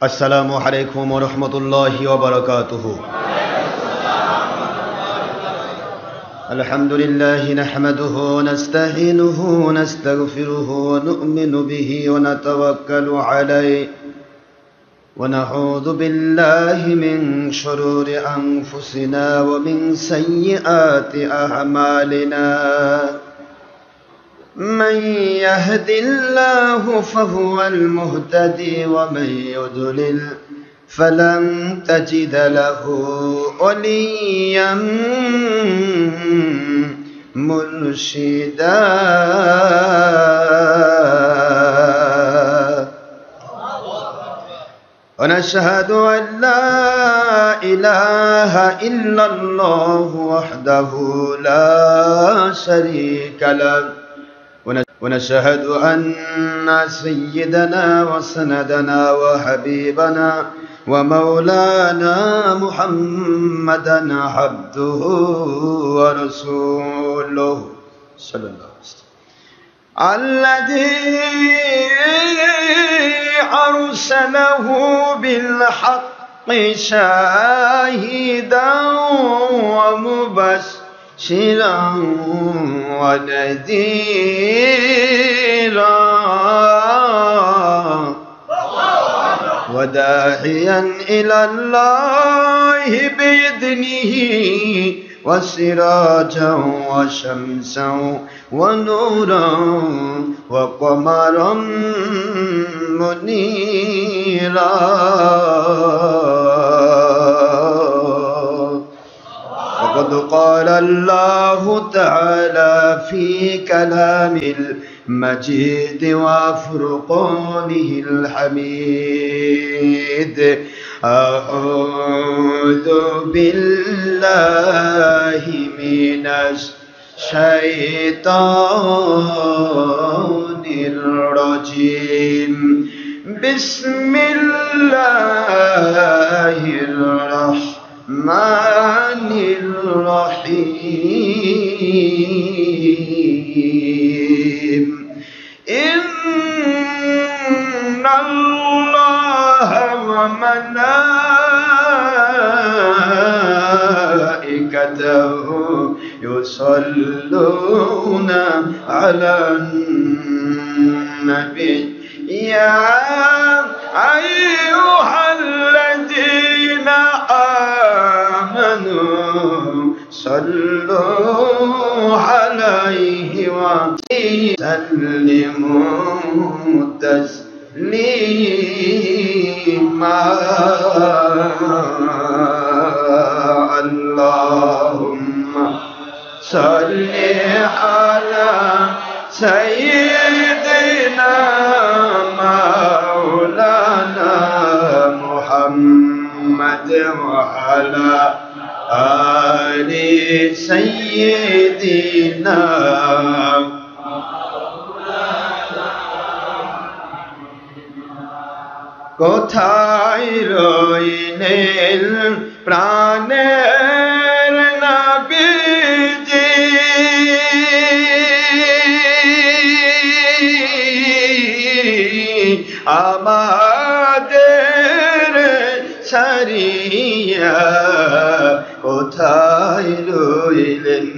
अस्सलामु अलैकुम व रहमतुल्लाहि व बरकातुहू। अल्हम्दुलिल्लाहि नहमदुहु व नस्तईनुहु व नस्तगफिरुहु व नु'मिनु बिही व नतवक्कलु अलैहि व नऊज़ु बिल्लाहि मिन शुरूरि अनफुसिना व मिन सय्यिआति अअमालिना। मन यहदिल्लाहु फहुवल मुहतदी व मन युद्लिल फलन तजिद लहु वलिय्यन मुर्शिदा। वनशहदु अल्ला इलाहा इल्लल्लाहु वहदहु ला शरीका लहु ونشهد أن سيدنا وسندنا وحبيبنا ومولانا محمدا عبده ورسوله صلى الله عليه وسلم الذي أرسله بالحق شاهدا ومبشرا ونذيرا وداعيا إلى الله بإذنه وسراجا وشمسا ونورا وقمرا منيرا. وقد قال الله تعالى في كلام المجيد وفرقانه الحميد: أعوذ بالله من الشيطان الرجيم. بسم الله الرحمن الرحيم. إن الله وملائكته يصلون على النبي يا أيها الذين آمنوا صلوا عليه وسلموا تسليما. اللهم صل على سيدنا مولانا محمد وعلى آل سيدنا কোথায় রইলেন প্রাণের নবীজি, আমাদের ছাড়িয়া কোথায় রইলেন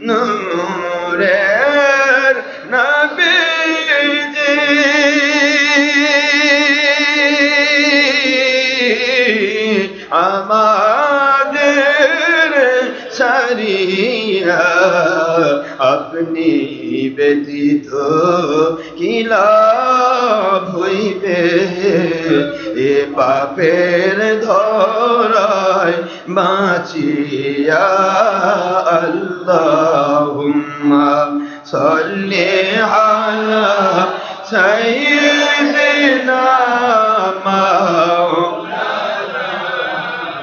নূরের নবীজি। আমাদের ছাড়িয়া আপনি ব্যতীত কি লাভ হইবে, এ পাপের ধরায় বাঁচিয়া। আল্লাহুম্মা সাল্লি আলা সাইয়্যিদিনা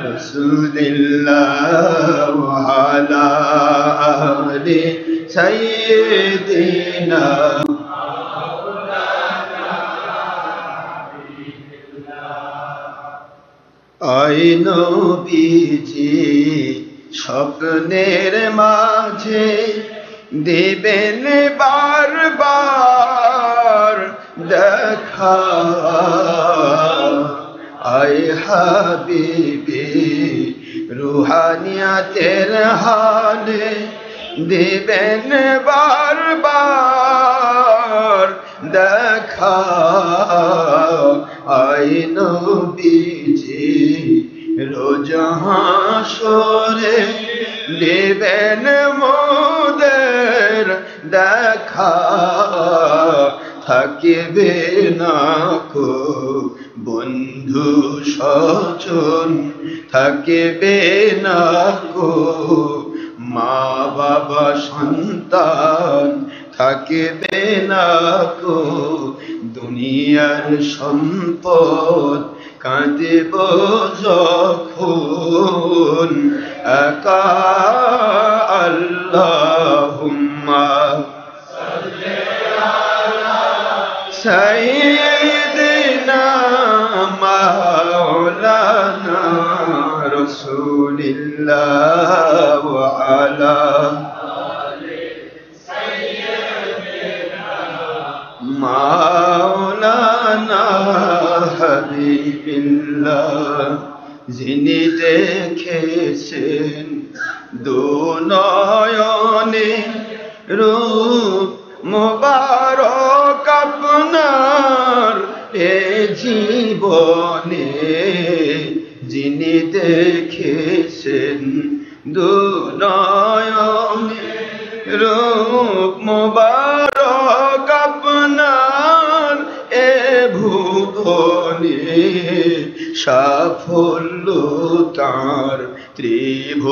রাসূলিল্লাহ ওয়া আলা আলি সাইয়্যিদিনা। আয় নবীজি স্বপ্নের মাঝে দেবেন বারবার দেখা আয় হাবিবি রুহানিয়াতের হালে দিবেন বারবার দেখা আয় নবীজি রোজ হাসরে দিবেন মোদের দেখা থাকিবে না কো বন্ধু সজন থাকিবে না কো মা বাবা সন্তান থাকিবে না কো দুনিয়ার সম্পদ কাঁদিব যখন একা আল্লাহুম্মা সাইয়্যিদিনা মাওলানা রাসূলিল্লাহ ওয়া আলা মাওলানা হাবিবিল্লাহ যিনি দেখেছেন দুনয়নে রূপ মুবারক আপনার এ জীবনে যিনি দেখেছেন দুনয়নে রূপ মুবারক আপনার এ ভুবনে সাফল্য তার ত্রিভুবনে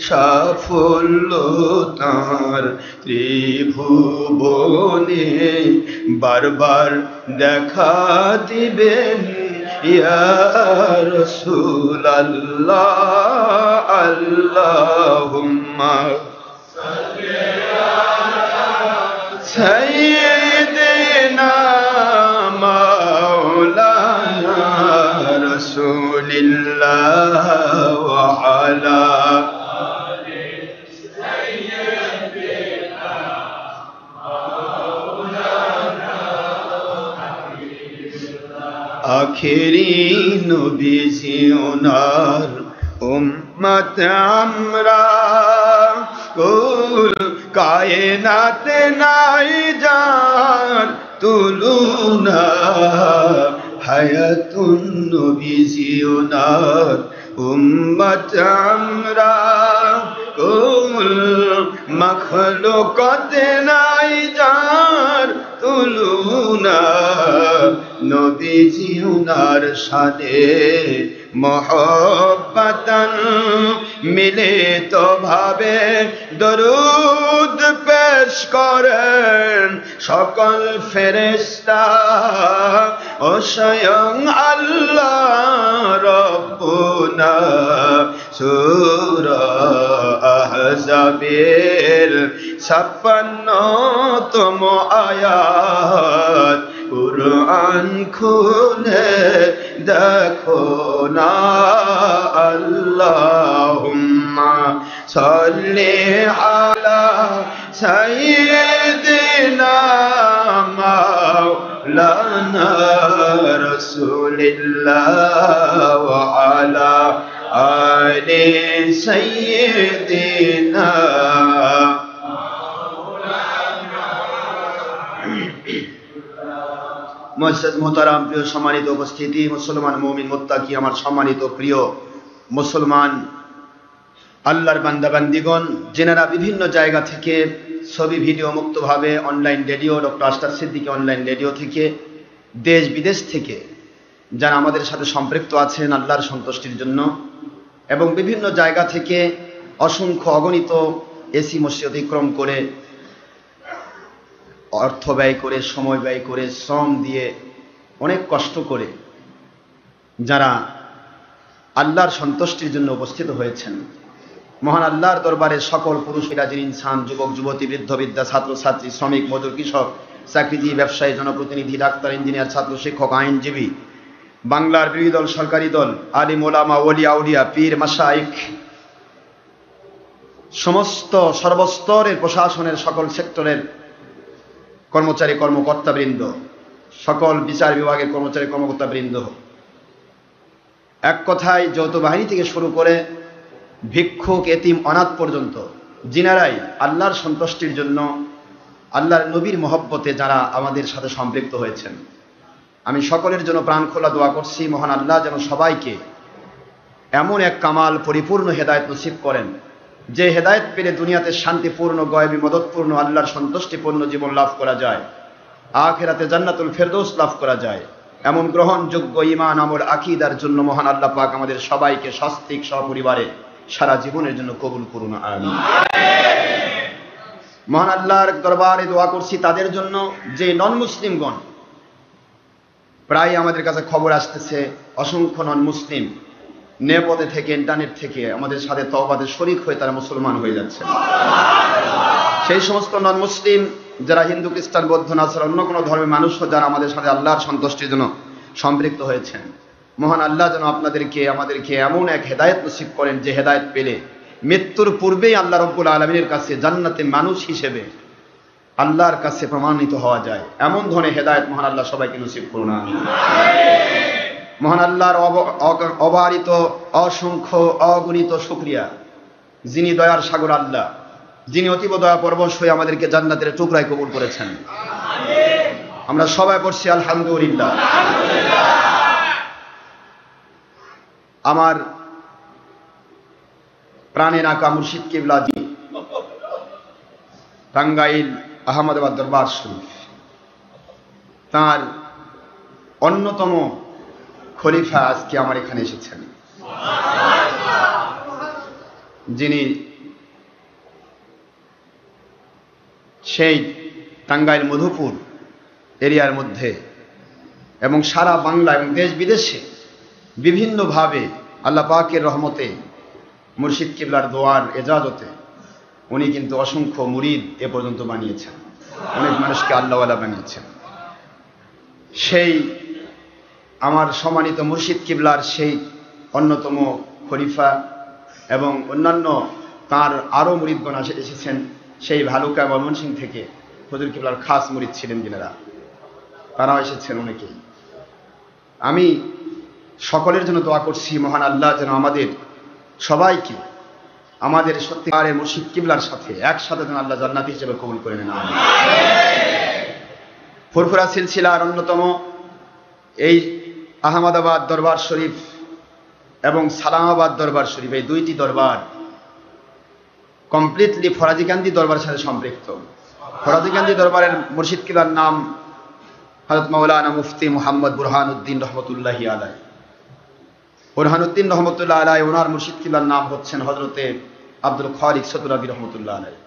সাফল্য তার ত্রিভুবনে বারবার দেখা দিবেন ইয়া রাসূলুল্লাহ আল্লাহুম্মা সাইয়্যিদিনা মাওলানা রাসূলিল্লাহ ওয়া আলা আখেরি নবীজি ওনার উম্মত আমরা কুল কায়নাতে নাই যার তুলনা হায়াতুন নবীজি ওনার উম্মত আমরা কুল মখলুকাতে নাই যার তুলনা নবীজি উনার সাথে মহব্বতন মিলিত ভাবে দরুদ পেশ করেন সকল ফেরেশতা ও স্বয়ং আল্লাহ রব্বুনা সূরা আহজাবের 56তম আয়াত কুরআন খুলে দেখো না আল্লাহুম্মা সাল্লি আলা সাইয়্যিদিনা মাওলানা রাসূলিল্লাহ ওয়া আলা আলি সাইয়্যিদিনা মুআজ্জাজ মুহতারাম প্রিয় সম্মানিত উপস্থিতি মুসলমান মুমিন মুত্তাকি আমার সম্মানিত প্রিয় মুসলমান আল্লাহর বান্দা বান্দিগণ যেনারা বিভিন্ন জায়গা থেকে ছবি ভিডিও মুক্তভাবে online radio doctor Ashraf Siddiqui online radio থেকে দেশ বিদেশ থেকে যারা আমাদের সাথে সম্পৃক্ত আছেন আল্লাহর সন্তুষ্টির জন্য এবং বিভিন্ন জায়গা থেকে অসংখ্য অগণিত এসি মসজিদ অতিক্রম করে অর্থ ব্যয় করে সময় ব্যয় করে শ্রম দিয়ে অনেক কষ্ট করে যারা আল্লাহর সন্তুষ্টির জন্য উপস্থিত হয়েছেন মহান আল্লাহর দরবারে সকল পুরুষ বিরাজির ইনসান যুবক যুবতী বৃদ্ধ বিদ্যা ছাত্র ছাত্রী শ্রমিক মজুর কৃষক চাকরিজীবী ব্যবসায়ী জনপ্রতিনিধি ডাক্তার ইঞ্জিনিয়ার ছাত্র শিক্ষক আইনজীবী বাংলার বিরোধী দল সরকারি দল আলিম ওলামা ওলি আউলিয়া পীর মাশায়েখ সমস্ত সর্বস্তরের প্রশাসনের সকল সেক্টরের কর্মচারী কর্মকর্তাবৃন্দ, সকল বিচার বিভাগের কর্মচারী কর্মকর্তাবৃন্দ, এক কথায় যৌথ বাহিনী থেকে শুরু করে ভিক্ষুক, এতিম, অনাথ পর্যন্ত যিনারাই আল্লাহর সন্তুষ্টির জন্য আল্লাহর নবীর মহব্বতে যারা আমাদের সাথে সম্পৃক্ত হয়েছেন, আমি সকলের জন্য প্রাণ খোলা দোয়া করছি, মহান আল্লাহ যেন সবাইকে এমন এক কামাল পরিপূর্ণ হেদায়েত নসিব করেন যে হেদায়েত পেলে দুনিয়াতে শান্তিপূর্ণ, গয়বী, মদতপূর্ণ, আল্লাহর সন্তুষ্টিপূর্ণ জীবন লাভ করা যায়, আখিরাতে জান্নাতুল ফেরদৌস লাভ করা যায়। এমন গ্রহণযোগ্য ঈমান, আমল, আকীদার জন্য মহান আল্লাহ পাক আমাদের সবাইকে স্বাস্থ্যিক সপরিবারে সারা জীবনের জন্য কবুল করুন, আমিন। মহান আল্লাহর দরবারে দোয়া করছি তাদের জন্য যে নন মুসলিমগণ, প্রায় আমাদের কাছে খবর আসতেছে অসংখ্য নন মুসলিম নেপথ্যে থেকে, ইন্টারনেট থেকে আমাদের সাথে তওবাতে শরীক হয়ে তারা মুসলমান হয়ে যাচ্ছে। সেই সমস্ত নন মুসলিম যারা হিন্দু, খ্রিস্টান, বৌদ্ধ, নাসারা, অন্য কোনো ধর্মের মানুষও যারা আমাদের সাথে আল্লাহর সন্তুষ্টির জন্য সম্পৃক্ত হয়েছেন, মহান আল্লাহ যেন আপনাদেরকে আমাদেরকে এমন এক হেদায়েত নসিব করেন যে হেদায়েত পেলে মৃত্যুর পূর্বেই আল্লাহ রব্বুল আলামিনের কাছে জান্নাতে মানুষ হিসেবে আল্লাহর কাছে প্রমাণিত হওয়া যায়। এমন ধরনের হেদায়েত মহান আল্লাহ সবাইকে নসিব করুন, আমিন। মহান আল্লাহর অবারিত অসংখ্য অগণিত শুকরিয়া, যিনি দয়ার সাগর আল্লাহ, যিনি অতীব দয়া পরবশ হয়ে আমাদেরকে জান্নাতের টুকরায় কবুল করেছেন। আমরা সবাই পড়ছি আলহামদুলিল্লাহ। আমার প্রাণের আকা মুর্শিদ কিবলা জি টাঙ্গাইল আহমদাবাদ দরবার শরীফ, তার অন্যতম খলিফা আজকে আমার এখানে এসেছেন, যিনি সেই টাঙ্গাইল মধুপুর এরিয়ার মধ্যে এবং সারা বাংলা এবং দেশ বিদেশে বিভিন্নভাবে আল্লাহ পাকের রহমতে, মুর্শিদ কিবলার দোয়ার এজাজতে উনি কিন্তু অসংখ্য মুরিদ এ পর্যন্ত বানিয়েছেন, অনেক মানুষকে আল্লাহওয়ালা বানিয়েছেন। সেই আমার সম্মানিত মুর্শিদ কিবলার সেই অন্যতম খলিফা এবং অন্যান্য তার আরও মুরিদগণ এসেছেন সেই ভালুকা, ময়মনসিংহ থেকে হুজুর কিবলার খাস মুরিদ ছিলেন যিনারা, তারাও এসেছেন অনেকেই। আমি সকলের জন্য দোয়া করছি মহান আল্লাহ যেন আমাদের সবাইকে আমাদের সত্যিকারের মুর্শিদ কিবলার সাথে একসাথে যেন আল্লাহ জান্নাতি হিসেবে কবুল করে নেন। ফুরফুরা সিলসিলার অন্যতম এই আহমদাবাদ দরবার শরীফ এবং সালামাবাদ দরবার শরীফ, এই দুইটি দরবার কমপ্লিটলি ফরাজিকান্দি দরবারের সাথে সম্পৃক্ত। ফরাজিকান্দি দরবারের মুর্শিদ কিবলার নাম হযরত মাওলানা মুফতি মুহাম্মদ বুরহানুদ্দিন রহমতুল্লাহি আলাইহি। বুরহানুদ্দিন রহমতুল্লাহ আলাইহি ওনার মুর্শিদ কিবলার নাম হচ্ছেন হযরতে আব্দুল খালিক সতরাবি রহমতুল্লাহ আলাইহি।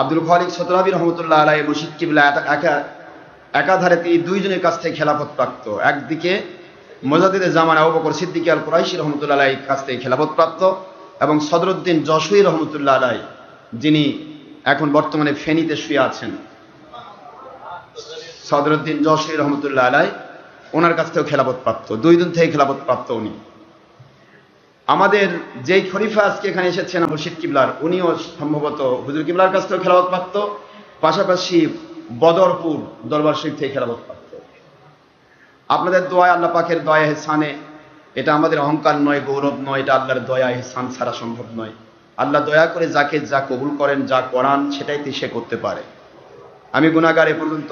আব্দুল খালিক সতরাবি রহমতুল্লাহ আলাইহি মুর্শিদ কিবলা একাধারে তিনি দুইজনের কাছ থেকে খেলাফত প্রাপ্ত। একদিকে মুজাদ্দিদে জামান আবু বকর সিদ্দিক আল কুরাইশি রহমতুল্লাহ আলাইহির কাছ থেকে খেলাফত প্রাপ্ত এবং সদরুদ্দিন যশোরী রহমতুল্লাহ আলাইহি, যিনি এখন বর্তমানে ফেনীতে শুয়ে আছেন, সদরুদ্দিন যশোরী রহমতুল্লাহ আলাইহি ওনার কাছ থেকেও খেলাফত প্রাপ্ত, দুইজন থেকে খেলাফত প্রাপ্ত উনি। আমাদের যেই খলিফা আজকে এখানে এসেছেন মুর্শিদ কিবলার, উনিও সম্ভবত হুজুর কিবলার কাছ থেকেও খেলাফত প্রাপ্ত, পাশাপাশি বদরপুর দরবার শরীফ থেকে খেলাফত প্রাপ্ত। আপনাদের দোয়া, আল্লাহ পাকের দয়া ইহসানে, এটা আমাদের অহংকার নয়, গৌরব নয়, এটা আল্লাহর দয়া ইহসান ছাড়া সম্ভব নয়। আল্লাহ দয়া করে যাকে যা কবুল করেন, যা করান সেটাই সে করতে পারে। আমি গুনাহগার, এ পর্যন্ত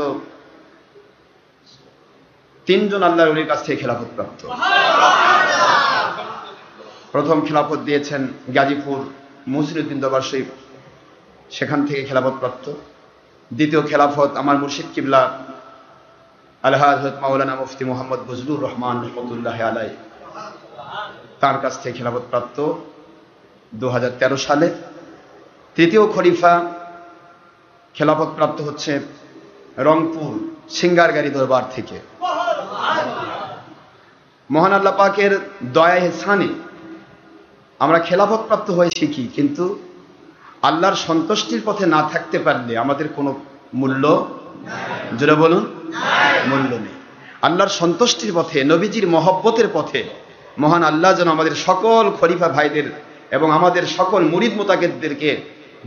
3 জন আল্লাহর ওলির কাছ থেকে খেলাফত প্রাপ্ত। প্রথম খেলাফত দিয়েছেন গাজীপুর মুসলিউদ্দিন দরবার শরীফ, সেখান থেকে খেলাফত প্রাপ্ত। দ্বিতীয় খেলাফত আমার মুর্শিদ কিবলা আলহাজ হযরত মাওলানা মুফতি মুহাম্মদ বজলুর রহমান রহমতুল্লাহ আলাইহি, তার কাছ থেকে খেলাফত প্রাপ্ত 2013 সালে। তৃতীয় খলিফা খেলাফত প্রাপ্ত হচ্ছে রংপুর সিঙ্গারগাড়ি দরবার থেকে। মহান আল্লাহ পাকের দয়া ইহসানে আমরা খেলাফত প্রাপ্ত হয়েছি কি, কিন্তু আল্লাহর সন্তুষ্টির পথে না থাকতে পারলে আমাদের কোনো মূল্য, জোরে বলুন, মূল্য নেই। আল্লাহর সন্তুষ্টির পথে, নবীজির মহব্বতের পথে মহান আল্লাহ যেন আমাদের সকল খলিফা ভাইদের এবং আমাদের সকল মুরিদ মুতাকিদদেরকে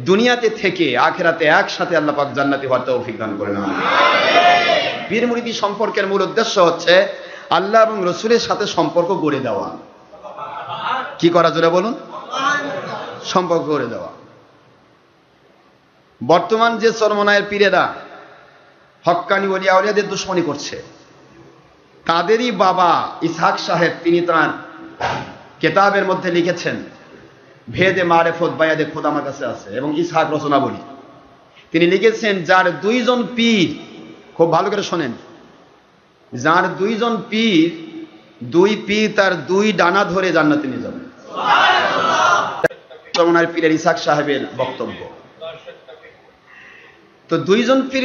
দুনিয়াতে থেকে আখিরাতে একসাথে আল্লাহ পাক জান্নাতি হওয়ার তৌফিক দান করেন। পীর মুরিদি সম্পর্কের মূল উদ্দেশ্য হচ্ছে আল্লাহ এবং রসুলের সাথে সম্পর্ক গড়ে দেওয়া। কি করা জোরে বলুন? সম্পর্ক গড়ে দেওয়া। বর্তমান যে চরমনায়ের পীরেরা হক্কানি ওলিয়া আউলিয়াদের দুশমনি করছে, তাদেরই বাবা ইসহাক সাহেব তিনি তাঁর কেতাবের মধ্যে লিখেছেন, ভেদে মারেফত বায়াদে খোদ আমার কাছে আছে, এবং ইসহাক রচনাবলী তিনি লিখেছেন, যার দুইজন পীর, খুব ভালো করে শোনেন, যার দুইজন পীর, দুই পীর তার দুই ডানা ধরে জান্নাতে নিয়ে যাবে। চরমনায়ের পীরের ইসহাক সাহেবের বক্তব্য। তো দুইজন পীর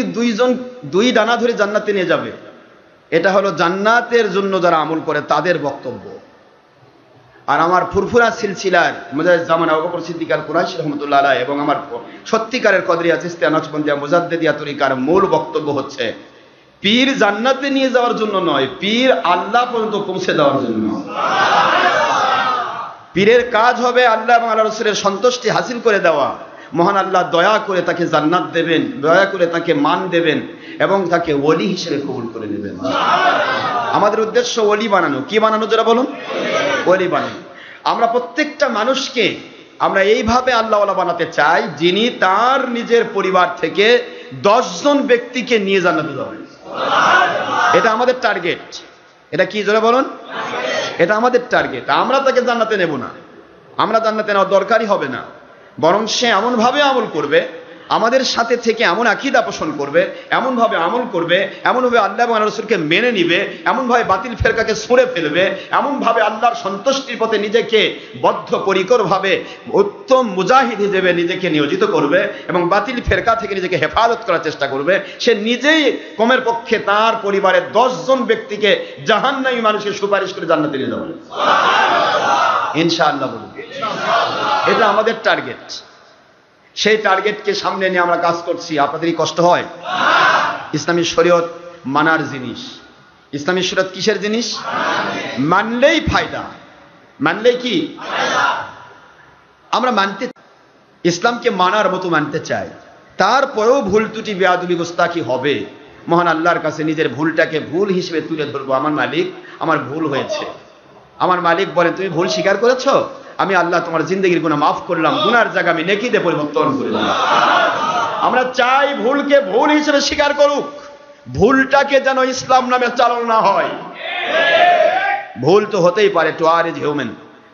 দুই ডানা ধরে জান্নাতে নিয়ে যাবে, এটা হলো জান্নাতের জন্য যারা আমল করে তাদের বক্তব্য। আর আমার ফুরফুরা সিলসিলার মুজাহিদ জামান আবু বকর সিদ্দিক আল কুরাইশি রাহমাতুল্লাহ আলাইহি এবং আমার সত্যিকারের কদরিয়া চিশতিয়া নকশবন্দিয়া মুজাদ্দিদিয়া তরিকার মূল বক্তব্য হচ্ছে, পীর জান্নাতে নিয়ে যাওয়ার জন্য নয়, পীর আল্লাহ পর্যন্ত পৌঁছে দেওয়ার জন্য। পীরের কাজ হবে আল্লাহ এবং আল্লাহ রাসূলের সন্তুষ্টি হাসিল করে দেওয়া। মহান আল্লাহ দয়া করে তাকে জান্নাত দেবেন, দয়া করে তাকে মান দেবেন এবং তাকে ওলি হিসেবে কবুল করে নেবেন। আমাদের উদ্দেশ্য ওলি বানানো। কি বানানো যারা বলুন? ওলি বানানো। আমরা প্রত্যেকটা মানুষকে আমরা এইভাবে আল্লাহওয়ালা বানাতে চাই, যিনি তার নিজের পরিবার থেকে 10 জন ব্যক্তিকে নিয়ে জান্নাতে যাবেন। এটা আমাদের টার্গেট। এটা কি জোরে বলুন? এটা আমাদের টার্গেট। আমরা তাকে জান্নাতে নেব না, আমরা জান্নাতে নেওয়ার দরকারই হবে না, বরং সে এমনভাবে আমল করবে, আমাদের সাথে থেকে এমন আকীদা পোষণ করবে, এমনভাবে আমল করবে, এমনভাবে আল্লাহ এবং রাসূলকে মেনে নিবে, এমনভাবে বাতিল ফেরকাকে ছুঁড়ে ফেলবে, এমনভাবে আল্লাহর সন্তুষ্টির পথে নিজেকে বদ্ধপরিকরভাবে উত্তম মুজাহিদ হিসেবে নিজেকে নিয়োজিত করবে এবং বাতিল ফেরকা থেকে নিজেকে হেফাজত করার চেষ্টা করবে। সে নিজেই কমের পক্ষে তার পরিবারের 10 জন ব্যক্তিকে জাহান্নামী মানুষকে সুপারিশ করে জান্নাতে নিয়ে যাবে ইনশাআল্লাহ বলুন। এটা আমাদের টার্গেট। সেই টার্গেটকে সামনে নিয়ে আমরা কাজ করছি। আপনাদেরই কষ্ট হয়? ইসলামী শরীয়ত মানার জিনিস। ইসলামী শরীয়ত কিসের জিনিস? মানলেই ফায়দা। মানলেই কি আমরা মানতে, ইসলামকে মানার মতো মানতে চাই, তারপরেও ভুল ত্রুটি বেয়াদবি গোস্তাকি হবে। মহান আল্লাহর কাছে নিজের ভুলটাকে ভুল হিসেবে তুলে ধরবো। আমার মালিক, আমার ভুল হয়েছে। আমার মালিক বলেন, তুমি ভুল স্বীকার করেছো, আমি আল্লাহ তোমার জিন্দগির গুনাহ মাফ করলাম, গুনার জায়গা আমি নেকিতে পরিবর্তন করলাম। আমরা চাই ভুলকে ভুল হিসেবে স্বীকার করুক, ভুলটাকে যেন ইসলাম নামে চালনা না হয়। ভুল তো হতেই পারে, টু আর ইজ হিউম্যান।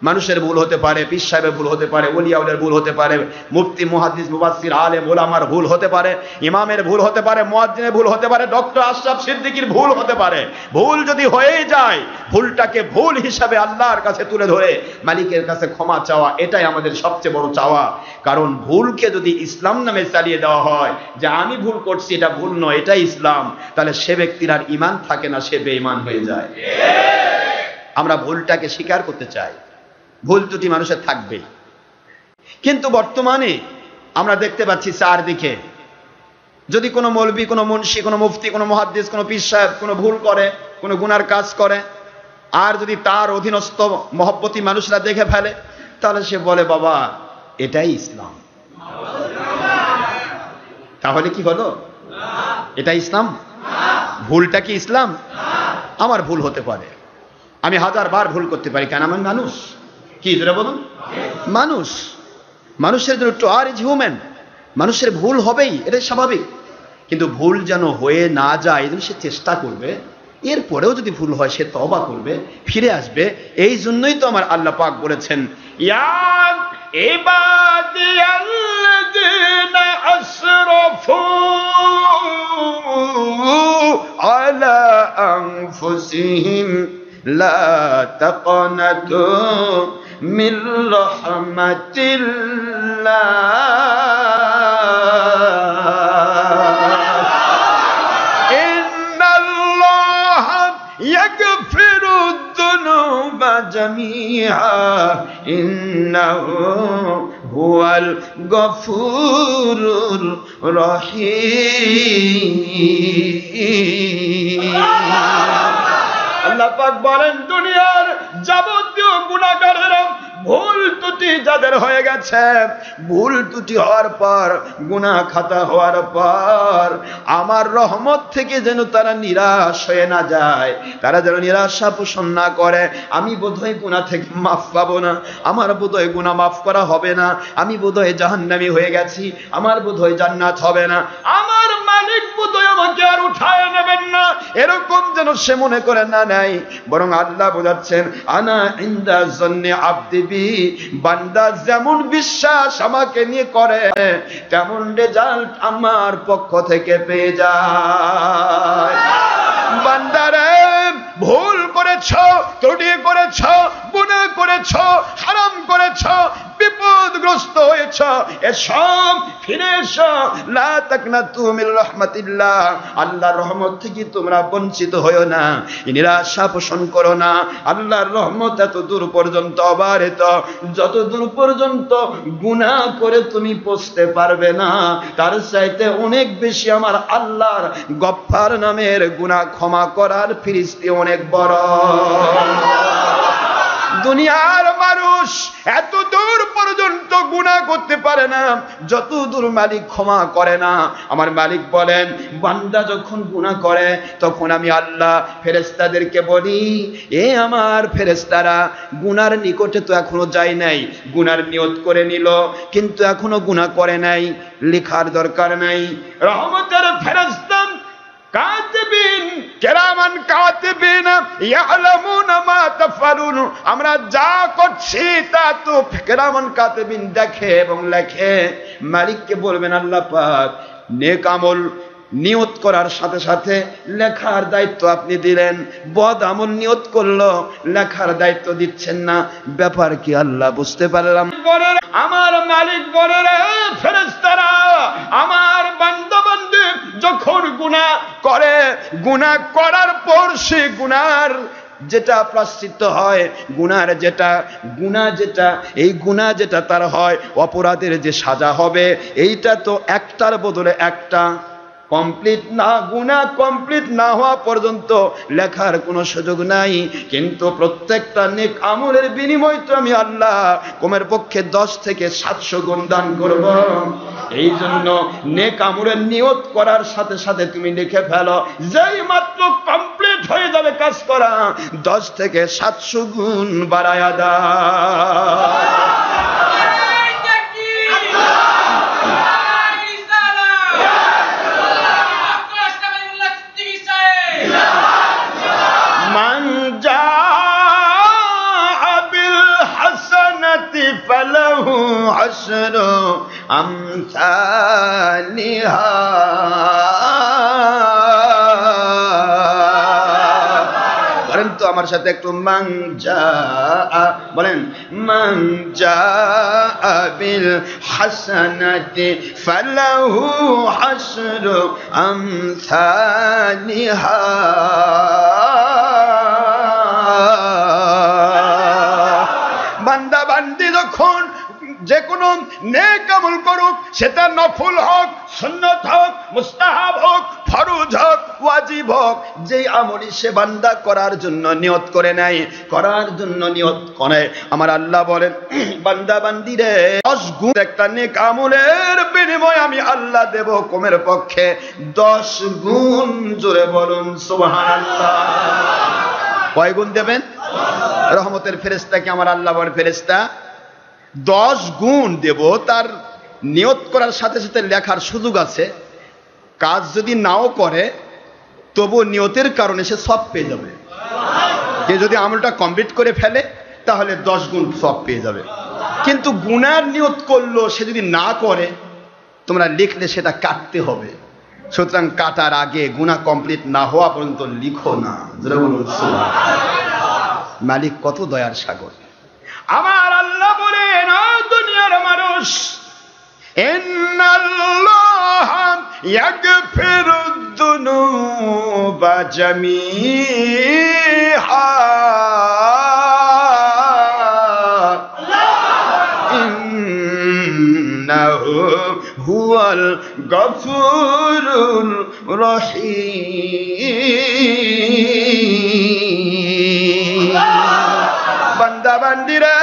মানুষের ভুল হতে পারে, পীর সাহেবের ভুল হতে পারে, ওলিয়া আউলিয়ার ভুল হতে পারে, মুফতি মুহাদ্দিস মুফাসসির আলেম ওলামার ভুল হতে পারে, ইমামের ভুল হতে পারে, মুয়াজ্জিনের ভুল হতে পারে, ডক্টর আশরাফ সিদ্দিকীর ভুল হতে পারে। ভুল যদি হয়েই যায়, ভুলটাকে ভুল হিসাবে আল্লাহর কাছে তুলে ধরে মালিকের কাছে ক্ষমা চাওয়া, এটাই আমাদের সবচেয়ে বড় চাওয়া। কারণ ভুলকে যদি ইসলাম নামে চালিয়ে দেওয়া হয় যে আমি ভুল করছি, এটা ভুল নয়, এটাই ইসলাম, তাহলে সে ব্যক্তির আর ঈমান থাকে না, সে বেঈমান হয়ে যায়। আমরা ভুলটাকে স্বীকার করতে চাই। ভুল ত্রুটি মানুষের থাকবেই, কিন্তু বর্তমানে আমরা দেখতে পাচ্ছি চারদিকে যদি কোনো মৌলবী, কোনো মুন্সি, কোনো মুফতি, কোনো মুহাদ্দিস, কোনো পীর সাহেব কোনো ভুল করে, কোনো গুনার কাজ করে, আর যদি তার অধীনস্থ মহব্বতী মানুষরা দেখে ফেলে, তাহলে সে বলে বাবা এটাই ইসলাম। তাহলে কি হলো? এটা ইসলাম? ভুলটা কি ইসলাম? আমার ভুল হতে পারে, আমি 1000 বার ভুল করতে পারি, কেন? আমি মানুষ। কি যেটা বলুন? মানুষ। মানুষের জন্য টু আর ইজ হিউম্যান। মানুষের ভুল হবেই, এটাই স্বাভাবিক, কিন্তু ভুল যেন হয়ে না যায় এই জন্য সে চেষ্টা করবে। এরপরেও যদি ভুল হয় সে তওবা করবে, ফিরে আসবে। এই জন্যই তো আমার আল্লাহ পাক বলেছেন, ইয়া ইবাদিয়াল্লাযীনা আসরাফু আলা আনফুসিহিম লা তাকনাতু মির রাহমাতিল্লাহ ইন্নাল্লাহা ইয়াগফিরু যুনুবা জামিআ ইন্নাহু হুয়াল গফুরুর রহিম। আল্লাহ পাক বলেন, দুনিয়ার যাবতীয় গুনাহগারেরা ভুল ত্রুটি যাদের হয়ে গেছে, ভুল ত্রুটি হওয়ার পর, গুনাহ খাতা হওয়ার পর আমার রহমত থেকে যেন তারা নিরাশ হয়ে না যায়, তারা যেন নিরাশা পোষণ না করে। আমি বোধহয় গুনাহ থেকে মাফ পাবো না, আমার বোধহয় গুনাহ মাফ করা হবে না, আমি বোধহয় জাহান্নামী হয়ে গেছি, আমার বোধহয় জান্নাত হবে না, আমার মালিক বোধহয় আমাকে আর উঠায় নেবেন না, এরকম যেন সে মনে করে না নেয়। বরং আল্লাহ বোঝাচ্ছেন, আনা ইনদা জন্নি আবদি বি, বান্দা যেমন বিশ্বাস আমাকে নিয়ে করে তেমন রেজাল্ট আমার পক্ষ থেকে পেয়ে যায়। বান্দারে, ভুল করেছ, ত্রুটি করেছ, গুনাহ করেছ, হারাম করেছ, বিপদগ্রস্ত হয়েছ, এসব ফিরে এসো। লা তাকনাতু মির রাহমাতিল্লাহ, আল্লাহর রহমত থেকে তোমরা বঞ্চিত হয়ো না, নিরাশা পোষণ করো না। আল্লাহর রহমত এত দূর পর্যন্ত অবারিত, যত দূর পর্যন্ত গুনাহ করে তুমি পৌঁছতে পারবে না, তার চাইতে অনেক বেশি আমার আল্লাহর গফফার নামের গুনাহ ক্ষমা করার ফিরিস্তি অনেক বড়। দুনিয়ার মানুষ এত দূর পর্যন্ত গুনাহ করতে পারে না যত দূর মালিক ক্ষমা করে না। আমার মালিক বলেন, বান্দা যখন গুনাহ করে তখন আমি আল্লাহ ফেরেশতাদেরকে বলি, এ আমার ফেরেশতারা, গুনার নিকটে তো এখনো যায় নাই, গুনার নিয়ত করে নিল কিন্তু এখনো গুনাহ করে নাই, লেখার দরকার নাই। রহমতের ফেরেশতা কাতিবিন, কিরামান কাতিবিন ইয়ালামুনা মা তাফআলুন, আমরা যা করছি তা তো কিরামান কাতিবিন দেখে এবং লেখে। মালিককে বলবেন, আল্লাহ পাক নেক আমল নিয়ত করার সাথে সাথে লেখার দায়িত্ব আপনি দিলেন, বদ আমল নিয়ত করলো লেখার দায়িত্ব দিচ্ছেন না, ব্যাপার কি আল্লাহ? বুঝতে পারলাম। আমার মালিক বলে, ফেরেশতারা, আমার বান্দা বান্দী যখন গুনাহ করে, গুনাহ করার পর সে গুনার যেটা প্রায়শ্চিত্ত হয়, গুনার যেটা এই গুনাহ যেটা তার হয়, অপরাধের যে সাজা হবে, এইটা তো একটার বদলে একটা কমপ্লিট না, গুনাহ কমপ্লিট না হওয়া পর্যন্ত লেখার কোনো সুযোগ নাই। কিন্তু প্রত্যেকটা নেক আমলের বিনিময় তো আমি আল্লাহ কমের পক্ষে 10 থেকে 700 গুণ দান করব। এই জন্য নেক আমলের নিয়ত করার সাথে সাথে তুমি লিখে ফেলো, যেই মাত্র কমপ্লিট হয়ে যাবে কাজ করা, 10 থেকে 700 গুণ বাড়ায়া দাও। فله عشر أمثالها বলেন তো আমার সাথে একটু, মান জা, বলেন মান জা বিল হাসানাতি ফালাহু আশরু আমসালিহা। বান্দা বান্দি যখন যে কোনো নেক আমল করুক, সেটা নফল হোক, সুন্নত হোক, মুস্তাহাব হোক, ফরজ হোক, ওয়াজিব হোক, যেই আমলই সে বান্দা করার জন্য নিয়ত করে নেয়, করার জন্য নিয়ত করে, আমার আল্লাহ বলেন, বান্দা বান্দিরে 10 গুণ একটা নেক আমলের বিনিময় আমি আল্লাহ দেব কমের পক্ষে 10 গুণ। জোরে বলুন সুবহানাল্লাহ। কয় গুণ দেবেন? রহমতের ফেরেশতাকে আমার আল্লাহ বলেন, ফেরেশতা 10 গুণ দেব। তার নিয়ত করার সাথে সাথে লেখার সুযোগ আছে, কাজ যদি নাও করে তবু নিয়তের কারণে সে সওয়াব পেয়ে যাবে। যে যদি আমলটা কমপ্লিট করে ফেলে তাহলে 10 গুণ সওয়াব পেয়ে যাবে। কিন্তু গুনার নিয়ত করলো, সে যদি না করে, তোমরা লিখলে সেটা কাটতে হবে। সুতরাং কাটার আগে, গুনাহ কমপ্লিট না হওয়া পর্যন্ত লিখো না। জোরে বলুন সুবহানাল্লাহ। মালিক কত দয়ার সাগর। আমার আল্লাহ বলেন, দুনিয়ার মানুষ, ইন্নাল্লাহ ইয়াগফিরুদ যুনুবা জামিআ, ইন্নাহু হুয়াল গফুরুর রহিম। বান্দা বান্দিরা,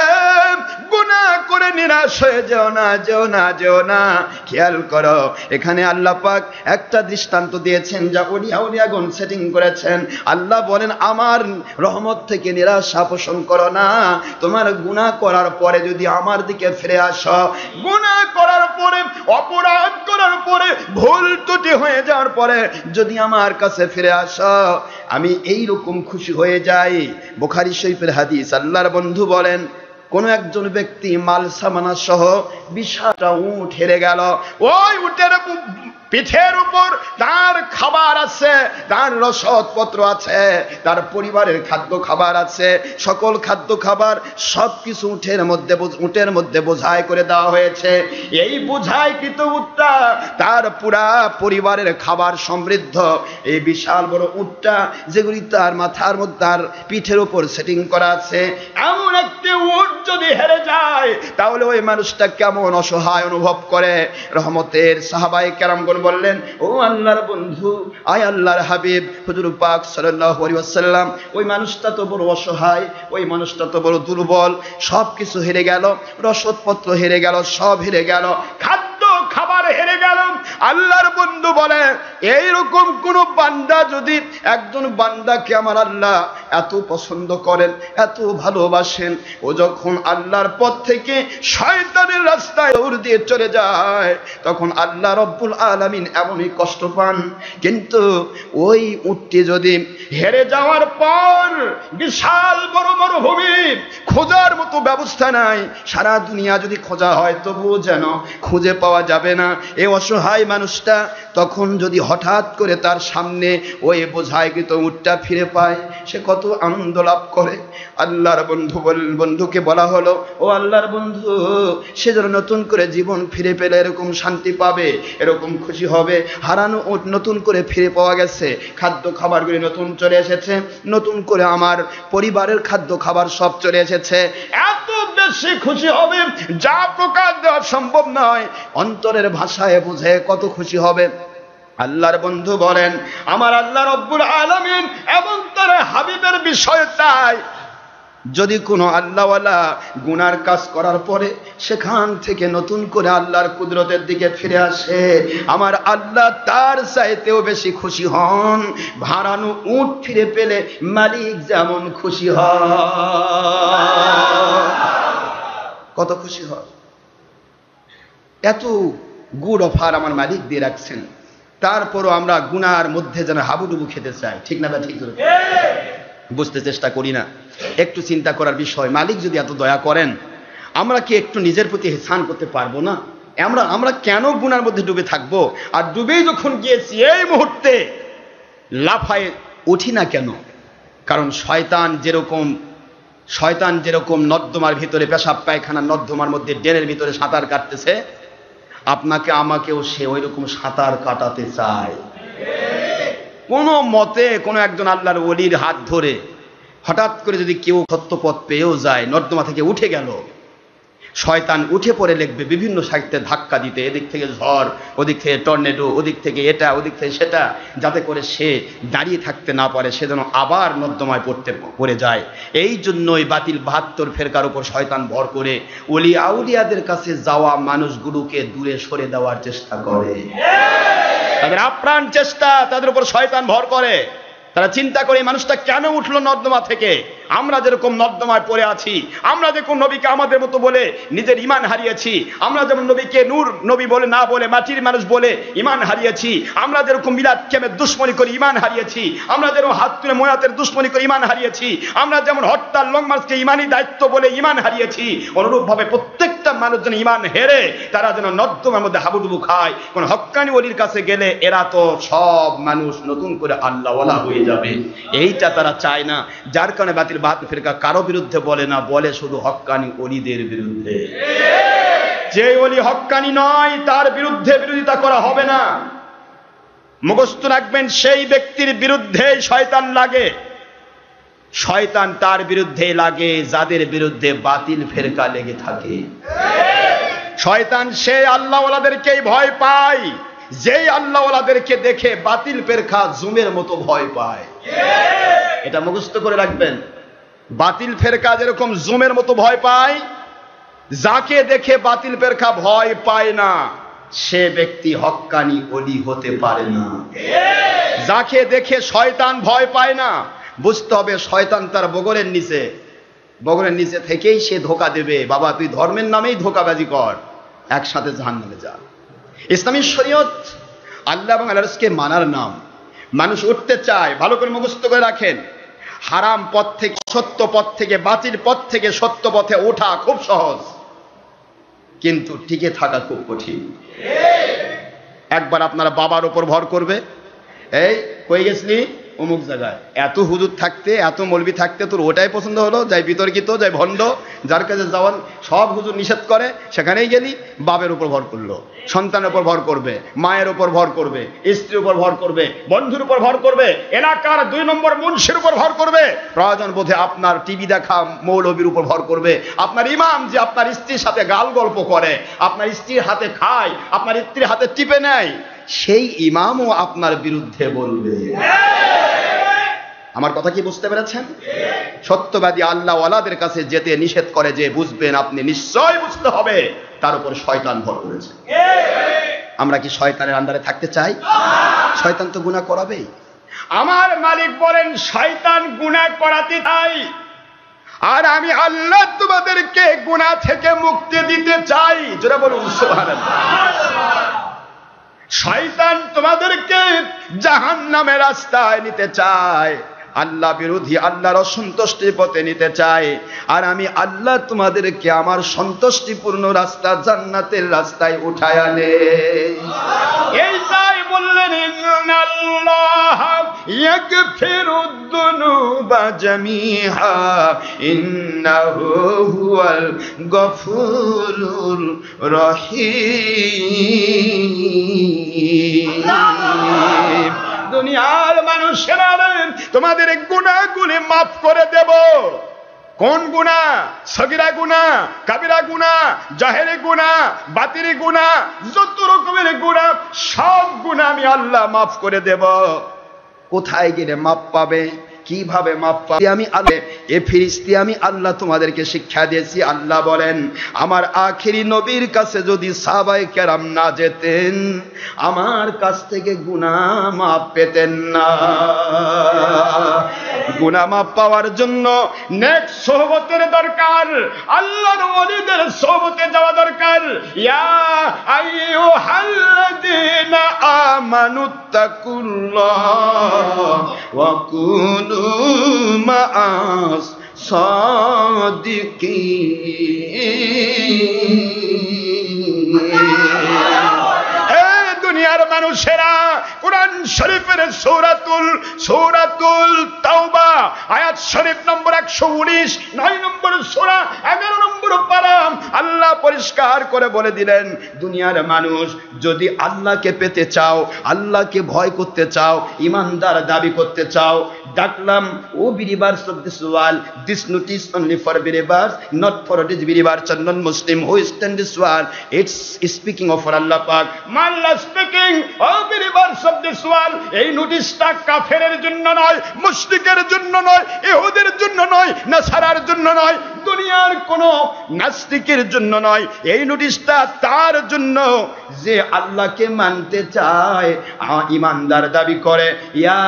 করে নিরাশ হয়ে যেও না, যেও না, যেও না। খেয়াল করো, এখানে আল্লাহ পাক একটা দৃষ্টান্ত দিয়েছেন যা আউলিয়াগণ সেটিং করেছেন। আল্লাহ বলেন, আমার রহমত থেকে নিরাশা পোষণ করো না। তোমার গুনাহ করার পরে যদি আমার দিকে ফিরে আসো, গুনাহ করার পরে, অপরাধ করার পরে, ভুল ত্রুটি হয়ে যাওয়ার পরে যদি আমার কাছে ফিরে আসো, আমি এইরকম খুশি হয়ে যাই। বুখারী শরীফের হাদিস, আল্লাহর বন্ধু বলেন, কোন একজন ব্যক্তি মাল সামানা সহ বিশালটা উট হেরে গেল। ওই উটের পিঠের উপর তার খাবার আছে, তার রসদপত্র আছে, তার পরিবারের খাদ্য খাবার আছে, সকল খাদ্য খাবার সবকিছু উটের মধ্যে বোঝাই করে দেওয়া হয়েছে। এই বোঝাই কিন্তু উটটা তার পুরা পরিবারের খাবার সমৃদ্ধ। এই বিশাল বড় উটটা যেগুলি তার মাথার মধ্যে, তার পিঠের উপর সেটিং করা আছে, এমন একটি উট যদি হেরে যায় তাহলে ওই মানুষটা কেমন অসহায় অনুভব করে। রহমতের সাহাবায়ে কেরামগণ বললেন, ও আল্লাহর বন্ধু, আয় আল্লাহর হাবিব হুজুর পাক সাল্লাল্লাহু আলাইহি ওয়াসাল্লাম, ওই মানুষটা তো বড় অসহায়, ওই মানুষটা তো বড় দুর্বল, সব কিছু হেরে গেল, রসদপত্র হেরে গেল, সব হেরে গেল, খাদ্য খাবার হেরে গেল। আল্লাহর বন্ধু বলে, এইরকম কোন বান্দা যদি, একজন বান্দাকে আমার আল্লাহ এত পছন্দ করেন, এত ভালোবাসেন, ও যখন আল্লাহর পথ থেকে শয়তানের রাস্তায় দৌড় দিয়ে চলে যায়, তখন আল্লাহ রব্বুল আলামিন এমনই কষ্ট পান। কিন্তু ওই উটটি যদি হেরে যাওয়ার পর, বিশাল বড় বড় ভূমি, খোঁজার মতো ব্যবস্থা নাই, সারা দুনিয়া যদি খোঁজা হয় তবুও যেন খুঁজে পাওয়া যাবে না, এই অসহায় মানুষটা তখন যদি হঠাৎ করে তার সামনে ওই বোঝাইকৃত উটটা ফিরে পায়, সে কত আনন্দ লাভ করে। আল্লাহর বন্ধুকে বলা হলো, ও আল্লাহর বন্ধু, সে যেন নতুন করে জীবন ফিরে পেলে এরকম শান্তি পাবে, এরকম খুশি হবে। হারানো উট নতুন করে ফিরে পাওয়া গেছে, খাদ্য খাবারগুলি নতুন চলে এসেছে, নতুন করে আমার পরিবারের খাদ্য খাবার সব চলে এসেছে, এত বেশি খুশি হবে যা প্রকাশ দেওয়া সম্ভব নয়। অন্তরের ভাষায় বুঝে কত খুশি হবে। আল্লাহর বন্ধু বলেন, আমার আল্লাহ রব্বুল আলামিন এবং তার হাবিবের বিষয়টাই, যদি কোনো আল্লাহওয়ালা গুনার কাজ করার পরে সেখান থেকে নতুন করে আল্লাহর কুদরতের দিকে ফিরে আসে, আমার আল্লাহ তার চাইতেও বেশি খুশি হন। হারানো উট ফিরে পেলে মালিক যেমন খুশি হয়, কত খুশি হয়। এত গুড অফার আমার মালিক দিয়ে রাখছেন, তারপরও আমরা গুনার মধ্যে যেন হাবুডুবু খেতে চাই, ঠিক না? ঠিক বুঝতে চেষ্টা করি না। একটু চিন্তা করার বিষয়, মালিক যদি এত দয়া করেন, আমরা কি একটু নিজের প্রতি ইহসান করতে পারবো না? আমরা কেন গুনার মধ্যে ডুবে থাকবো? আর ডুবেই যখন গিয়েছি এই মুহূর্তে লাফায় উঠি না কেন? কারণ শয়তান যেরকম নর্দমার ভিতরে, পেশাব পায়খানার নর্দমার মধ্যে ড্রেনের ভিতরে সাঁতার কাটতেছে, আপনাকে আমাকেও সে ওই রকম সাঁতার কাটাতে চায়। কোনো মতে কোনো একজন আল্লাহর ওলির হাত ধরে হঠাৎ করে যদি কেউ সত্যপথ পেয়েও যায়, নর্দমা থেকে উঠে গেল, শয়তান উঠে পড়ে লাগবে বিভিন্ন সাহিত্যে ধাক্কা দিতে, এদিক থেকে ঝড়, ওদিক থেকে টর্নেডো, ওদিক থেকে এটা, ওদিক থেকে সেটা, যাতে করে সে দাঁড়িয়ে থাকতে না পারে, সে যেন আবার নর্দমায় পড়ে যায়। এই জন্যই বাতিল 72 ফেরকার উপর শয়তান ভর করে ওলি আউলিয়াদের কাছে যাওয়া মানুষগুলোকে দূরে সরে দেওয়ার চেষ্টা করে। তাদের আপ্রাণ চেষ্টা, তাদের উপর শয়তান ভর করে। তারা চিন্তা করে এই মানুষটা কেন উঠলো নর্দমা থেকে? আমরা যেরকম নর্দমায় পড়ে আছি, আমরা যেরকম নবীকে আমাদের মতো বলে নিজের ঈমান হারিয়েছি, আমরা যেমন নবীকে নূর নবী বলে না বলে মাটির মানুষ বলে ঈমান হারিয়েছি, আমরা যেরকম মিলাদ কেমের দুশ্মনী করে ঈমান হারিয়েছি, আমরা যেরকম হাত তুলে মোয়াতের দুশ্মনী করে ঈমান হারিয়েছি, আমরা যেমন হরতাল লং মার্চকে ঈমানি দায়িত্ব বলে ঈমান হারিয়েছি, অনুরূপভাবে প্রত্যেকটা মানুষ যেন ঈমান হেরে তারা যেন নর্দমার মধ্যে হাবুডুবু খায়। কোন হক্কানি ওলির কাছে গেলে এরা তো সব মানুষ নতুন করে আল্লাহওয়ালা হয়ে যাবে, এইটা তারা চায় না। যার কারণে বাতিল 72 ফিরকা কারো বিরুদ্ধে বলে না, বলে শুধু হক্কানি ওলিদের বিরুদ্ধে। যে ওলি হক্কানি নয় তার বিরুদ্ধে বিরোধিতা করা হবে না। মুখস্থ রাখবেন, সেই ব্যক্তির বিরুদ্ধে শয়তান লাগে, শয়তান তার বিরুদ্ধে লাগে যাদের বিরুদ্ধে বাতিল ফেরকা লেগে থাকে। শয়তান সেই আল্লাহওয়ালাদেরকেই ভয় পায় যেই আল্লাহওয়ালাদেরকে দেখে বাতিল ফেরকা জুমের মতো ভয় পায়। এটা মুখস্থ করে রাখবেন। বাতিল ফেরকা যেরকম জুমের মতো ভয় পায়, যাকে দেখে বাতিল ফেরকা ভয় পায় না সে ব্যক্তি হক্কানি ওলি হতে পারে না। যাকে দেখে শয়তান ভয় পায় না, বুঝতে হবে শয়তান তার বগলের নিচে থেকেই সে ধোকা দেবে। বাবা তুই ধর্মের নামেই ধোকাবাজি কর, একসাথে জাহান্নামে যা। ইসলামী শরীয়ত আল্লাহ এবং আল্লাহর রাসূলকে মানার নাম। মানুষ উঠতে চায়, ভালো করে মুখস্থ করে রাখেন, হারাম পথ থেকে সত্য পথ থেকে, বাতিল পথ থেকে সত্য পথে ওঠা খুব সহজ, কিন্তু টিকে থাকা খুব কঠিন। একবার আপনারা বাবার উপর ভর করবে, এই কই গেছিলি অমুক জায়গায়, এত হুজুর থাকতে এত মৌলবি থাকতে তোর ওটাই পছন্দ হলো, যাই বিতর্কিত যাই ভণ্ড, যার কাছে যাওয়ান সব হুজুর নিষেধ করে সেখানেই গেলি। বাবের উপর ভর করলো, সন্তানের উপর ভর করবে, মায়ের উপর ভর করবে, স্ত্রীর উপর ভর করবে, বন্ধুর উপর ভর করবে, এলাকার 2 নম্বর মুন্সির উপর ভর করবে, প্রয়োজন বোধে আপনার টিভি দেখা মৌলবীর উপর ভর করবে, আপনার ইমাম যে আপনার স্ত্রীর সাথে গাল গল্প করে, আপনার স্ত্রীর হাতে খায়, আপনার স্ত্রীর হাতে টিপে নেয়, সেই ইমামও আপনার বিরুদ্ধে বলবে। আমার কথা কি বুঝতে পেরেছেন? সত্যবাদী আল্লাহ ওয়ালাদের কাছে যেতে নিষেধ করে যে বুঝবেন, আপনি নিশ্চয় বুঝতে হবে তার উপর শয়তান ভর করেছে। আমরা কি শয়তানের আন্ডারে থাকতে চাই? শয়তান তো গুনাহ করাবেই। আমার মালিক বলেন শয়তান গুনাহ করাতে চাই, আর আমি আল্লাহ তোমাদেরকে গুনাহ থেকে মুক্তি দিতে চাই। যারা বলুন সুবহানাল্লাহ। শয়তান তোমাদেরকে জাহান্নামের রাস্তায় নিতে চায়, আল্লাহ বিরোধী আল্লাহর অসন্তুষ্টির পথে নিতে চায়, আর আমি আল্লাহ তোমাদেরকে আমার সন্তুষ্টিপূর্ণ রাস্তা জান্নাতের রাস্তায় উঠায় আনে। এই তাই বললেন ইন্নাল্লাহ ইয়াগফিরুদ যুনুবা জামিআ ইন্নাহু হুয়াল গফুরুর রহিম। দুনিয়ার মানুষেরা তোমাদের গুনাহগুলি মাফ করে দেব। কোন গুনাহ? সগীরা গুনাহ, কাবিরা গুনাহ, জাহেরি গুনাহ, বাতিরি গুনাহ, যত রকমের গুনাহ সব গুনাহ আমি আল্লাহ মাফ করে দেব। কোথায় গেলে মাফ পাবে, কিভাবে মাফ পাবে? আমি আল্লাহ, এ ফেরেশতা আমি আল্লাহ তোমাদেরকে শিক্ষা দিয়েছি। আল্লাহ বলেন আমার আখেরি নবীর কাছে যদি সাহাবায়ে কেরাম না যেতেন আমার কাছ থেকে গুনাহ মাফ পেতেন না। গুনাহ মাফ পাওয়ার জন্য নেক সোহবতের দরকার, আল্লাহর ওলিদের সোহবতে যাওয়া দরকার। ইয়া আইয়ুহাল্লাযীনা আমানুত্তাকুল্লাহ ওয়া কুনু মা'আস সাদিকিন। দুনিয়ার মানুষেরা কুরআন শরীফের সূরাতুল তাওবা আয়াত শরীফ নম্বর 119, 9 নম্বর সূরা 11 নম্বর পারা আল্লাহ পরিষ্কার করে বলে দিলেন, দুনিয়ার মানুষ যদি আল্লাহকে পেতে চাও, আল্লাহকে ভয় করতে চাও, ইমানদার দাবি করতে চাও, ডাকলাম ও believers of this world, this notice only for believers, not for disbelievers and non-Muslim who stand this world. It's speaking of Allah Pak. Allah speaking, oh believers of this world, এই নোটিশটা কাফেরের জন্য নয়, মুশরিকের জন্য নয়, ইহুদের জন্য নয়, নাসারার জন্য নয়, দুনিয়ার কোন নাস্তিকের জন্য নয়। এই নোটিশটা তার জন্য যে আল্লাহকে মানতে চায়, ইমানদার দাবি করে। ইয়া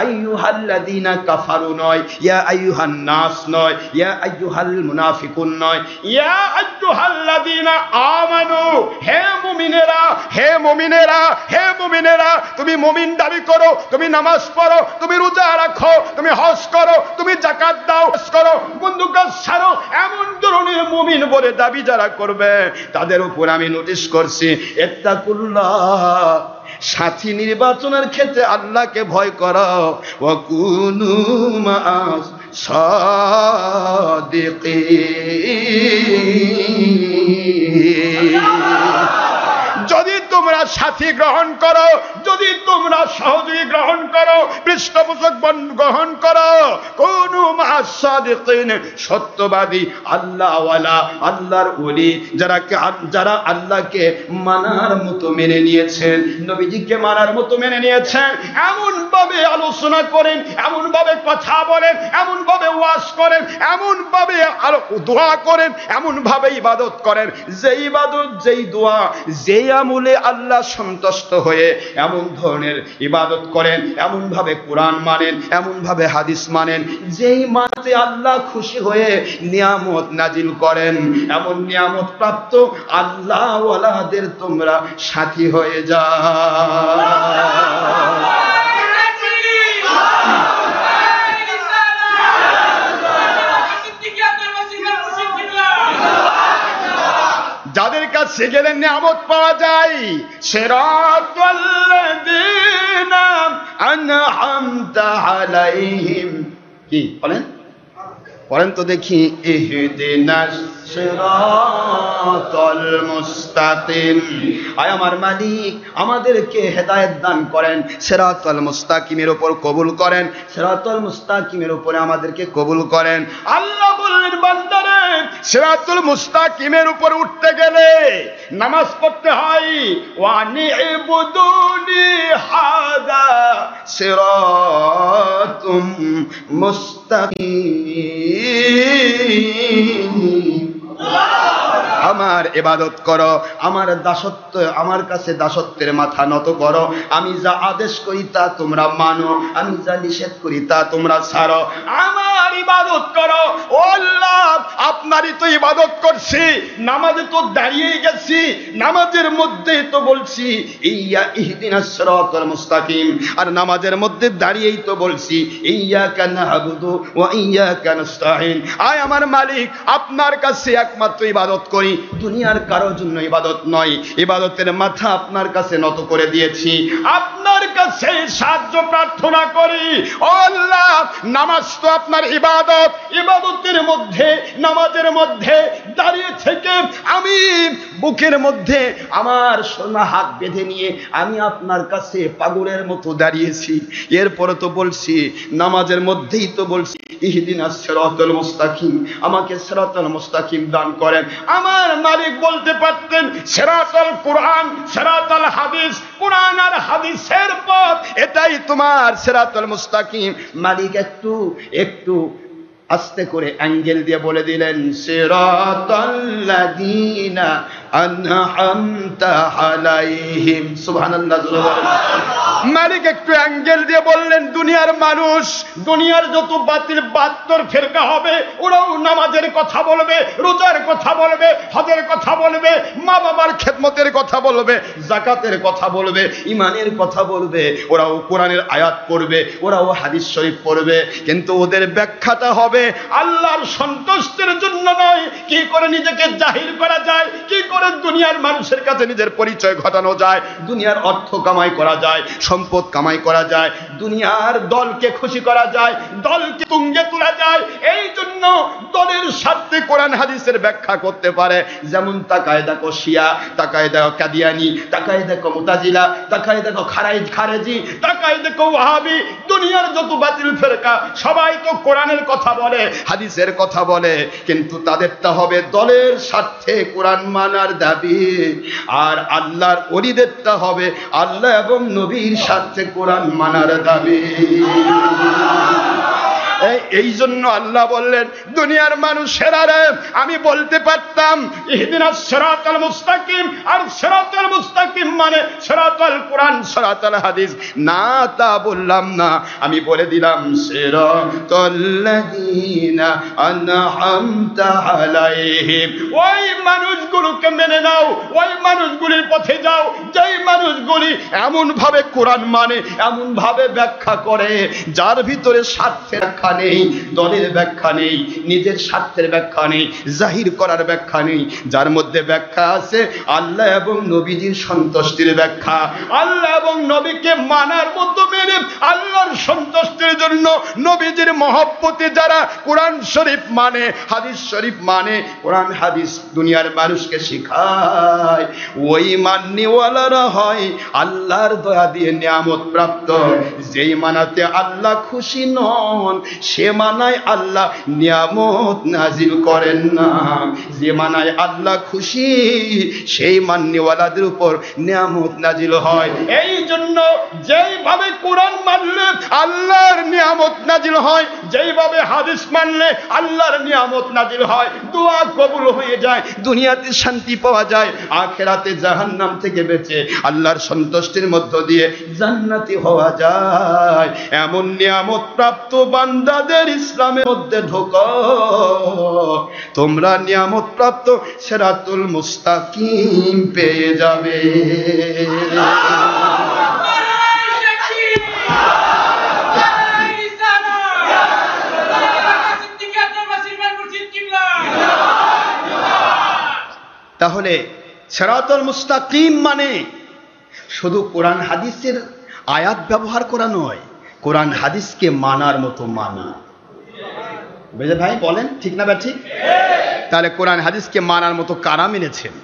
আইয়ুহাল্লাযীনা কাফারু নয়, ইয়া আইয়ুহান নাস নয়, ইয়া আইয়ুহাল মুনাফিকুন নয়, ইয়া আইয়ুহাল্লাযীনা আমানু, হে মুমিনেরা, হে মুমিনেরা, হে মুমিনেরা, তুমি মুমিন দাবি করো, তুমি নামাজ পড়ো, তুমি রোজা রাখো, তুমি হজ করো, তুমি যাকাত দাও, করো, বন্দুকাত ছাড়ো, এমন ধরনের মুমিন বলে দাবি যারা করবে তাদের উপর আমি নোটিশ করছি ইত্তাকুল্লাহ। সাথী নির্বাচনের ক্ষেত্রে আল্লাহকে ভয় করো, ওয়া কুনু মা'আস সাদিকিন। যদি তোমরা সাথী গ্রহণ করো, যদি তোমরা সহযোগী গ্রহণ করো, পৃষ্ঠপোষক গ্রহণ করো। কুনু মা'আস সাদিকিন, সত্যবাদী, আল্লাহওয়ালা, আল্লাহর ওলি, যারা আল্লাহকে মানার মতো মেনে নিয়েছেন, নবীজিকে মানার মতো মেনে নিয়েছেন, এমন ভাবে আলোচনা করেন, এমন ভাবে কথা বলেন, এমন ভাবে ওয়াজ করেন, এমন ভাবে দোয়া করেন, এমন ভাবে ইবাদত করেন, যে ইবাদত, যেই দোয়া, যেই আমলে আল্লাহ সন্তুষ্ট হয়ে এমন ধরনের ইবাদত করেন, এমন ভাবে কোরআন মানেন, এমন ভাবে হাদিস মানেন, যেই মানতে আল্লাহ খুশি হয়ে নিয়ামত নাজিল করেন, এমন নিয়ামত প্রাপ্ত আল্লাহ ওয়ালাদের তোমরা সাথী হয়ে যাও। যাদের কাছে গেলে নিয়ামত পাওয়া যায়, সিরাতাল্লাযীনা আন'আমতা আলাইহিম, কি বলেন? পড়েন তো দেখি, ইহদিনাস সিরাতাল মুস্তাকিম। আয় আমার মালিক, আমাদেরকে হেদায়েত দান করেন, সিরাতাল মুস্তাকিমের উপর কবুল করেন, সিরাতাল মুস্তাকিমের উপরে আমাদেরকে কবুল করেন। আল্লাহ বললেন, বান্দারে, সিরাতুল মুস্তাকিমের উপর উঠতে গেলে নামাজ পড়তে হয়। ওয়ানি'বুদুনি হাদা সিরাতুম মুস্তাকিম। আমার ইবাদত করো, আমার দাসত্ব, আমার কাছে দাসত্বের মাথা নত করো। আমি যা আদেশ করি তা তোমরা মানো, আমি যা নিষেধ করি তা তোমরা ছাড়ো। আমার ইবাদত করো। ও আল্লাহ, আপনারই তো ইবাদত করছি, নামাজে তো দাঁড়িয়েই গেছি, নামাজের মধ্যেই তো বলছি ইয়া ইহদিনাস সিরাতাল মুস্তাকিম, আর নামাজের মধ্যে দাঁড়িয়েই তো বলছি ইয়্যাকা না'বুদু ওয়া ইয়্যাকা নাস্তাঈন। আয় আমার মালিক, আপনার কাছে একমাত্র ইবাদত করি, দুনিয়ার কারোর জন্য ইবাদত নয়। ইবাদতের মাথা আপনার কাছে নত করে দিয়েছি, আপনার কাছে সাহায্য প্রার্থনা করি। ও আল্লাহ, নামাজ তো আপনার ইবাদত, ইবাদতের মধ্যে, নামাজের মধ্যে দাঁড়িয়ে থেকে আমি বুকের মধ্যে আমার সোনা হাত বেঁধে নিয়ে আমি আপনার কাছে পাগলের মতো দাঁড়িয়েছি। এরপরে তো বলছি, নামাজের মধ্যেই তো বলছি ইহদিনাস সিরাতাল মুস্তাকিম, আমাকে সিরাতাল মুস্তাকিম দান করেন। আমার মালিক বলতে পারতেন সিরাতাল কোরআন, সিরাতাল হাদিস, কোরআন আর হাদিসের পথ, এটাই তোমার সিরাতাল মুস্তাকিম। মালিক একটু একটু আস্তে করে অ্যাঙ্গেল দিয়ে বলে দিলেন সিরাতাল্লাযীনা আন'আমতা আলাইহিম। সুবহানাল্লাহ। মালিক একটু অ্যাঙ্গেল দিয়ে বললেন, দুনিয়ার মানুষ, দুনিয়ার যত বাতিল 72 ফেরকা হবে, ওরাও নামাজের কথা বলবে, রোজার কথা বলবে, হজের কথা বলবে, মা বাবার খেদমতের কথা বলবে, যাকাতের কথা বলবে, ইমানের কথা বলবে, ওরাও কোরআনের আয়াত পড়বে, ওরাও হাদিস শরীফ পড়বে, কিন্তু ওদের ব্যাখ্যাটা হবে আল্লাহর সন্তুষ্টির জন্য নয়। কি করে নিজেকে জাহির করা যায়, কি করে দুনিয়ার মানুষের কাছে নিজের পরিচয় ঘটানো যায়, দুনিয়ার অর্থ কামাই করা যায়, সম্পদ কামাই করা যায়, দুনিয়ার দলকে খুশি করা যায়, দলকে তুঙ্গে তোলা যায়। এই জন্য দলের স্বার্থে কোরআন হাদিসের ব্যাখ্যা করতে পারে। যেমন তাকায় দেখো শিয়া, তাকায় দেখো কাদিয়ানি, তাকায় দেখো মুতাজিলা, তাকায় দেখো খারেজি, তাকায় দেখো ওয়াহাবি, দুনিয়ার যত বাতিল ফেরকা সবাই তো কোরআনের কথা বলে, হাদিসের কথা বলে, কিন্তু তাদেরটা হবে দলের স্বার্থে কোরআন মানার দাবি, আর আল্লাহর ওলিদেরটা হবে আল্লাহ এবং নবীর স্বার্থে কোরআন মানার দাবি। এই জন্য আল্লাহ বললেন, দুনিয়ার মানুষেরা রে, আমি বলতে পারতাম ইহদিনাস সিরাতাল মুস্তাকিম, আর সিরাতাল মুস্তাকিম মানে সিরাতাল কোরআন, সিরাতাল হাদিস, না তা বললাম না, আমি বলে দিলাম সিরাতাল্লাযীনা আন'আমতা আলাইহিম। ওই মানুষগুলোকে মেনে নাও, ওই মানুষগুলির পথে যাও, যেই মানুষগুলি এমন ভাবে কোরআন মানে, এমন ভাবে ব্যাখ্যা করে, যার ভিতরে স্বার্থের ব্যাখ্যা নেই, দলের ব্যাখ্যা নেই, নিজের স্বার্থের ব্যাখ্যা নেই, জাহির করার ব্যাখ্যা নেই, যার মধ্যে ব্যাখ্যা আছে আল্লাহ এবং নবীজির সন্তুষ্টির ব্যাখ্যা, আল্লাহ এবং নবীকে মানার মাধ্যমে বলেন আল্লাহর সন্তুষ্টির জন্য নবীজির মহব্বতে যারা কোরআন শরীফ মানে, হাদিস শরীফ মানে, কোরআন হাদিস দুনিয়ার মানুষকে শিখায়, ওই মান্যওয়ালারা হয় আল্লাহর দয়া দিয়ে নিয়ামত প্রাপ্ত। যেই মানাতে আল্লাহ খুশি নন সে মানায় আল্লাহ নিয়ামত নাজিল করেন না। যে মানায় আল্লাহ খুশি সেই মান্যওয়ালাদের উপর নিয়ামত নাজিল হয়। এই জন্য যেইভাবে কোরআন মানলে আল্লাহর নিয়ামত নাজিল হয়, যেইভাবে হাদিস মানলে আল্লাহর নিয়ামত নাজিল হয়, দোয়া কবুল হয়ে যায়, দুনিয়াতে শান্তি পাওয়া যায়, আখিরাতে জাহান্নাম থেকে বেঁচে আল্লাহর সন্তুষ্টির মধ্য দিয়ে জান্নাতি হওয়া যায়। এমন নিয়ামত প্রাপ্ত বান্দাদের ইসলামের মধ্যে ঢোকো, তোমরা নিয়ামত প্রাপ্ত সিরাতুল মুস্তাকিম পেয়ে যাবে। তাহলে সিরাতুল মুস্তাকিম মানে শুধু কোরআন হাদিসের আয়াত ব্যবহার করা নয়, কোরআন হাদিসকে মানার মতো মানা। বুঝে ভাই বলেন ঠিক না? ঠিক। তাহলে কোরআন হাদিসকে মানার মতো কারা মেনেছেন?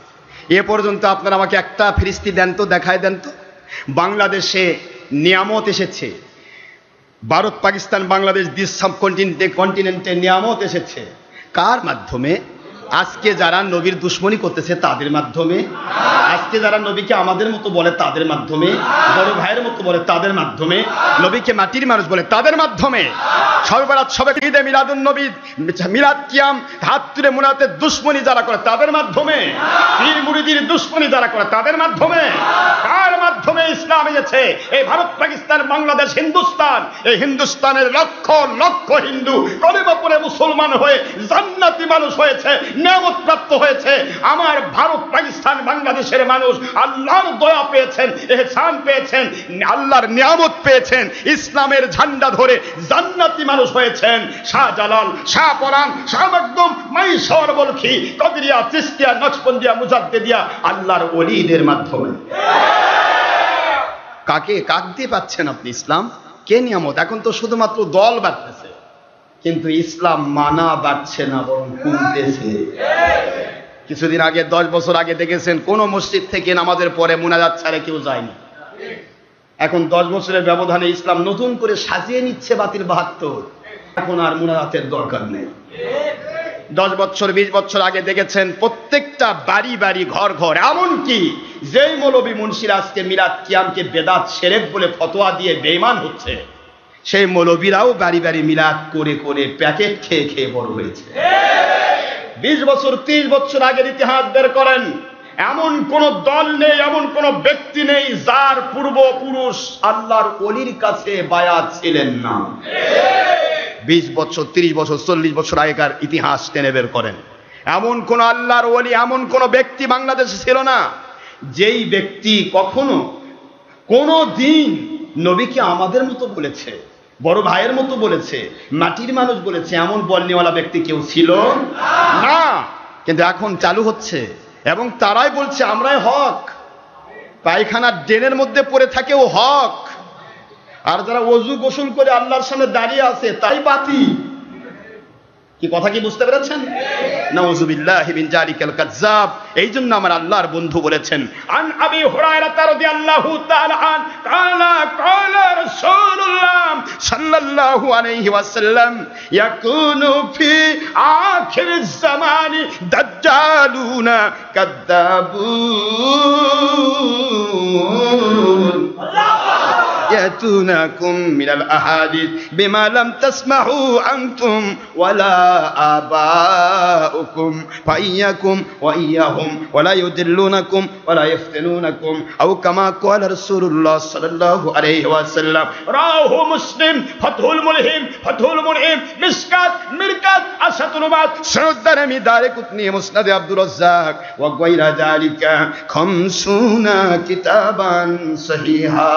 এ পর্যন্ত আপনারা আমাকে একটা ফিরিস্তি দেন তো, দেখায় দেন তো। বাংলাদেশে নিয়ামত এসেছে, ভারত পাকিস্তান বাংলাদেশ দিস সাব কন্টিনেন্টে নিয়ামত এসেছে কার মাধ্যমে? আজকে যারা নবীর দুশ্মনী করতেছে তাদের মাধ্যমে, আজকে যারা নবীকে আমাদের মতো বলে তাদের মাধ্যমে, বড় ভাইয়ের মতো বলে তাদের মাধ্যমে, নবীকে মাটির মানুষ বলে তাদের মাধ্যমে, সর্বরাত সবে ঈদে মিলাদুন নবী মিলাদ কিয়াম হাত তুলে মুনাতের দুশ্মনী যারা করে তাদের মাধ্যমে, পীর মুরিদির দুশ্মনী যারা করে তাদের মাধ্যমে। কার মাধ্যমে ইসলাম এসেছে? এই ভারত পাকিস্তান বাংলাদেশ হিন্দুস্তান, এই হিন্দুস্তানের লক্ষ লক্ষ হিন্দু কলেমা পড়ে মুসলমান হয়ে জান্নাতি মানুষ হয়েছে, নিয়ামত প্রাপ্ত হয়েছে। আমার ভারত পাকিস্তান বাংলাদেশের মানুষ আল্লাহর দয়া পেয়েছেন, ইহসান পেয়েছেন, আল্লাহর নিয়ামত পেয়েছেন, ইসলামের ঝান্ডা ধরে জান্নাতি মানুষ হয়েছেন। শাহজালাল, শাহ পরান, শাহ মখদুম, মাইশর বলখি, কদরিয়া, চিশতিয়া, নকশবন্দিয়া, মুজাদ্দিদিয়া আল্লাহর ওলিদের মাধ্যমে। কাক দিয়ে পাচ্ছেন আপনি ইসলাম? কে নিয়ামত? এখন তো শুধুমাত্র দল বাড়তেছে, কিন্তু ইসলাম মানা বাড়ছে না, বরং কমতেছে। কিছুদিন আগে 10 বছর আগে দেখেছেন কোন মসজিদ থেকে নামাজের পরে মুনাজাত ছাড়া কেউ যায়নি। এখন 10 বছরের ব্যবধানে ইসলাম নতুন করে সাজিয়ে নিচ্ছে বাতিল 72। এখন আর মুনাজাতের দরকার নেই। 10 বছর 20 বছর আগে দেখেছেন প্রত্যেকটা বাড়ি বাড়ি ঘর ঘর, এমনকি যেই মৌলবী মুন্সিরা আজকে মিলাদ কিয়ামকে বেদাত শিরক বলে ফতোয়া দিয়ে বেঈমান হচ্ছে, সেই মৌলবীরাও বাড়ি বাড়ি মিলাদ করে করে প্যাকেট খেয়ে খেয়ে বড় হয়েছে। 20 বছর 30 বছর আগের ইতিহাস বের করেন, এমন কোন দল নেই, এমন কোন ব্যক্তি নেই যার পূর্বপুরুষ আল্লাহর ওলির কাছে বায়াত ছিলেন না। 20 বছর 30 বছর 40 বছর আগেকার ইতিহাস টেনে বের করেন, এমন কোন আল্লাহর ওলি, এমন কোন ব্যক্তি বাংলাদেশে ছিল না যেই ব্যক্তি কখনো কোন দিন নবীকে আমাদের মতো বলেছে, বড় ভাইয়ের মতো বলেছে, মাটির মানুষ বলেছে, এমন বলনেওয়ালা ব্যক্তি কেউ ছিল না। কিন্তু এখন চালু হচ্ছে এবং তারাই বলছে আমরাই হক। পায়খানার ড্রেনের মধ্যে পড়ে থাকেও হক, আর যারা ওযু গোসল করে আল্লাহর সামনে দাঁড়িয়ে আছে তাই বাতিল। কি কথা কি বুঝতে পেরেছেন? নাউযুবিল্লাহি মিন জালিকাল কাযযাব। এই জন্য আমার আল্লাহর বন্ধু বলেছেন, আন আবি হুরায়রা রাদিয়াল্লাহু তাআলা আন কালা কালা রাসূলুল্লাহ সাল্লাল্লাহু আলাইহি ওয়াসাল্লাম ইয়াকুনু ফি আখিরিজ জামানি দাজ্জালুনা কাযযাবুন يأتونكم من الأحاديث بما لم تسمعوا أنتم ولا آباؤكم فإياكم وإياهم ولا يضلونكم ولا يفتنونكم أو كما قال رسول الله صلى الله عليه وسلم رواه مسلم فتح الملهم فتح المنعم مشكات مركات أسد النبات سند الدارمي دارقطني مسند عبد الرزاق وغير ذلك 50 كتابا صحيحا।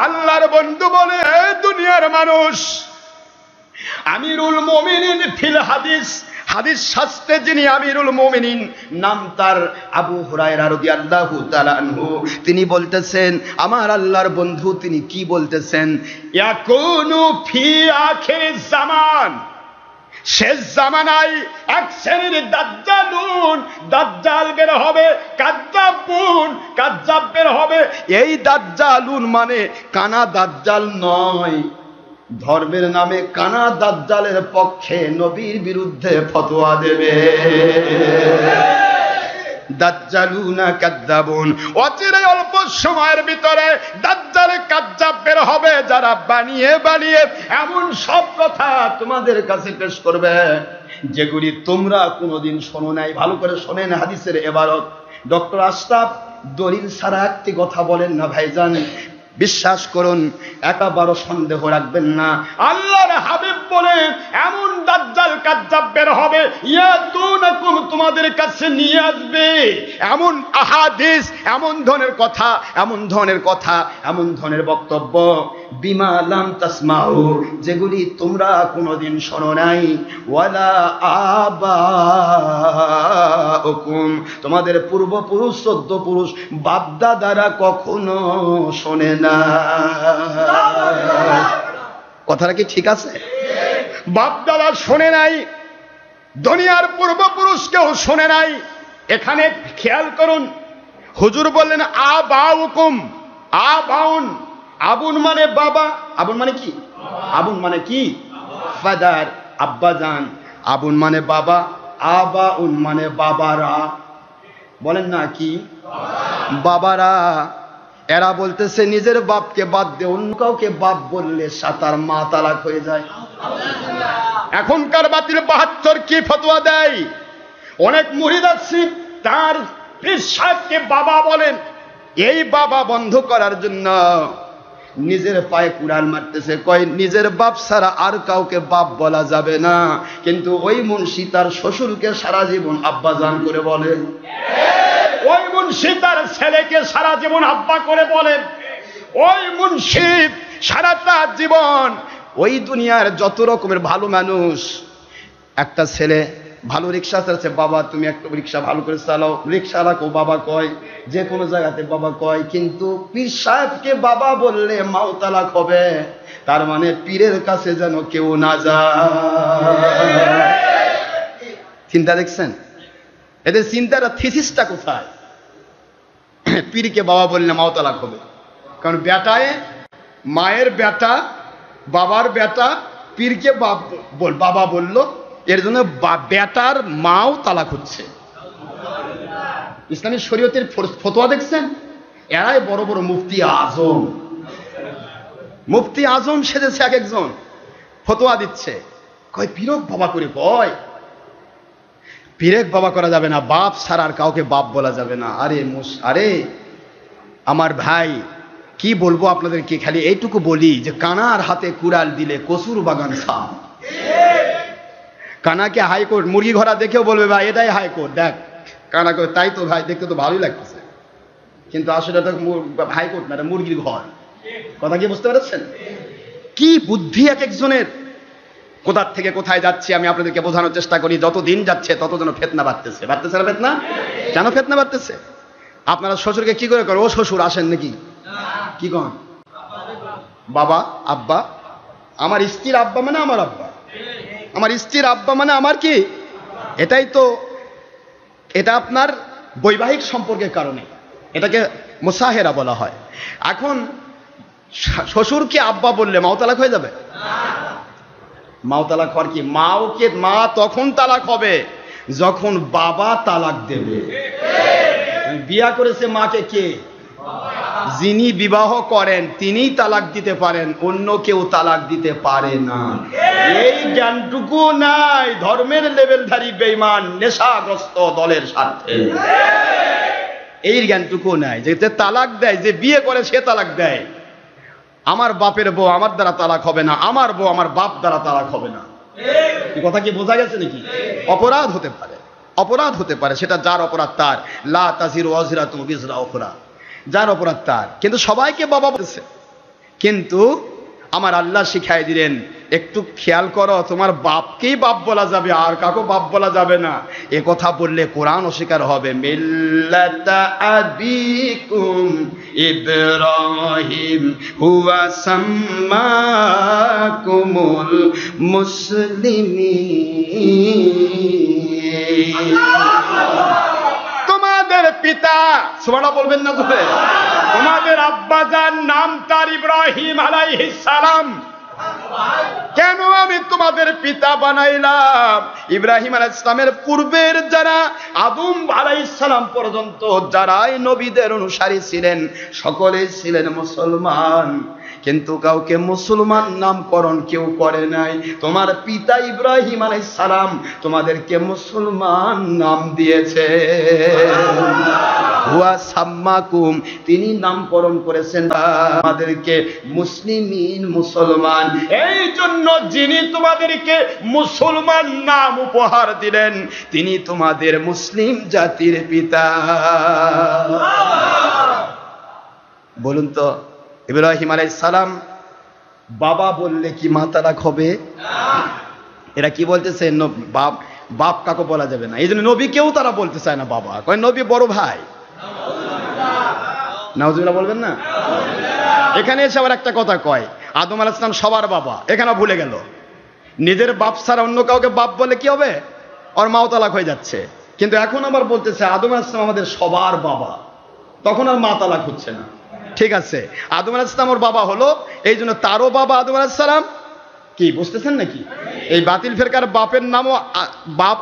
আল্লাহর বন্ধু বলে, দুনিয়ার মানুষ আমিরুল মুমিনিন ফিল হাদিস, হাদিস শাস্ত্রে যিনি আমিরুল মুমিনিন, নাম তার আবু হুরায়রা রাদিয়াল্লাহু তাআলা আনহু, তিনি বলতেছেন, আমার আল্লাহর বন্ধু তিনি কি বলতেছেন, ইয়াকুনু ফি আখিরিজ জামান, শেষ জামানায় এক শ্রেণীর দাজ্জালুন, দাজ্জাল বের হবে, কাজ্জাবুন, কাজ্জাব বের হবে। এই দাজ্জালুন মানে কানা দাজ্জাল নয়, ধর্মের নামে কানা দাজ্জালের পক্ষে নবীর বিরুদ্ধে ফতোয়া দেবে। দাজ্জালুনা কাজ্জাবুন, অচিরে অল্প সময়ের ভিতরে দাজ্জাল কাজ্জাব বের হবে, যারা বানিয়ে বানিয়ে এমন সব কথা তোমাদের কাছে পেশ করবে যেগুলি তোমরা কোনোদিন শোনো নাই। ভালো করে শোনেন হাদিসের ইবারত। ডক্টর আশরাফ দলিল ছাড়া একটি কথা বলেন না ভাইজান, বিশ্বাস করুন, একেবারে সন্দেহ রাখবেন না। আল্লাহর হাবিব বলেন এমন দাজ্জাল কাজ্জাব বের হবে, ইয়াতুনাকুম, তোমাদের কাছে নিয়ে আসবে এমন আহাদিস, এমন ধরনের কথা, এমন ধরনের কথা, এমন ধরনের বক্তব্য, বিমা লাম তাসমাউ, যেগুলি তোমরা কোনোদিন শোনো নাই, ওয়ালা আবাউকুম, তোমাদের পূর্বপুরুষ, চোদ্দ পুরুষ, বাপদাদারা কখনো শোনে না। কথাটা কি ঠিক আছে? বাপদাদা শোনে নাই, দুনিয়ার পূর্বপুরুষ কেউ শোনে নাই। এখানে খেয়াল করুন, হুজুর বললেন আবাউকুম, আবাউন, আবুন মানে বাবা, আবুন মানে কি? আবুন মানে কি? ফাদার, আব্বাজান। আবুন মানে বাবা, আবাউন মানে বাবারা। বলেন না কি? বাবারা। এরা বলতেছে নিজের বাপকে বাদ দিয়ে অন্য কাউকে বাপ বললে সাতার মা তালাক হয়ে যায়। এখনকার বাতিল ৭২ কি ফতোয়া দেয়, অনেক মুরিদ আছে তার পীর সাহেবকে বাবা বলেন। এই বাবা বন্ধ করার জন্য নিজের পায়ে কুড়াল মারতেছে, কয় নিজের বাপ ছাড়া আর কাউকে বাপ বলা যাবে না। কিন্তু ওই মুন্সি তার শ্বশুরকে সারা জীবন আব্বাজান করে বলেন, ওই মুন্সি তার ছেলেকে সারা জীবন আব্বা করে বলেন, ওই মুন্সি সারাটা জীবন ওই দুনিয়ার যত রকমের ভালো মানুষ, একটা ছেলে ভালো রিক্সা চালাচ্ছে, বাবা তুমি একটা রিক্সা ভালো করে চালাও, রিক্সাওয়ালাকেও বাবা কয়, যে কোনো জায়গাতে বাবা কয়। কিন্তু পীর সাহেবকে বাবা বললে মাও তালাক হবে, তার মানে পীরের কাছে যেন কেউ না যায়। চিন্তা দেখছেন? এদের চিন্তাটা থিসিসটা কোথায়? পীরকে বাবা বললে মাও তালাক হবে, কারণ বেটায়, মায়ের বেটা, বাবার বেটা পীরকে বাবা বলল, এর জন্য বেটার মাও তালাক হচ্ছে। ইসলামী শরীয়তের ফতোয়া দেখছেন? এরাই বড় বড় মুফতি আজম, মুফতি আজম সেজেছে এক একজন, ফতোয়া দিচ্ছে, কয় পীরক বাবা করে, কয় পীরেক বাবা করা যাবে না, বাপ ছাড়া আর কাউকে বাপ বলা যাবে না। আরে আমার ভাই, কি বলবো আপনাদেরকে, খালি এইটুকু বলি যে কানার হাতে কুড়াল দিলে কসুর বাগান সাপ। কানাকে হাইকোর্ট মুরগি ঘোড়া দেখেও বলবে ভাই এটাই হাইকোর্ট, দেখ কানাকে, তাই তো ভাই দেখতে তো ভালোই লাগতেছে, কিন্তু আসলে এটা হাইকোর্ট না, এটা মুরগির ঘর। কথা কি বুঝতে পেরেছেন? কি বুদ্ধি এক একজনের, কোথার থেকে কোথায় যাচ্ছে আমি আপনাদেরকে বোঝানোর চেষ্টা করি। যত দিন যাচ্ছে তত যেন ফেতনা বাড়তেছে। বাড়তেছে না ফেতনা? কেন ফেতনা বাড়তেছে? আপনারা শ্বশুরকে কি করে করেন? ও শ্বশুর আসেন নাকি? কি কন? বাবা, আব্বা। আমার স্ত্রীর আব্বা মানে আমার আব্বা, আমার স্ত্রীর আব্বা মানে আমার কি? এটাই তো, এটা আপনার বৈবাহিক সম্পর্কের কারণে, এটাকে মুসাহেরা বলা হয়। এখন শ্বশুরকে আব্বা বললে মাও তালাক হয়ে যাবে? মাও তালাক হওয়ার কি? মা তখন তালাক হবে যখন বাবা তালাক দেবে। বিয়া করেছে মাকে কে? যিনি বিবাহ করেন তিনিই তালাক দিতে পারেন, অন্য কেউ তালাক দিতে পারে না। এই জ্ঞানটুকু নাই ধর্মের লেভেলধারী বেঈমান নেশাগ্রস্ত দলের স্বার্থে। এই জ্ঞানটুকু নাই যে তালাক দেয়, যে বিয়ে করে সে তালাক দেয়। আমার বাপের বউ আমার দ্বারা তালাক হবে না, আমার বউ আমার বাপ দ্বারা তালাক হবে না। কথা কি বোঝা গেছে নাকি? অপরাধ হতে পারে, অপরাধ হতে পারে, সেটা যার অপরাধ তার। লা তাজিরু ওয়াজিরাতুন বিজরা উখরা, যার অপরাধ তার। কিন্তু সবাইকে বাবা বলছে, কিন্তু আমার আল্লাহ শিখাই দিলেন একটু খেয়াল করো, তোমার বাপকেই বাপ বলা যাবে, আর কাউকে বাপ বলা যাবে না। এ কথা বললে কোরআন অস্বীকার হবে। মিল্লাতা আবিকুম ইব্রাহিম হুয়া সাম্মাকুমুল মুসলিমিন। তোমাদের পিতা, সুবহানাল্লাহ বলবেন না বলে, তোমাদের আব্বাজান নাম তার ইব্রাহিম আলাইহিস সালাম। কেন আমি তোমাদের পিতা বানাইলাম? ইব্রাহিম আলাইহিস সালামের পূর্বের যারা আদম আলাইহিস সালাম পর্যন্ত যারাই নবীদের অনুসারী ছিলেন সকলেই ছিলেন মুসলমান, কিন্তু কাউকে মুসলমান নামকরণ কেউ করে নাই। তোমার পিতা ইব্রাহিম আলাইহিস সালাম তোমাদেরকে মুসলমান নাম দিয়েছে। হুয়া সাম্মাকুম, তিনি নামকরণ করেছেন আমাদেরকে মুসলিমিন, মুসলমান। এই জন্য যিনি তোমাদেরকে মুসলমান নাম উপহার দিলেন তিনি তোমাদের মুসলিম জাতির পিতা। বলুন তো, ইব্রাহিম আলাইহিস সালাম বাবা বললে কি মা তালাক হবে? এরা কি বলতেছে? বাপ বাপ কাকে বলা যাবে না, এই জন্য নবীকেও তারা বলতে চায় না বাবা, কয় নবী বড় ভাই। নাউজুবিল্লাহ বলবেন না? এখানে এসে আবার একটা কথা কয়, আদম আলাইহিস সালাম সবার বাবা, এখানে ভুলে গেল। নিজের বাপ ছাড়া অন্য কাউকে বাপ বলে কি হবে? ওর মাও তালাক হয়ে যাচ্ছে। কিন্তু এখন আবার বলতেছে আদম আলাইহিস সালাম আমাদের সবার বাবা, তখন আর মা তালাক হচ্ছে না। ঠিক আছে, আদম আলাইহিস সালাম ওর বাবা হলো, এই জন্য তারও বাবা আদম আলাইহিস সালাম। কি বুঝতেছেন নাকি? এই বাতিল ফেরকার বাপের নামও বাপ,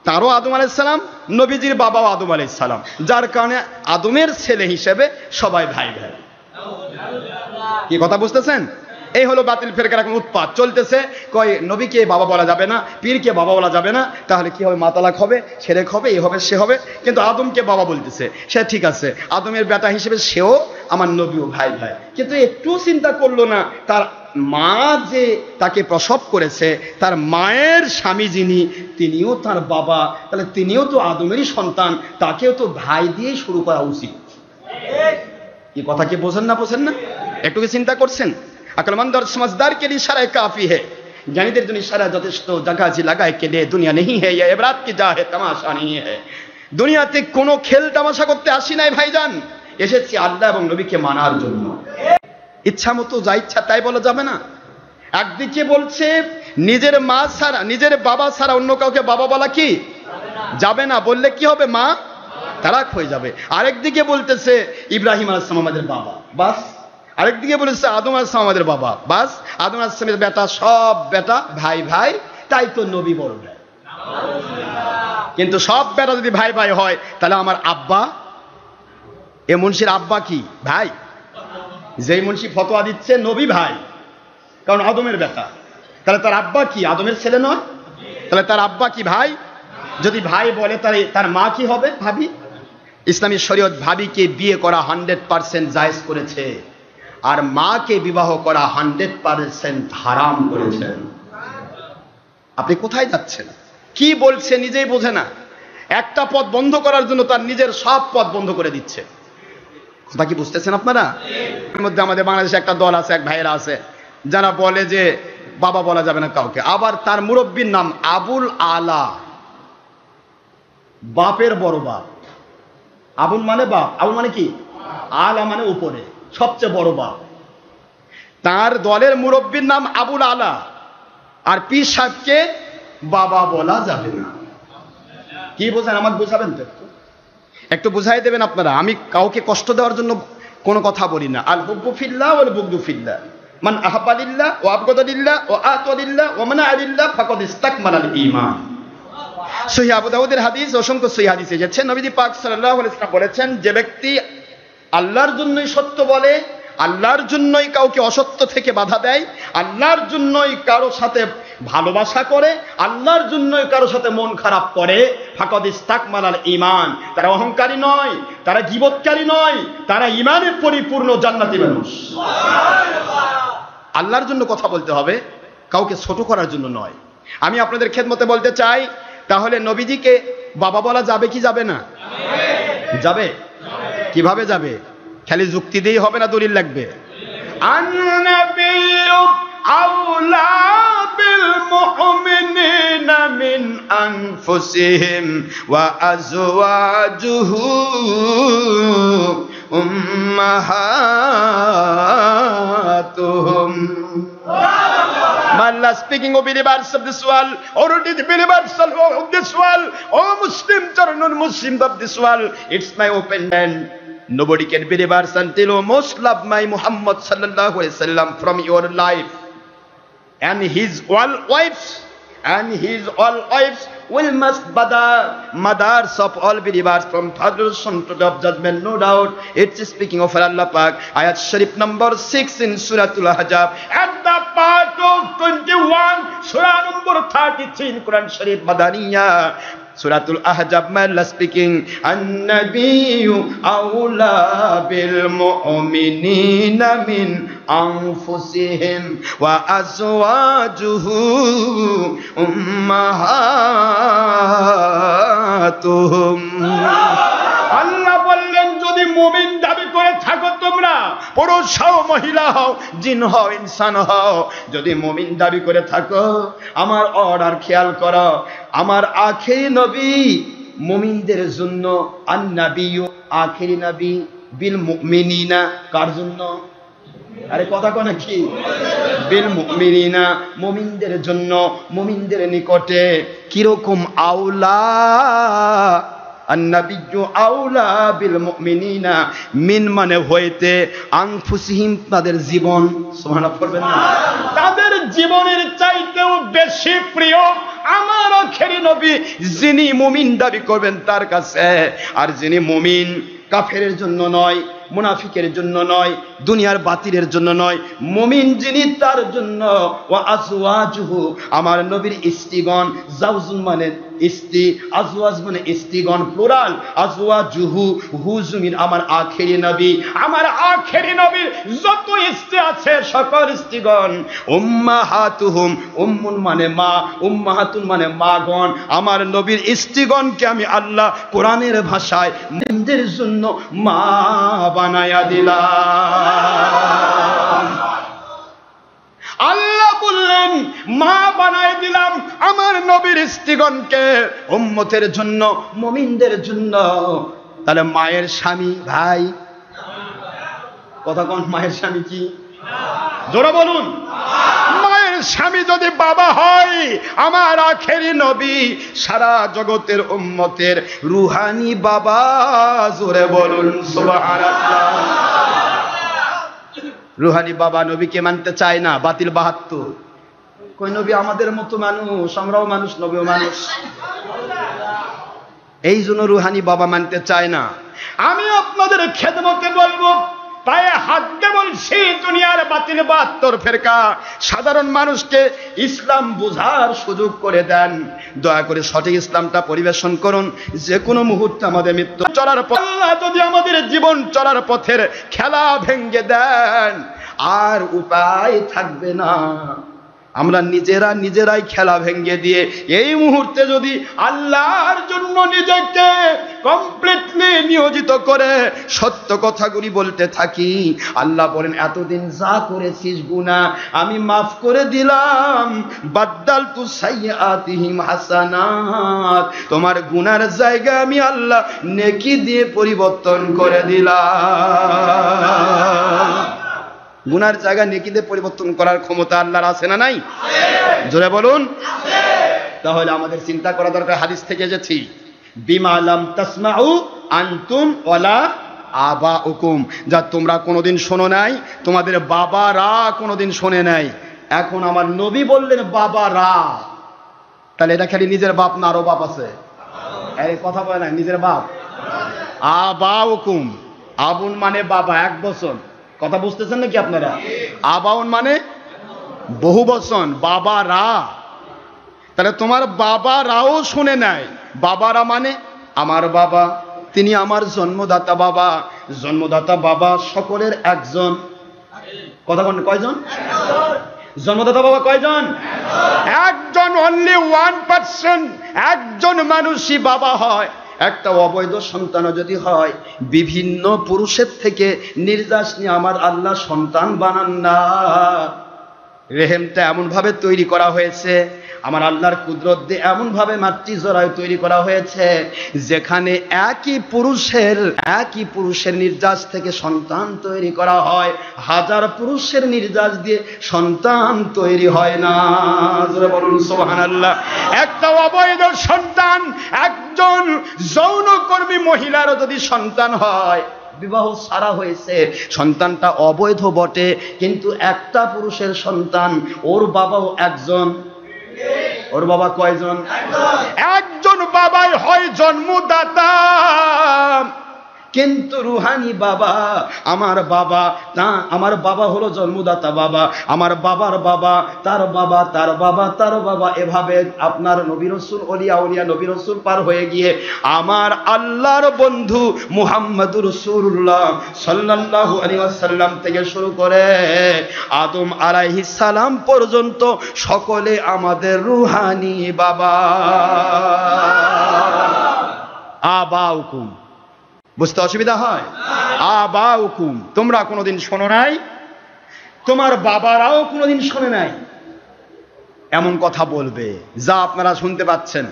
তারও আদম আলাইহিস সালাম, নবীজির বাবাও আদম আলাইহিস সালাম, যার কারণে আদমের ছেলে হিসেবে সবাই ভাই ভাই। কি কথা বুঝতেছেন? এই হলো বাতিল ফেরকার এখন উৎপাত চলতেছে, কয় নবীকে বাবা বলা যাবে না, পীরকে বাবা বলা যাবে না, তাহলে কি হবে? মাতালাক হবে, ছেড়ে হবে, এ হবে, সে হবে। কিন্তু আদমকে বাবা বলতেছে, সে ঠিক আছে, আদমের বেটা হিসেবে সেও আমার নবীও ভাই ভাই। কিন্তু একটু চিন্তা করলো না, তার মা যে তাকে প্রসব করেছে, তার মায়ের স্বামী যিনি, তিনিও তার বাবা, তাহলে তিনিও তো আদমেরই সন্তান, তাকেও তো ভাই দিয়ে শুরু করা উচিত। এই কথা কি বোঝেন না? বোঝেন না? একটু কি চিন্তা করছেন? अक्लमंद और समझदार के लिए इशारा काफी है, জ্ঞানীদের জন্য ইশারা যথেষ্ট। জাগা জি লাগায় কে লিয়ে দুনিয়া নেই है, ये इबरात की जा है, তামাশা नहीं है। দুনিয়াতে কোনো খেল তামাশা করতে আসি নাই ভাইজান, এসেছি আল্লাহ এবং নবীকে মানার জন্য। ইচ্ছা মতো যা ইচ্ছা তাই বলা যাবে না। একদিকে বলছে নিজের মা ছাড়া, নিজের বাবা ছাড়া অন্য কাউকে বাবা বলা কি যাবে না, বললে কি হবে? মা তালাক হয়ে যাবে। আরেকদিকে বলতেছে ইব্রাহিম আলাইহিস সালাম আমাদের বাবা, বাস। আরেকদিকে বলেছে আদম আলাইহিস সালাম আমাদের বাবা, বাস। আদম আলাইহিস সালামের বেটা সব বেটা ভাই ভাই, তাই তো নবী বড় ভাই। কিন্তু সব বেটা যদি ভাই ভাই হয়, তাহলে আমার আব্বা, এ মুন্সির আব্বা কি ভাই? যেই মুন্সি ফতোয়া দিচ্ছে নবী ভাই, কারণ আদমের বেটা, তাহলে তার আব্বা কি আদমের ছেলে নয়? তাহলে তার আব্বা কি ভাই? যদি ভাই বলে তাহলে তার মা কি হবে? ভাবি। ইসলামী শরীয়ত ভাবিকে বিয়ে করা 100% জায়েজ করেছে, আর মাকে বিবাহ করা 100% হারাম করেছেন। আপনি কোথায় যাচ্ছেন? কি বলছে নিজেই বোঝে না। একটা পথ বন্ধ করার জন্য তার নিজের সব পথ বন্ধ করে দিচ্ছে। কথা কি বুঝতেছেন আপনারা? এর মধ্যে আমাদের বাংলাদেশে একটা দল আছে, এক ভাইরা আছে, যারা বলে যে বাবা বলা যাবে না কাউকে। আবার তার মুরব্বীর নাম আবুল আলা, বাপের বড় বাপ। আবুল মানে বাপ, আবুল মানে কি? আলা মানে উপরে, সবচেয়ে বড় বাপ। তার দলের মুরব্বীর নাম আবুল আলা, আর পীর সাহেবকে বাবা বলা যাবে না। কি বোঝেন? আমাকে বোঝাবেন তো, একটু বুঝাই দেবেন আপনারা। আমি কাউকে কষ্ট দেওয়ার জন্য কোনো কথা বলি না। আল হুব্বু ফিল্লাহ ওয়াল বুগদু ফিল্লাহ, মান আহাব্বা লিল্লাহ ওয়া আবগাদা লিল্লাহ ওয়া আতা লিল্লাহ ওয়া মানাআ লিল্লাহ ফাকাদ ইসতাকমালাল ঈমান। সহিহ আবু দাউদের হাদিস, অসংখ্য সহিহ হাদিস এসেছে। নবীজি পাক সাল্লাল্লাহু আলাইহি ওয়াসাল্লাম বলেছেন, যে ব্যক্তি আল্লাহর জন্যই সত্য বলে, আল্লাহর জন্যই কাউকে অসত্য থেকে বাধা দেয়, আল্লাহর জন্যই কারো সাথে ভালোবাসা করে, আল্লাহর জন্যই কারো সাথে মন খারাপ করে, ফাকাদ ইসতাকমালাল ঈমান, তারা অহংকারী নয়, তারা গীবতকারী নয়, তারা ঈমানে পরিপূর্ণ জান্নাতি মানুষ। আল্লাহর জন্য কথা বলতে হবে, কাউকে ছোট করার জন্য নয়। আমি আপনাদের খেদমতে বলতে চাই, তাহলে নবীজিকে বাবা বলা যাবে কি যাবে না? যাবে। কিভাবে যাবে? খালি যুক্তি দিয়েই হবে না, দলিল লাগবে। আউলা বিল মুমিনিনা মিন আনফুসিহিম ওয়া আজওয়াজুহু উম্মাহাতুহুম। Allah speaking of believers of this world, already the believers of this world, oh Muslim children, Muslims of this world, it's my opinion. Nobody can be believers until you most love my Muhammad sallallahu alaihi wasallam from your life, and his all wives, will must mothers of all believers from father son to the judgment. No doubt it's speaking of Allah Pak. Ayat Sharif number 6 in Suratul Ahzab at the part of 21, Surah number 33 in Quran Sharif Madaniya. Suratul Ahzab, Allah speaking, An-Nabiyyu awla bil mu'minina min anfusihim wa azwajuhu ummahatuhum. আল্লাহ বললেন, যদি মুমিন দাবি করে থাকো তোমরা, পুরুষ হও, মহিলা হও, জিন হও, ইনসান হও, যদি মুমিন দাবি করে থাকো, আমার অর্ডার খেয়াল করো, আমার আখেরি নবী মুমিনদের জন্য, আন-নাবিয়্যু আখেরি নবী, বিল মুমিনিনা কার জন্য? আরে কথা কয় না কি? বিল মুমিনিনা মুমিনদের জন্য, মুমিনদের নিকটে কিরকম আউলা, আন-নাবিয়্যু আউলা বিল মুমিনিনা, মিন মানে হইতে, আনফুসিহিম তাদের জীবন, সুবহানাল্লাহ পড়বেন না, তাদের জীবনের চাইতেও বেশি প্রিয় আমার আখেরি নবী, যিনি মুমিন দাবি করবেন তার কাছে। আর যিনি মুমিন কাফেরের জন্য নয়, মুনাফিকের জন্য নয়, দুনিয়ার বাতিলের জন্য নয়, মুমিন যিনি তার জন্য, ওয়া আজওয়াজুহু আমার নবীর স্ত্রীগণ, জাওজুন মানে স্ত্রী, আজওয়াজ মানে স্ত্রীগণ প্লুরাল, আজওয়াজুহু হু জমিন আমার আখেরি নবী, আমার আখেরি নবীর যত স্ত্রী আছে সকল স্ত্রীগণ, উম্মাহাতুহুম, উম্মুন মানে মা, উম্মাহাতুন মানে মাগণ, আমার নবীর স্ত্রীগণকে আমি আল্লাহ কোরআনের ভাষায় মুমিনদের জন্য মা বানায়া দিলাম। আল্লাহ বললেন, মা বানায় দিলাম আমার নবীর স্ত্রীগণকে উম্মতের জন্য, মুমিনদের জন্য। তাহলে মায়ের স্বামী ভাই, কথা কোন? মায়ের স্বামী কি? জোরে বলুন। মায়ের স্বামী যদি বাবা হয়, আমার আখেরি নবী সারা জগতের উম্মতের রুহানি বাবা, জোরে বলুন সুবহানাল্লাহ। রুহানি বাবা নবীকে মানতে চায় না, বাতিল ৭২। কই নবী আমাদের মতো মানুষ, আমরাও মানুষ, নবীও মানুষ, এই জন্য রুহানি বাবা মানতে চায় না। আমি আপনাদের খেদমতে বলবো, পায়ে হাত দিয়ে বলছি, দুনিয়ার বাতিল ৭২ ফেরকা সাধারণ মানুষকে ইসলাম বোঝার সুযোগ করে দেন। দয়া করে সঠিক ইসলামটা পরিবেশন করুন। যে কোনো মুহূর্তে আমাদের মৃত্যু চলার পথ, আল্লাহ যদি আমাদের জীবন চলার পথের খেলা ভেঙে দেন, আর উপায় থাকবে না। আমরা নিজেরাই খেলা ভেঙে দিয়ে এই মুহূর্তে যদি আল্লাহর জন্য নিজেকে কমপ্লিটলি নিয়োজিত করে সত্য কথাগুলি বলতে থাকি, আল্লাহ বলেন, এতদিন যা করেছিস গুনাহ আমি মাফ করে দিলাম, বাদদালতু সাইয়্যাতিহিম হাসানাত, তোমার গুনার জায়গা আমি আল্লাহ নেকি দিয়ে পরিবর্তন করে দিলাম। গুনার জায়গা নেকিতে পরিবর্তন করার ক্ষমতা আল্লাহর আছে না নাই? জোরে বলুন। তাহলে আমাদের চিন্তা করা দরকার, হাদিস থেকে এসেছি, বিমা লাম তাসমাউ আনতুম ওয়ালা আবাউকুম, যা তোমরা কোনোদিন শোনো নাই, তোমাদের বাবারা কোনোদিন শোনে নাই। এখন আমার নবী বললেন বাবারা, তাহলে এটা খালি নিজের বাপ না আরো বাপ আছে? এই কথা বলে না, নিজের বাপ। আবাউকুম, আবুন মানে বাবা, এক বচন, কথা বুঝতেছেন নাকি আপনারা? আবাউন মানে বহু বচন, বাবারা। তাহলে তোমার বাবারাও শুনে নাই। বাবারা মানে আমার বাবা, তিনি আমার জন্মদাতা বাবা। জন্মদাতা বাবা সকলের একজন। কথা বলেন, কয়জন? জন্মদাতা বাবা কয়জন? একজন, অনলি 1%। একজন মানুষই বাবা হয়। একটা অবৈধ সন্তান যদি হয়, বিভিন্ন পুরুষের থেকে নির্যাস নিয়ে আমার আল্লাহ সন্তান বানান না। রেহেমটা এমনভাবে তৈরি করা হয়েছে, আমার আল্লাহর কুদরত দিয়ে এমনভাবে মাতৃজরায়ু তৈরি করা হয়েছে, যেখানে একই পুরুষের নির্যাস থেকে সন্তান তৈরি করা হয়, হাজার পুরুষের নির্যাস দিয়ে সন্তান তৈরি হয় না। বলুন সুবহানাল্লাহ। একটা অবৈধ সন্তান, একজন যৌনকর্মী মহিলারও যদি সন্তান হয়, বিবাহ ছাড়া হয়েছে, সন্তানটা অবৈধ বটে, কিন্তু একটা পুরুষের সন্তান, ওর বাবাও একজন। ওর বাবা কয়জন? একজন বাবাই হয় জন্মদাতা, কিন্তু রুহানি বাবা, আমার বাবা হলো জন্মদাতা বাবা, আমার বাবার বাবা, তার বাবা, তার বাবা, তার বাবা, এভাবে আপনার নবী রাসূল, ওলিয়া নবী রাসূল পার হয়ে গিয়ে আমার আল্লাহর বন্ধু মুহাম্মদুর রাসূলুল্লাহ সাল্লাল্লাহু আলাইহি ওয়াসাল্লাম থেকে শুরু করে আদম আলাইহিস সালাম পর্যন্ত সকলে আমাদের রুহানি বাবা। আবাউকুম, বুঝতে অসুবিধা হয়? আবাউকুম, তোমরা কোনোদিন শোনো নাই, তোমার বাবারাও কোনোদিন শোনে নাই, এমন কথা বলবে যা আপনারা শুনতে পাচ্ছেন।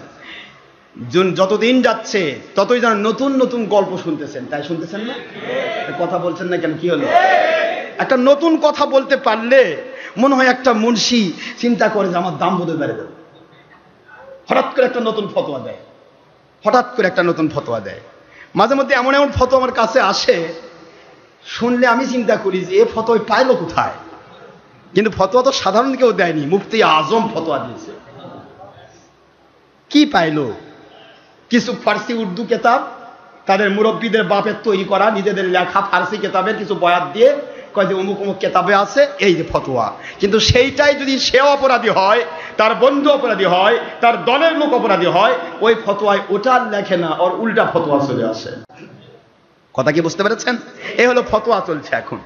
যতদিন যাচ্ছে ততই যেন নতুন নতুন গল্প শুনতেছেন, তাই শুনতেছেন না? কথা বলছেন না কেন? কি হলো? একটা নতুন কথা বলতে পারলে মনে হয় একটা মুন্সি চিন্তা করে যে আমার দাম বোধহয় বেড়ে দেবে, হঠাৎ করে একটা নতুন ফতোয়া দেয়। মাঝে মধ্যে এমন ফতোয়া আমার কাছে আসে, শুনলে আমি চিন্তা করি যে এ ফতোয়া পাইলো কোথায়? কিন্তু ফতোয়া তো সাধারণ কেউ দেয়নি, মুফতি আজম ফতোয়া দিয়েছে। কি পাইলো? কিছু ফার্সি উর্দু কেতাব, তাদের মুরব্বীদের বাপের তৈরি করা নিজেদের লেখা ফার্সি কেতাবের কিছু বয়াত দিয়ে কয় যে অমুক অমুক কেতাবে আছে, এই যে ফতোয়া। কিন্তু সেইটাই যদি সেও অপরাধী হয়, তার বন্ধু অপরাধী হয়, তার দলের লোক অপরাধী হয়, ওই ফতোয়ায় ওটার লেখে না, ওর উল্টা ফতোয়া চলে আসে। কথা কি বুঝতে পেরেছেন? এই হলো ফতোয়া চলছে এখন।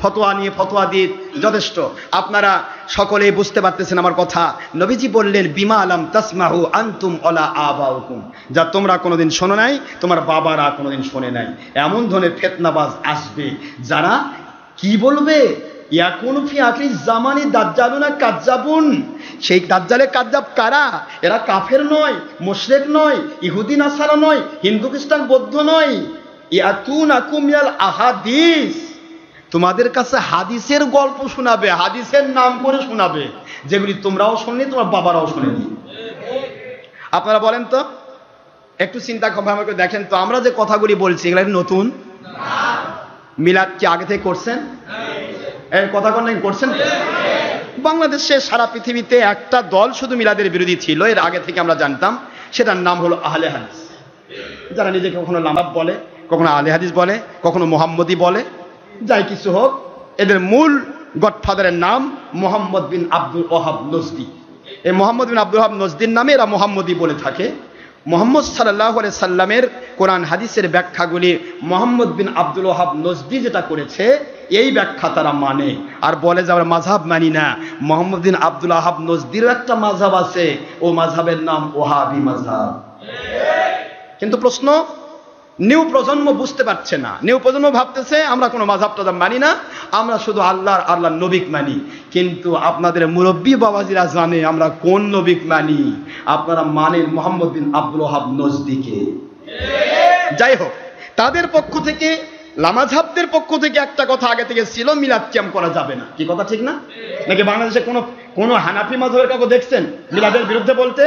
ফতোয়া নিয়ে ফতোয়া দিয়ে যথেষ্ট। আপনারা সকলেই বুঝতে পারতেছেন আমার কথা। নবীজি বললেন বিমা আলাম তাসমাহু আনতুম ওয়ালা আবাউকুম, যা তোমরা কোনোদিন শোনো নাই, তোমার বাবারা কোনোদিন শোনে নাই। এমন ধরনের ফিতনাবাজ আসবে যারা কি বলবে, ইয়াকুনু ফি আখিরিজ জামানি দাজ্জালুনা কাজ্জাবুন। সেই দাজ্জালে কাজ্জাব কারা? এরা কাফের নয়, মুশরিক নয়, ইহুদি নাসারা নয়, হিন্দু খ্রিস্টান বৌদ্ধ নয়। ইয়াতুনাকুম মিনাল আহাদিস, তোমাদের কাছে হাদিসের গল্প শোনাবে, হাদিসের নাম করে শোনাবে, যেগুলি তোমরাও শোনেনি, তোমার বাবারাও শোনেনি। আপনারা বলেন তো, একটু চিন্তা করে দেখেন তো, আমরা যে কথাগুলি বলছি এগুলো নতুন? মিলাদ কি আগে থেকে করছেন? এই কথা করছেন তো? বাংলাদেশে সারা পৃথিবীতে একটা দল শুধু মিলাদের বিরোধী ছিল, এর আগে থেকে আমরা জানতাম, সেটার নাম হলো আহলে হাদিস। যারা নিজেকে কখনো লামাব বলে, কখনো আহলে হাদিস বলে, কখনো মুহাম্মদী বলে, যাই কিছু হোক, এদের মূল গডফাদারের নাম মুহাম্মদ বিন আব্দুল ওয়াহাব নজদি। এই মুহাম্মদ বিন আব্দুল ওয়াহাব নজদির নামে এরা মুহাম্মদী বলে থাকে। মুহাম্মদ সাল্লাল্লাহু আলাইহি সাল্লামের কোরআন হাদিসের ব্যাখ্যাগুলি মুহাম্মদ বিন আব্দুল ওয়াহাব নজদি যেটা করেছে, এই ব্যাখ্যা তারা মানে, আর বলে যে আমরা মাযহাব মানি না। মুহাম্মদ বিন আব্দুল ওয়াহাব নজদির একটা মাযহাব আছে, ও মাযহাবের নাম ওয়াহাবি মাযহাব। কিন্তু প্রশ্ন, নিউ প্রজন্ম বুঝতে পারছে না। নিউ প্রজন্ম ভাবতেছে আমরা কোনো মাযহাব টাযহাব মানি না, আমরা শুধু আল্লাহর নবীক মানি। কিন্তু আপনাদের মুরব্বী বাবাজিরা জানে আমরা কোন নবীক মানি। আপনারা মানেন মুহাম্মদ বিন আব্দুল ওয়াহাব নজদিকে। যাই হোক, তাদের পক্ষ থেকে, লামাযহাবদের পক্ষ থেকে একটা কথা আগে থেকে ছিল, মিলাদ কিয়াম করা যাবে না। কি কথা ঠিক না? নাকি বাংলাদেশে কোন হানাফি মাযহাবের কাউকে দেখছেন মিলাদের বিরুদ্ধে বলতে,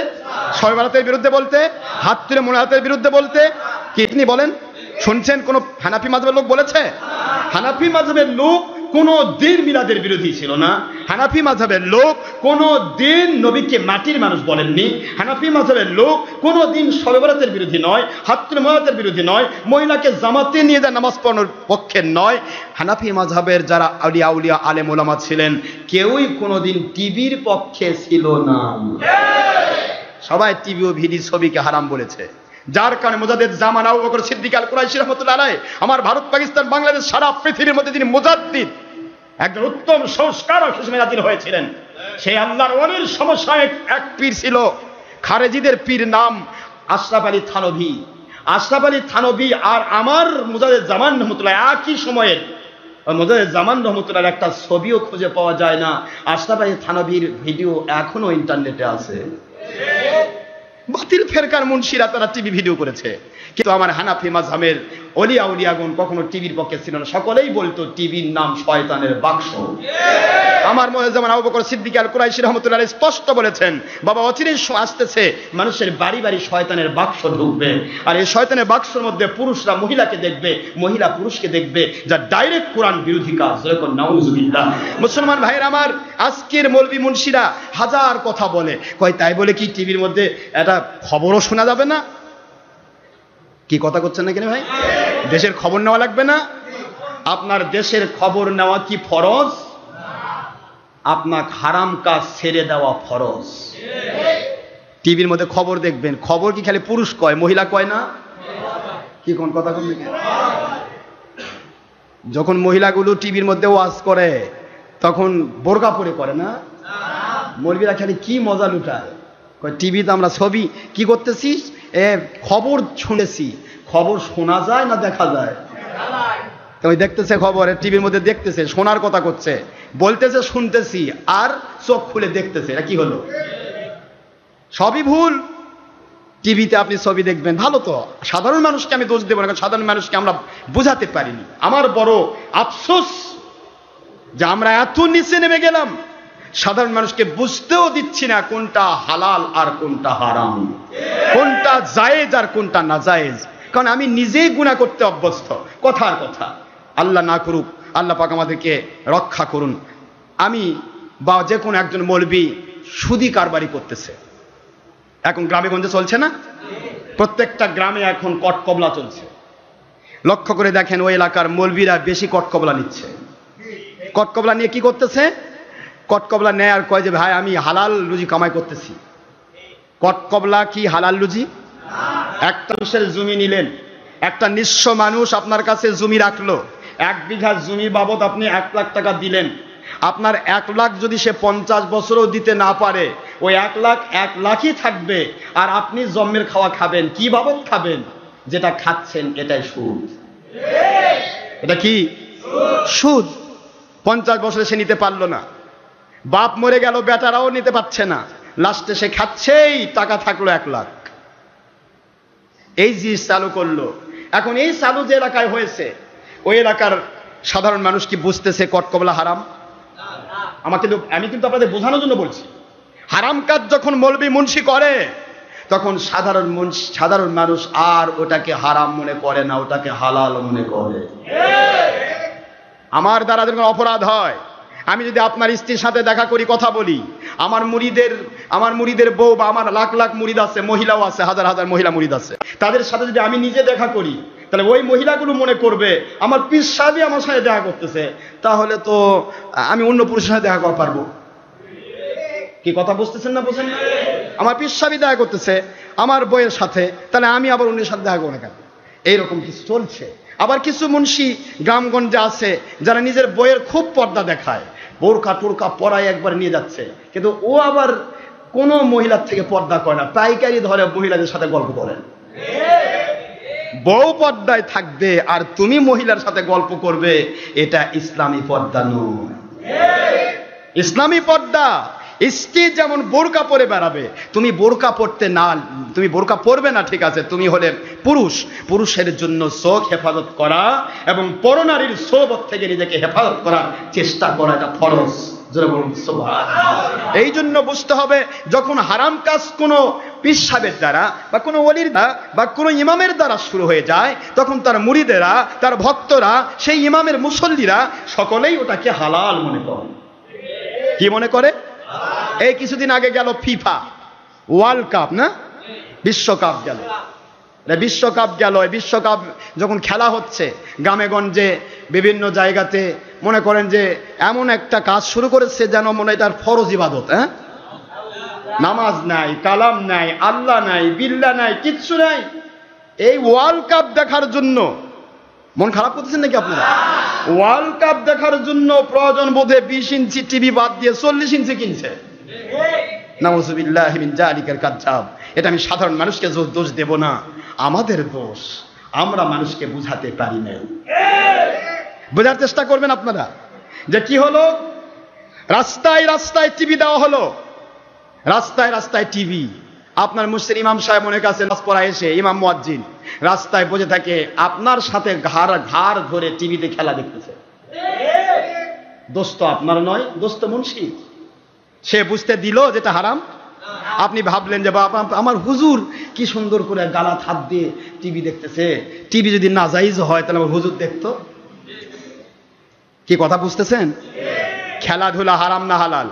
শবে বরাতের বিরুদ্ধে বলতে, হাত তুলে মোনাজাতের বিরুদ্ধে বলতে? কি আপনি বলেন, শুনছেন কোন হানাফি মাযহাবের লোক বলেছে? হানাফি মাযহাবের লোক কোনো দিন মিলাদের বিরোধী ছিল না। হানাফি মাযহাবের লোক কোনো দিন নবীকে মাটির মানুষ বলেননি। হানাফি মাযহাবের লোক কোনো দিন শবে বরাতের বিরোধী নয়, হাত তুলে মোনাজাতের বিরোধী নয়, মহিলাকে জামাতে নিয়ে যায় নামাজ পড়ানোর পক্ষে নয়। হানাফি মাযহাবের যারা আউলিয়া আলেম ওলামা ছিলেন, কেউই কোনোদিন টিভির পক্ষে ছিল না। সবাই টিভি ও ভিডি ছবিকে হারাম বলেছে। যার কারণে মুজাদ্দিদ জামান আবু বকর সিদ্দিক আল কুরাইশি রাহমাতুল্লাহ আলাইহি, আমার ভারত পাকিস্তান বাংলাদেশ সারা পৃথিবীর মধ্যে তিনি মুজাদ্দিদ, একজন উত্তম সংস্কারক হিসেবে নাজিল হয়েছিলেন। সেই আল্লাহর ওলির সমসায় এক পীর ছিল, খারেজিদের পীর, নাম আশরাফ আলী থানভী। আশরাফ আলী থানভী আর আমার মুজাদ্দিদ জামান রাহমাতুল্লাহ একই সময়ের জামান রহমতুল্লাহর একটা ছবিও খুঁজে পাওয়া যায় না। আশরাফ আলী থানভীর ভিডিও এখনো ইন্টারনেটে আছে। বাতিল ফেরকার মুন্সিরা তারা টিভি ভিডিও করেছে, কিন্তু আমার হানাফি মাযহাবের ওলিয়া উলিয়াগণ কখনো টিভির পক্ষে ছিল না। সকলেই বলতো টিভির নাম শয়তানের বাক্স। আমার যেমন আবু বকর সিদ্দিক আল কুরাইশি রাহমাতুল্লাহ আলাইহি স্পষ্ট বলেছেন, বাবা অচিরেই আসতেছে মানুষের বাড়ি বাড়ি শয়তানের বাক্স ঢুকবে, আর এই শয়তানের বাক্সের মধ্যে পুরুষরা মহিলাকে দেখবে, মহিলা পুরুষকে দেখবে, যা ডাইরেক্ট কোরআন বিরোধী কাজ। যেরকম নাউজুবিল্লাহ। মুসলমান ভাইয়ের আমার, আজকের মৌলবী মুন্সিরা হাজার কথা বলে, কয় তাই বলে কি টিভির মধ্যে একটা খবরও শোনা যাবে না? কি কথা করছেন না কেন ভাই? দেশের খবর নেওয়া লাগবে না? আপনার দেশের খবর নেওয়া কি ফরজ? আপনার হারাম কাজ ছেড়ে দেওয়া ফরজ। টিভির মধ্যে খবর দেখবেন, খবর কি খালি পুরুষ কয়, মহিলা কয় না? কি কোন কথা কোন? যখন মহিলাগুলো টিভির মধ্যে ওয়াজ করে তখন বোরকা পরে করে না? মৌলবীরা খালি কি মজা লুটায়, টিভিতে আমরা ছবি কি করতেছিস, খবর শুনেছি। খবর শোনা যায় না দেখা যায়? তুমি দেখতেছে খবর, টিভির মধ্যে দেখতেছে, শোনার কথা করছে, বলতেছে শুনতেছি, আর চোখ খুলে দেখতেছে। এটা কি হলো? সবই ভুল। টিভিতে আপনি ছবি দেখবেন, ভালো তো, সাধারণ মানুষকে আমি দোষ দেব না, কারণ সাধারণ মানুষকে আমরা বুঝাতে পারিনি। আমার বড় আফসোস যে আমরা এত নিচে নেমে গেলাম, সাধারণ মানুষকে বুঝতেও দিচ্ছি না কোনটা হালাল আর কোনটা হারাম, কোনটা জায়েজ আর কোনটা নাজায়েজ। কারণ আমি নিজেই গুনাহ করতে অভ্যস্ত। কথার কথা, আল্লাহ না করুক, আল্লাহ পাক আমাদেরকে রক্ষা করুন। আমি বা যে কোনো একজন মৌলবী সুদি কারবারি করতেছে, এখন গ্রামে গঞ্জে চলছে না? প্রত্যেকটা গ্রামে এখন কটকবলা চলছে। লক্ষ্য করে দেখেন, ওই এলাকার মৌলবীরা বেশি কটকবলা নিচ্ছে। কটকবলা নিয়ে কি করতেছে? কটকবলা নেয় আর কয় যে ভাই আমি হালাল রুজি কামাই করতেছি। কটকবলা কি হালাল রুজি? একটা মানুষের জমি নিলেন, একটা নিঃস্ব মানুষ আপনার কাছে জমি রাখলো, 1 বিঘা জমি বাবদ আপনি 1 লাখ টাকা দিলেন। আপনার 1 লাখ যদি সে 50 বছরও দিতে না পারে, ওই 1 লাখ 1 লাখই থাকবে, আর আপনি জন্মের খাওয়া খাবেন। কি বাবদ খাবেন? যেটা খাচ্ছেন এটাই সুদ। এটা কি সুদ? 50 বছরে সে নিতে পারলো না, বাপ মরে গেল, বেটারাও নিতে পারছে না, লাস্টে সে খাচ্ছেই, টাকা থাকলো 1 লাখ। এই জিনিস চালু করলো। এখন এই চালু যে এলাকায় হয়েছে, ওই এলাকার সাধারণ মানুষ কি বুঝতেছে কটকবলা হারাম? আমি কিন্তু আপনাদের বোঝানোর জন্য বলছি। হারাম কাজ যখন মৌলবী মুন্সি করে, তখন সাধারণ মানুষ আর ওটাকে হারাম মনে করে না, ওটাকে হালাল মনে করে। আমার দ্বারা যখন অপরাধ হয়, আমি যদি আপনার স্ত্রীর সাথে দেখা করি, কথা বলি, আমার মুরিদের বউ বা আমার লাখ লাখ মুরিদ আছে, মহিলাও আছে, হাজার হাজার মহিলা মুরিদ আছে, তাদের সাথে যদি আমি নিজে দেখা করি, তাহলে ওই মহিলাগুলো মনে করবে আমার পীর সাহেবই আমার সাথে দেখা করতেছে, তাহলে তো আমি অন্য পুরুষের সাথে দেখা করতে পারবো। কি কথা বুঝতেছেন না? বোঝেন না? আমার পীর সাহেবই দেখা করতেছে আমার বইয়ের সাথে, তাহলে আমি আবার অন্যের সাথে দেখা করবো না কেন? এইরকম কিছু চলছে। আবার কিছু মুন্সি গ্রামগঞ্জে আছে যারা নিজের বইয়ের খুব পর্দা দেখায়, বোরকা টোরকা পরায় একবার নিয়ে যাচ্ছে, কিন্তু ও আবার কোনো মহিলার থেকে পর্দা করে না, পাইকারি ধরে মহিলাদের সাথে গল্প করেন। বউ পর্দায় থাকবে আর তুমি মহিলার সাথে গল্প করবে, এটা ইসলামী পর্দা নয়। ইসলামী পর্দা, স্ত্রী যেমন বোরকা পরে বেড়াবে, তুমি বোরকা পরবে না, ঠিক আছে, তুমি হলে পুরুষের জন্য চোখ হেফাজত করা এবং পরনারীর সোহবত থেকে নিজেকে হেফাজত করার চেষ্টা করা, এটা ফরজ। এই জন্য বুঝতে হবে, যখন হারাম কাজ কোনো পীর সাহেবের দ্বারা বা কোনো ওলির দ্বারা বা কোনো ইমামের দ্বারা শুরু হয়ে যায়, তখন তার মুরিদেরা, তার ভক্তরা, সেই ইমামের মুসল্লিরা সকলেই ওটাকে হালাল মনে করে। কি মনে করে? এই কিছুদিন আগে গেল ফিফা ওয়ার্ল্ড কাপ, না বিশ্বকাপ গেল, এই বিশ্বকাপ যখন খেলা হচ্ছে, গ্রামে গঞ্জে বিভিন্ন জায়গাতে মনে করেন যে এমন একটা কাজ শুরু করেছে যেন মনে হয় তার ফরজ ইবাদত। নামাজ নাই, কালাম নাই, আল্লাহ নাই, বিল্লাহ নাই, কিচ্ছু নাই। এই ওয়ার্ল্ড কাপ দেখার জন্য মন খারাপ করতেছেন নাকি আপনারা? ওয়ার্ল্ড কাপ দেখার জন্য প্রয়োজন বোধে 20 ইঞ্চি টিভি বাদ দিয়ে 40 ইঞ্চি কিনছে। নাউযুবিল্লাহি মিন যালিকাল কাযযাব। এটা আমি সাধারণ মানুষকে দোষ দেব না, আমাদের দোষ, আমরা মানুষকে বুঝাতে পারি না। বোঝার চেষ্টা করবেন আপনারা যে কি হলো। রাস্তায় রাস্তায় টিভি দেওয়া হলো, রাস্তায় রাস্তায় টিভি। আপনার মুসলিম ইমাম সাহেব মনে কাছে নামাজ পড়া এসে ইমাম মুয়াজ্জিন রাস্তায় বসে থাকে, আপনার সাথে ঘাড় ধরে টিভিতে খেলা দেখতেছে। দোস্ত আপনার নয়, দোস্ত মুন্সি। সে বুঝতে দিল যেটা হারাম। আপনি ভাবলেন যে বাবা আমার হুজুর কি সুন্দর করে গালা হাত দিয়ে টিভি দেখতেছে, টিভি যদি নাজাইজ হয় তাহলে আমার হুজুর দেখতো। কি কথা বুঝতেছেন? খেলাধুলা হারাম না হালাল?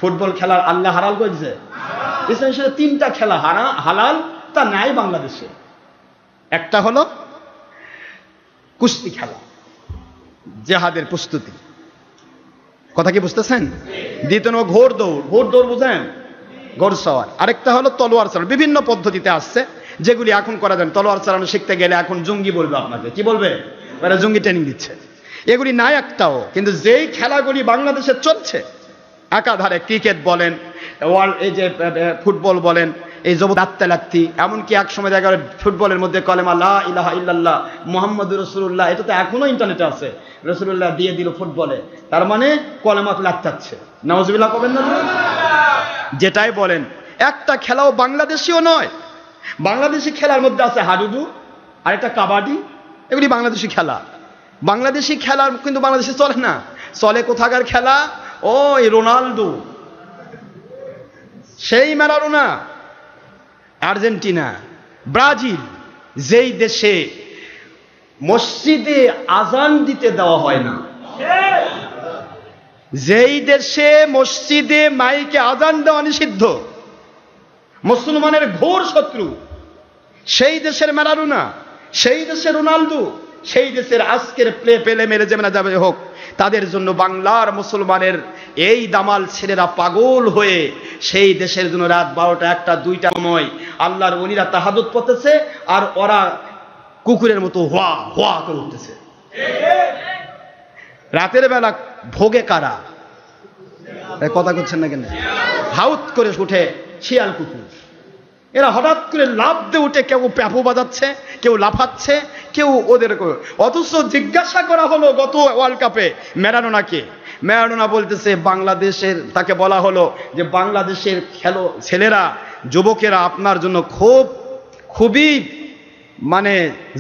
ফুটবল খেলা আল্লাহ হালাল করেছে। ইসলামের 3টা খেলা হালাল, তা নাই বাংলাদেশে। একটা হলো কুস্তি খেলা, জেহাদের প্রস্তুতি, কথা কি বুঝতেছেন? দ্বিতীয় ঘোড় দৌড় বুঝেন, ঘোড়সওয়ার। আরেকটা হলো তলোয়ার চালানো, বিভিন্ন পদ্ধতিতে আসছে যেগুলি এখন করা যায়। তলোয়ার চালানো শিখতে গেলে এখন জঙ্গি বলবে আপনাকে, কি বলবে? জঙ্গি ট্রেনিং দিচ্ছে। এগুলি নাই একটাও। কিন্তু যেই খেলাগুলি বাংলাদেশে চলছে একাধারে, ক্রিকেট বলেন, এই যে ফুটবল বলেন, এই জবরদস্তি, এমনকি এক সময় দেখা গেল ফুটবলের মধ্যে কলেমা লা ইলাহা ইল্লাল্লাহ মুহাম্মাদুর রাসূলুল্লাহ, এটা তো এখনো ইন্টারনেটে আছে, রাসূলুল্লাহ দিয়ে দিল ফুটবলে, তার মানে কলেমা লাগতাচ্ছে। নাউজুবিল্লাহ কবেন না? যেটাই বলেন, একটা খেলাও বাংলাদেশিও নয়। বাংলাদেশি খেলার মধ্যে আছে হাডুডু আর একটা কাবাডি, এগুলি বাংলাদেশি খেলা। বাংলাদেশি খেলা কিন্তু বাংলাদেশে চলে না। চলে কোথাকার খেলা? ওই রোনাল্ডো, সেই ম্যারাডোনা, আর্জেন্টিনা, ব্রাজিল। যেই দেশে মসজিদে আজান দিতে দেওয়া হয় না, যেই দেশে মসজিদে মাইকে আজান দেওয়া নিষিদ্ধ, মুসলমানের ঘোর শত্রু, সেই দেশের ম্যারাডোনা, সেই দেশের রোনাল্ডো, সেই দেশের আজকের পেলে মেরে যেমন যাবে হোক, তাদের জন্য বাংলার মুসলমানের এই দামাল ছেলেরা পাগল হয়ে সেই দেশের জন্য রাত 12টা 1টা 2টা সময় আল্লাহর ওলিরা তাহাজ্জুদ পড়তেছে, আর ওরা কুকুরের মতো হোয়া হোয়া করে উঠতেছে। রাতের বেলা ভোগে কারা? কথা করছেন না কেন? হাউত করে উঠে শিয়াল কুকুর, এরা হঠাৎ করে লাফ দিয়ে উঠে, কেউ প্যাপো বাজাচ্ছে, কেউ লাফাচ্ছে, কেউ ওদের। অথচ জিজ্ঞাসা করা হলো গত ওয়ার্ল্ড কাপে ম্যারাডোনাকে, ম্যারাডোনা বলতেছে বাংলাদেশের, তাকে বলা হলো যে বাংলাদেশের ছেলেরা, যুবকেরা আপনার জন্য খুবই মানে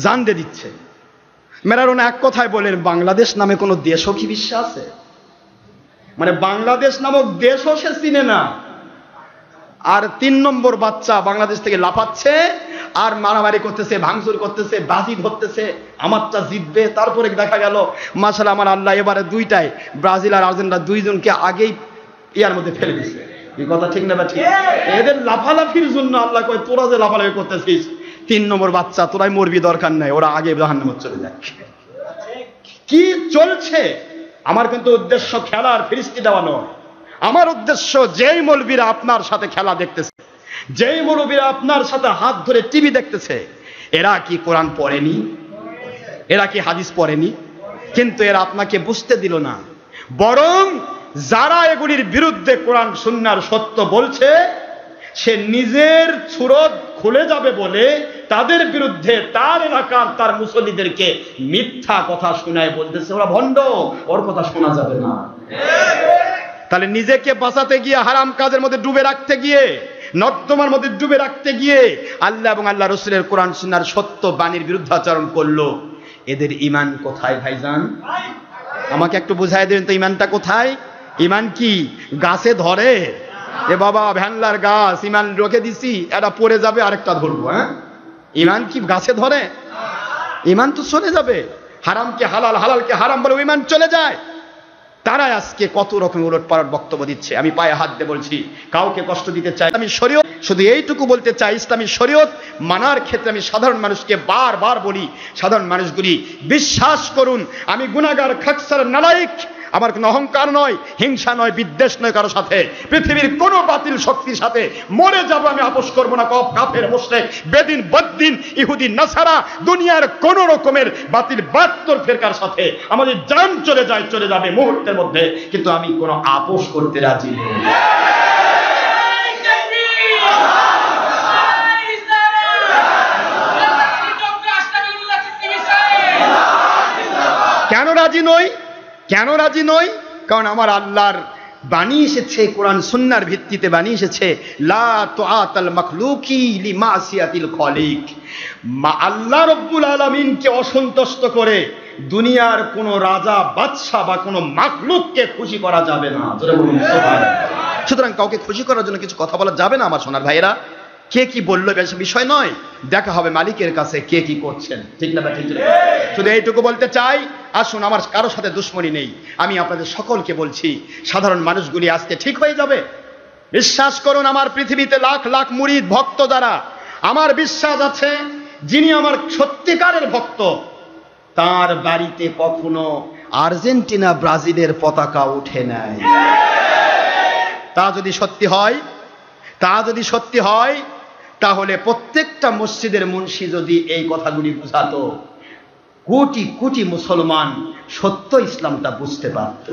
জান দিয়ে দিচ্ছে। ম্যারাডোনা এক কথায় বলেন, বাংলাদেশ নামে কোনো দেশও কি বিশ্বাস আছে? মানে বাংলাদেশ নামক দেশও সে চিনে না। আর 3 নম্বর বাচ্চা বাংলাদেশ থেকে লাফাচ্ছে আর মারামারি করতেছে, ভাঙচুর করতেছে, বাজি ধরতেছে, আমারটা জিতবে। তারপরে দেখা গেল মাশাআল্লাহ আমার আল্লাহ এবারে 2টায় ব্রাজিল আর আর্জেন্টিনা 2 জনকে আগেই ইয়ার মধ্যে ফেলে দিচ্ছে। এই কথা ঠিক না? ঠিক। এদের লাফালাফির জন্য আল্লাহ কয়, তোরা যে লাফালাফি করতেছিস 3 নম্বর বাচ্চা, তোরাই মরবি, দরকার নাই, ওরা আগে জাহান্নামে চলে যায়। কি চলছে? আমার কিন্তু উদ্দেশ্য খেলার ফিরিস্তি দেওয়া নয়। আমার উদ্দেশ্য যেই মৌলবীরা আপনার সাথে খেলা দেখতেছে, যেই মৌলবীরা আপনার সাথে হাত ধরে টিভি দেখতেছে, এরা কি কোরআন পড়েনি? এরা কি হাদিস পড়েনি? কিন্তু এরা আপনাকে বুঝতে দিল না। বরং যারা এগুলির বিরুদ্ধে কোরআন সুন্নাহর সত্য বলছে, সে নিজের সুরত খুলে যাবে বলে তাদের বিরুদ্ধে তার এলাকার তার মুসল্লিদেরকে মিথ্যা কথা শোনায় বলতেছে ওরা ভণ্ড, ওর কথা শোনা যাবে না। তাহলে নিজেকে বাঁচাতে গিয়ে, হারাম কাজের মধ্যে ডুবে রাখতে গিয়ে, নর্দমার মধ্যে ডুবে রাখতে গিয়ে আল্লাহ এবং আল্লাহ রসুলের কোরআন সুন্নাহর সত্য বাণীর বিরুদ্ধাচরণ করলো। এদের ঈমান কোথায় ভাইজান? আমাকে একটু বুঝাই দেবেন তো, ঈমানটা কোথায়? ঈমান কি গাছে ধরে? এ বাবা ভ্যানলার গাছ, ঈমান রেখে দিছি, এটা পড়ে যাবে আরেকটা ধরবো। হ্যাঁ, ঈমান কি গাছে ধরে? ঈমান তো চলে যাবে। হারামকে হালাল, হালালকে হারাম বলে ঈমান চলে যায়। তারা আজকে কত রকম উলটপালট বক্তব্য দিচ্ছে। আমি পায়ে হাত দিয়ে বলছি, কাউকে কষ্ট দিতে চাই আমি শরীয়ত, শুধু এইটুকু বলতে চাই, ইসলামী শরীয়ত মানার ক্ষেত্রে আমি সাধারণ মানুষকে বারবার বলি, সাধারণ মানুষগুলি বিশ্বাস করুন, আমি গুনাহগার, খাকসার, নালায়েক, আমার কোনো অহংকার নয়, হিংসা নয়, বিদ্বেষ নয় কারো সাথে। পৃথিবীর কোন বাতিল শক্তির সাথে মরে যাব আমি আপোষ করব না। কাফের, মুশরিক, বেদিন, বদ্দিন, ইহুদি, নাসারা, দুনিয়ার কোন রকমের বাতিল 72 ফিরকার সাথে আমাদের জান চলে যায়, চলে যাবে মুহূর্তের মধ্যে, কিন্তু আমি কোনো আপোষ করতে রাজি নই। রাজি নই? কেন রাজি নই? কারণ আমার আল্লাহর বাণী এসেছে, কোরআন সুন্নাহর ভিত্তিতে বাণী এসেছে, লা তুআতাল মাখলুকি লিমাসিয়াতিল খালিক। আল্লাহ রাব্বুল আলামিনকে অসন্তুষ্ট করে দুনিয়ার কোন রাজা বাদশা বা কোন মাখলুককে খুশি করা যাবে না। জোরে বলুন সুবহানাল্লাহ। সুতরাং কাউকে খুশি করার জন্য কিছু কথা বলা যাবে না আমার সোনার ভাইয়েরা। কে কি বললো বেশ বিষয় নয়, দেখা হবে মালিকের কাছে কে কি করছেন, ঠিক না? ঠিক। শুধু এইটুকু বলতে চাই, আসুন, আমার কারোর সাথে দুশ্মনী নেই, আমি আপনাদের সকলকে বলছি সাধারণ মানুষগুলি আজকে ঠিক হয়ে যাবে। বিশ্বাস করুন, আমার পৃথিবীতে লাখ লাখ মুরিদ ভক্ত যারা, আমার বিশ্বাস আছে যিনি আমার সত্যিকারের ভক্ত, তার বাড়িতে কখনো আর্জেন্টিনা ব্রাজিলের পতাকা উঠে নাই। তা যদি সত্যি হয় তাহলে প্রত্যেকটা মসজিদের মুন্সি যদি এই কথাগুলি বুঝাতো, কোটি কোটি মুসলমান সত্য ইসলামটা বুঝতে পারত।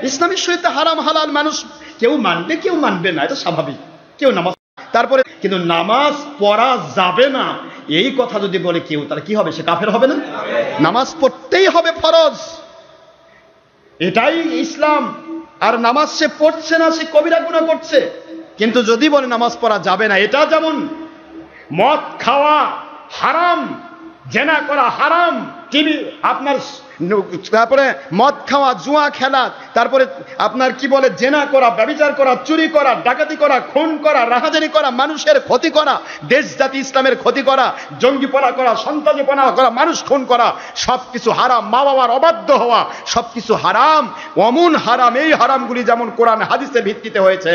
ইসলামের সহিত হারাম হালাল মানুষ কেউ মানবে কেউ মানবে না, এটা স্বাভাবিক। কেউ নামাজ, তারপরে কিন্তু নামাজ পড়া যাবে না এই কথা যদি বলে কেউ, তাহলে কি হবে? সে কাফের হবে না? নামাজ পড়তেই হবে, ফরজ, এটাই ইসলাম। আর নামাজ সে পড়ছে না, সে কবিরা গুনাহ করছে। কিন্তু যদি বলে নামাজ পড়া যাবে না, এটা যেমন মদ খাওয়া হারাম, জেনা করা হারাম, টিভি আপনার, তারপরে মদ খাওয়া, জুয়া খেলা, তারপরে আপনার কি বলে জেনা করা, ব্যভিচার করা, চুরি করা, ডাকাতি করা, খুন করা, রাহাজানি করা, মানুষের ক্ষতি করা, দেশ জাতি ইসলামের ক্ষতি করা, জঙ্গিপনা করা, সন্ত্রাসীপনা করা, মানুষ খুন করা, সবকিছু হারাম। মা বাবার অবাধ্য হওয়া, সবকিছু হারাম, অমন হারাম। এই হারামগুলি যেমন কোরআন হাদিসের ভিত্তিতে হয়েছে,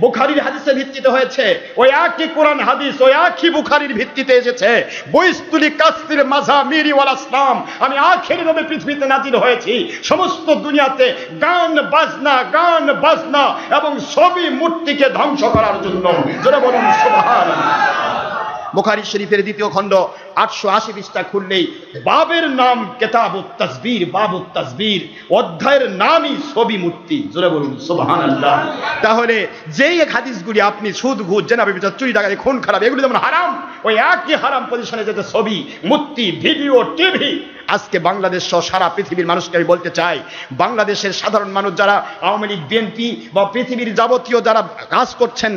বুখারীর হাদিসের ভিত্তিতে হয়েছে, ওই একই কোরআন হাদিস ওই একই বুখারীর ভিত্তিতে এসেছে। বইস্তুলি কাসফির মাযামিরি ওয়াল আসনাম, আমি আখেরি নবী পৃথিবীতে নাজিল হয়েছি সমস্ত দুনিয়াতে গান বাজনা এবং ছবি মূর্তিকে ধ্বংস করার জন্য। যারা বলুন সুবহানাল্লাহ। বুখারী শরীফের দ্বিতীয় খণ্ড 880 পৃষ্ঠা খুললেই বাবের নাম কিতাবুত তাসবির, বাবুত তাসবির, অধ্যায়ের নামই ছবি মূর্তি। জোরে বলুন সুবহানাল্লাহ। তাহলে যেই হাদিসগুলি আপনি সুদ ঘুষ জেনা ব্যভিচার চুরি ডাকাতি খুন খারাপ এগুলি যেমন হারাম, ওই একই হারাম পজিশনে যেতে ছবি মূর্তি ভিডিও টিভি। আজকে বাংলাদেশ সহ সারা পৃথিবীর মানুষকে আমি বলতে চাই, বাংলাদেশের সাধারণ মানুষ যারা আওয়ামী লীগ বিএনপি বা পৃথিবীর যাবতীয় যারা কাজ করছেন,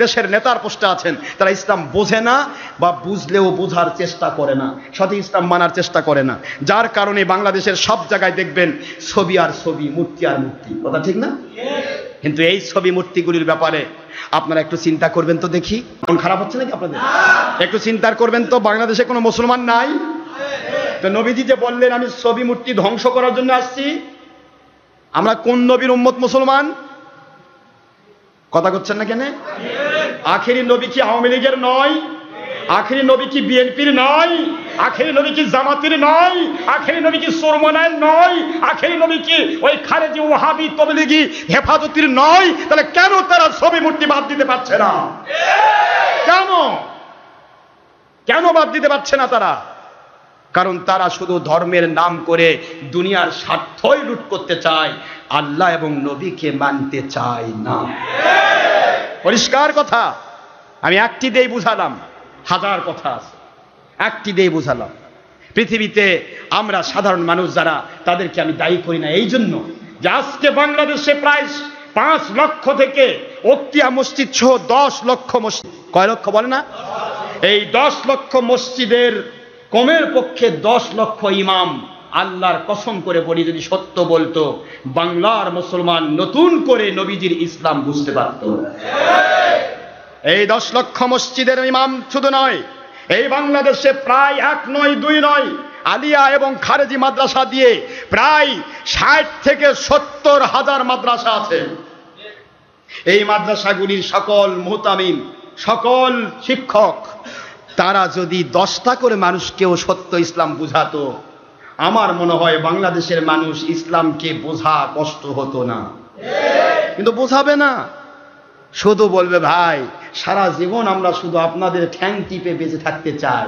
দেশের নেতার পোস্টে আছেন, তারা ইসলাম বোঝে না বা বুঝলেও বোঝার চেষ্টা করে না, সঠিক ইসলাম মানার চেষ্টা করে না। যার কারণে বাংলাদেশের সব জায়গায় দেখবেন ছবি আর ছবি, মূর্তি আর মূর্তি। কথা ঠিক না? কিন্তু এই ছবি মূর্তিগুলির ব্যাপারে আপনারা একটু চিন্তা করবেন তো দেখি, মন খারাপ হচ্ছে নাকি আপনাদের? একটু চিন্তা করবেন তো, বাংলাদেশে কোনো মুসলমান নাই? তো নবীজি যে বললেন আমি ছবি মূর্তি ধ্বংস করার জন্য আসছি, আমরা কোন নবীর উম্মত মুসলমান? কথা করছেন না কেন? আখেরি নবী কি আওয়ামী লীগের নয়? আখেরি নবী কি বিএনপির নয়? আখেরি নবী কি জামাতের নয়? আখেরি নবী কি চরমনায়ের নয়? আখেরি নবী কি ওই খারেজি ওয়াহাবি তবলিগি হেফাজতির নয়? তাহলে কেন তারা ছবি মূর্তি বাদ দিতে পারছে না? কেন বাদ দিতে পারছে না তারা? কারণ তারা শুধু ধর্মের নাম করে দুনিয়ার স্বার্থই লুট করতে চায়, আল্লাহ এবং নবীকে মানতে চায় না। পরিষ্কার কথা। আমি একটি দিয়ে বুঝালাম, হাজার কথা আছে, একটি দিয়ে বুঝালাম। পৃথিবীতে আমরা সাধারণ মানুষ যারা, তাদেরকে আমি দায়ী করি না এই জন্য যে আজকে বাংলাদেশে প্রায় 5 লক্ষ থেকে ওক্তিয়া মসজিদ সহ 10 লক্ষ মসজিদ, কয় লক্ষ বলে না? এই 10 লক্ষ মসজিদের কমের পক্ষে 10 লক্ষ ইমাম, আল্লাহর কসম করে বলি যদি সত্য বলতো, বাংলার মুসলমান নতুন করে নবীজির ইসলাম বুঝতে পারত। এই 10 লক্ষ মসজিদের ইমাম শুধু নয়, এই বাংলাদেশে প্রায় 1 নয় 2 নয়, আলিয়া এবং খারেজি মাদ্রাসা দিয়ে প্রায় 60 থেকে 70 হাজার মাদ্রাসা আছে। এই মাদ্রাসাগুলির সকল মুহতামিম, সকল শিক্ষক, তারা যদি 10টা করে মানুষকেও সত্য ইসলাম বুঝাতো, আমার মনে হয় বাংলাদেশের মানুষ ইসলামকে বোঝা কষ্ট হতো না। কিন্তু বোঝাবে না, শুধু বলবে ভাই সারা জীবন আমরা শুধু আপনাদের ঠ্যাং টিপে বেঁচে থাকতে চাই,